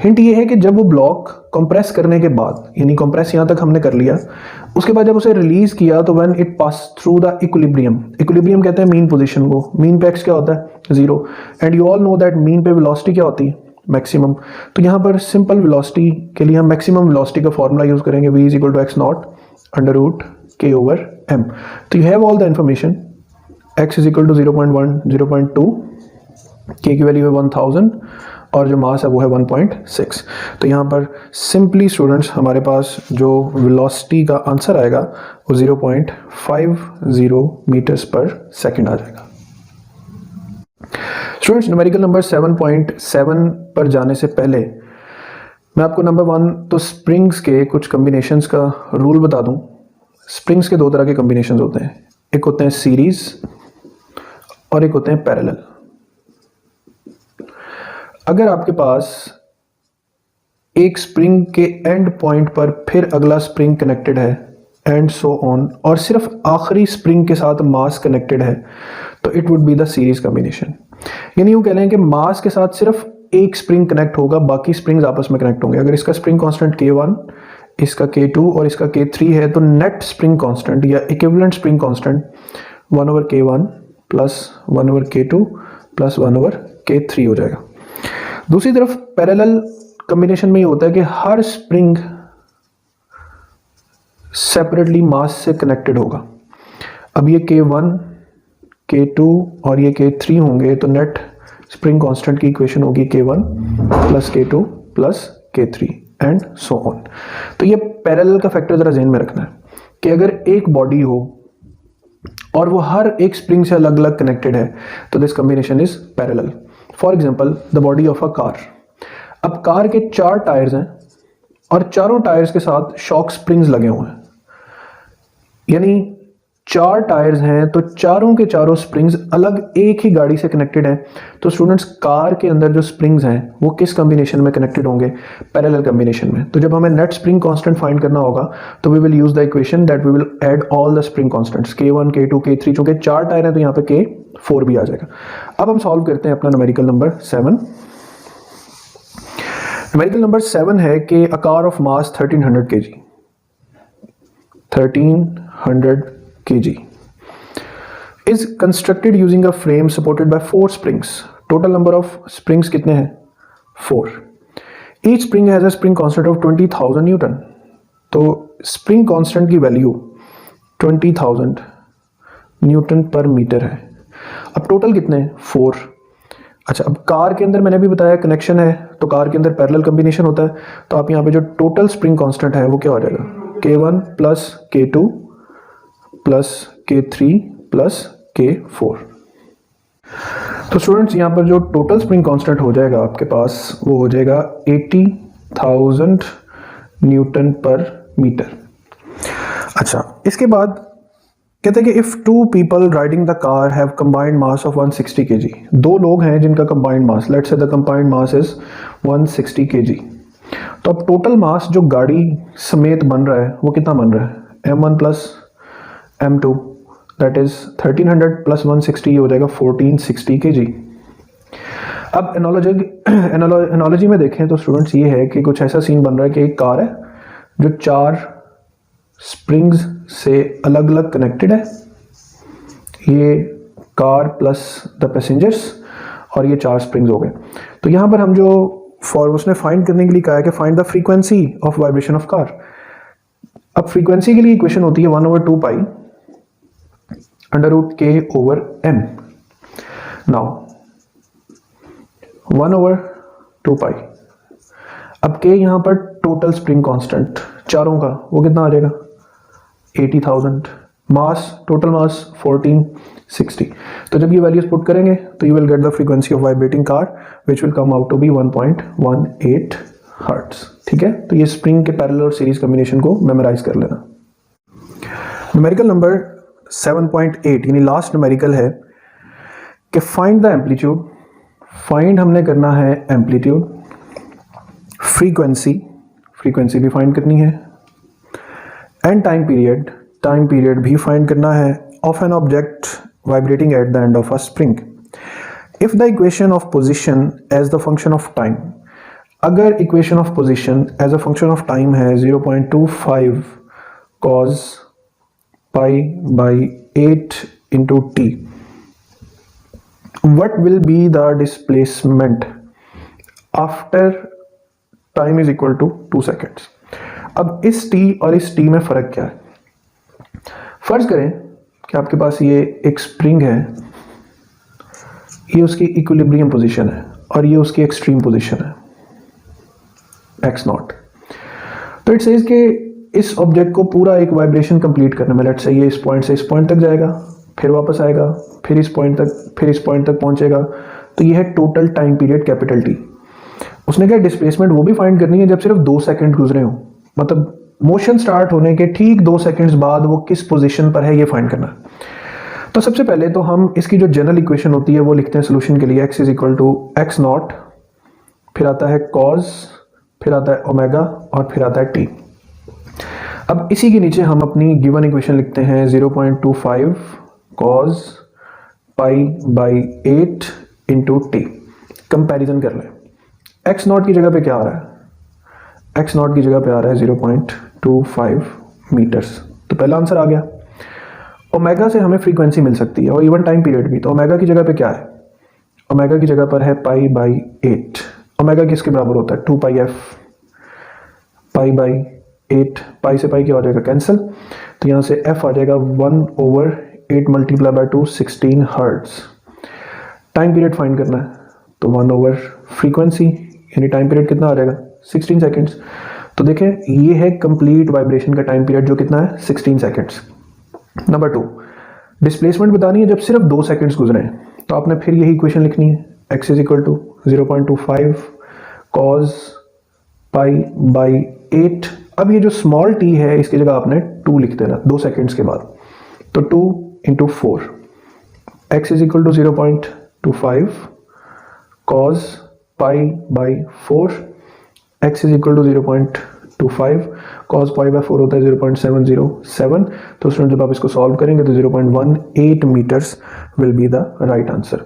हिंट ये है कि जब वो ब्लॉक कंप्रेस करने के बाद, यानी कंप्रेस यहाँ तक हमने कर लिया, उसके बाद जब उसे रिलीज किया तो when it pass through the equilibrium, equilibrium कहते हैं मीन पोजीशन को, मीन पे एक्स क्या होता है 0, and you all know that mean पे वेलोसिटी क्या होती है मैक्सिमम। तो यहाँ पर सिंपल वेलोसिटी के लिए हम मैक्सिमम वेलोसिटी का फॉर्मूला यूज करेंगे, v is equal to x not under root k over m। तो you have all the information, x is equal to 0.1, 0.2, k की वैल्यू है 1000 और जो मास है वो है 1.6। तो यहाँ पर सिंपली स्टूडेंट्स हमारे पास जो वेलोसिटी का आंसर आएगा वो 0.50 मीटर्स पर सेकेंड आ जाएगा। स्टूडेंट्स न्यूमेरिकल नंबर 7.7 पर जाने से पहले मैं आपको नंबर 1 तो स्प्रिंग्स के कुछ कॉम्बिनेशंस का रूल बता दूं। स्प्रिंग्स के दो तरह के कॉम्बिनेशंस होते हैं, एक होते हैं सीरीज और एक होते हैं पैरेलल। अगर आपके पास एक स्प्रिंग के एंड पॉइंट पर फिर अगला स्प्रिंग कनेक्टेड है एंड सो ऑन, और सिर्फ आखिरी स्प्रिंग के साथ मास कनेक्टेड है, तो it would be the series combination. यानी यूं कह लें कि मास के साथ सिर्फ एक स्प्रिंग कनेक्ट होगा, बाकी स्प्रिंग्स आपस में कनेक्ट होंगे। अगर इसका स्प्रिंग कांस्टेंट K1, इसका K2 और इसका K3 है, तो नेट स्प्रिंग कांस्टेंट या equivalent spring constant 1/K1 plus 1/K2 plus 1/K3 हो जाएगा। दूसरी तरफ पैरेलल कॉम्बिनेशन में ये होता है कि हर स्प्रिंग सेपरेटली मास से कनेक्टेड होगा। अब ये K1, K2 और ये K3 होंगे, तो नेट स्प्रिंग कांस्टेंट की इक्वेशन होगी K1 plus K2 plus K3 and so on. तो ये पैरेलल का फैक्टर जरा ज़हन में रखना है कि अगर एक बॉडी हो और वो हर एक स्प्रिंग से अलग अलग कनेक्टेड है, तो this combination is parallel. For example the body of a car. अब कार के 4 टायर्स हैं और चारों टायर्स के साथ शॉक स्प्रिंग्स लगे हुए हैं, यानी 4 टायर्स हैं तो चारों के चारों स्प्रिंग्स अलग एक ही गाड़ी से कनेक्टेड हैं। तो स्टूडेंट्स, कार के अंदर जो स्प्रिंग्स हैं वो किस कॉम्बिनेशन में कनेक्टेड होंगे? पैरेलल कॉम्बिनेशन में। तो जब हमें नेट स्प्रिंग कांस्टेंट फाइंड करना होगा तो we will use the equation that we will add all the spring constants K1, K2, K3। चूंकि 4 टायर हैं तो यहाँ पे K4 भी आ जाएगा। अब हम सॉल्व करते हैं अपना न्यूमेरिकल नंबर 7। न्यूमेरिकल नंबर 7 है कि a car of mass 1300 kg 1300 kg is constructed using a frame supported by 4 springs. Total number of springs कितने हैं? 4. Each spring has a spring constant of 20,000 Newton. तो spring constant की value 20,000 Newton पर metre है। अब total कितने हैं? 4। अच्छा, अब कार के अंदर मैंने भी बताया कनेक्शन है, तो कार के अंदर पैरेलल कॉम्बिनेशन होता है। तो आप यहाँ पे जो टोटल स्प्रिंग कांस्टेंट है वो क्या हो जाएगा? K1 plus K2 plus K3 plus K4। तो स्टूडेंट्स, यहाँ पर जो टोटल स्प्रिंग कांस्टेंट हो जाएगा आपके पास वो हो जाएगा 80,000 न्यूटन पर मीटर। अच्छा, इसके बाद कहते हैं कि if 2 people riding the car have combined mass of 160 kg। 2 लोग हैं जिनका combined mass, let's say the combined mass is 160 kg। तो अब टोटल मास जो गाड़ी समेत बन रहा है वो कितना बन रहा है? M1 plus M2 that is 1300 plus 160 हो जाएगा 1460 kg। अब एनालॉजी में देखें तो स्टूडेंट्स ये है कि कुछ ऐसा सीन बन रहा है कि एक कार है जो 4 स्प्रिंग्स से अलग अलग कनेक्टेड है। ये कार प्लस द पैसेंजर्स और ये 4 स्प्रिंग्स हो गए। तो यहाँ पर हम जो उसने फाइंड करने के लिए कहा है कि find the frequency of vibration of car. अब फ्रीक्वेंसी के लिए इक्वेशन होती है 1/2 पाई √K/M। नाउ 1/2 पाई, अब K यहाँ पर टोटल स्प्रिंग कांस्टेंट चारों का वो कितना आ जाएगा? 80,000। Mass, total mass 1460। तो जब ये वैल्यूज पुट करेंगे तो you will get the frequency of vibrating car which will come out to be 1.18 hertz. ठीक है, तो ये स्प्रिंग के पैरेलल और सीरीज कॉम्बिनेशन को मेमोराइज कर लेना। न्यूमेरिकल नंबर 7.8 यानी लास्ट न्यूमेरिकल है कि फाइंड द एम्पलीट्यूड। फाइंड हमने करना है एम्पलीट्यूड, फ्रीक्वेंसी भी फाइंड करनी है, एंड टाइम पीरियड भी फाइंड करना है of an object vibrating at the end of a spring. If the equation of position as the function of time, अगर equation of position as a function of time है 0.25 cos π/8 into t, what will be the displacement after time is equal to 2 seconds? अब इस t और इस t में फर्क क्या है? फर्ज करें कि आपके पास ये एक स्प्रिंग है, ये उसकी इक्विलिब्रियम पोजीशन है और ये उसकी एक्सट्रीम पोजीशन है x0। तो इट सेज कि इस ऑब्जेक्ट को पूरा एक वाइब्रेशन कंप्लीट करने में, लेट्स से ये इस पॉइंट से इस पॉइंट तक जाएगा, फिर वापस आएगा, फिर इस पॉइंट तक, फिर इस पॉइंट तक पहुंचेगा। तो ये है total time period capital T। उसने क्या डिस्प्लेसमेंट वो भी फाइंड करनी है जब सिर्फ 2 सेकंड गुजरे हो, मतलब मोशन स्टार्ट होने के ठीक 2 सेकंड्स बाद वो किस पोजीशन पर है ये फाइंड करना है। तो सबसे पहले तो हम इसकी जो जनरल इक्वेशन होती है वो लिखते हैं सोल्यूशन के लिए, x is equal to x not, फिर आता है cos, फिर आता है ओमेगा और फिर आता है t। अब इसी के नीचे हम अपनी गिवन इक्वेशन लिखते हैं 0.25 cos pi by 8 into T. Comparison कर लें, एक्स नॉट की जगह पे क्या आ रहा है, एक्स नॉट की जगह पे आ रहा है 0.25 मीटर्स, तो पहला आंसर आ गया। ओमेगा से हमें फ्रीक्वेंसी मिल सकती है और इवन टाइम पीरियड भी, तो ओमेगा की जगह पे क्या है, ओमेगा की जगह पर है पाई बाई 8। ओमेगा किसके बराबर होता है 2 पाई एफ, पाई बाई 8, पाई से पाई क्या हो जाएगा कैंसिल, तो यहाँ से एफ आ जाएगा 1/8 multiply by 2 16 hertz. Time period find करना है तो 1 फ्रीक्वेंसी, यानी टाइम पीरियड कितना आ जाएगा 16 सेकेंड्स। तो देखें ये है कंप्लीट वाइब्रेशन का टाइम पीरियड जो कितना है 16 सेकेंड्स। नंबर 2, डिस्प्लेसमेंट बतानी है जब सिर्फ 2 सेकेंड्स गुजरे हैं, तो आपने फिर यही इक्वेशन लिखनी है, x is equal to 0.25 cos pi by 8। अब ये जो स्मॉल t है इसकी जगह आपने 2 लिख देना 2 सेकेंड्स के बाद, तो 2 into 4, x is equal to 0.25 cos pi by 4, x is equal to 0.25 cos pi by 4 होता है 0.707। तो स्टूडेंट जब आप इसको सॉल्व करेंगे तो 0.18 metres will be the right answer.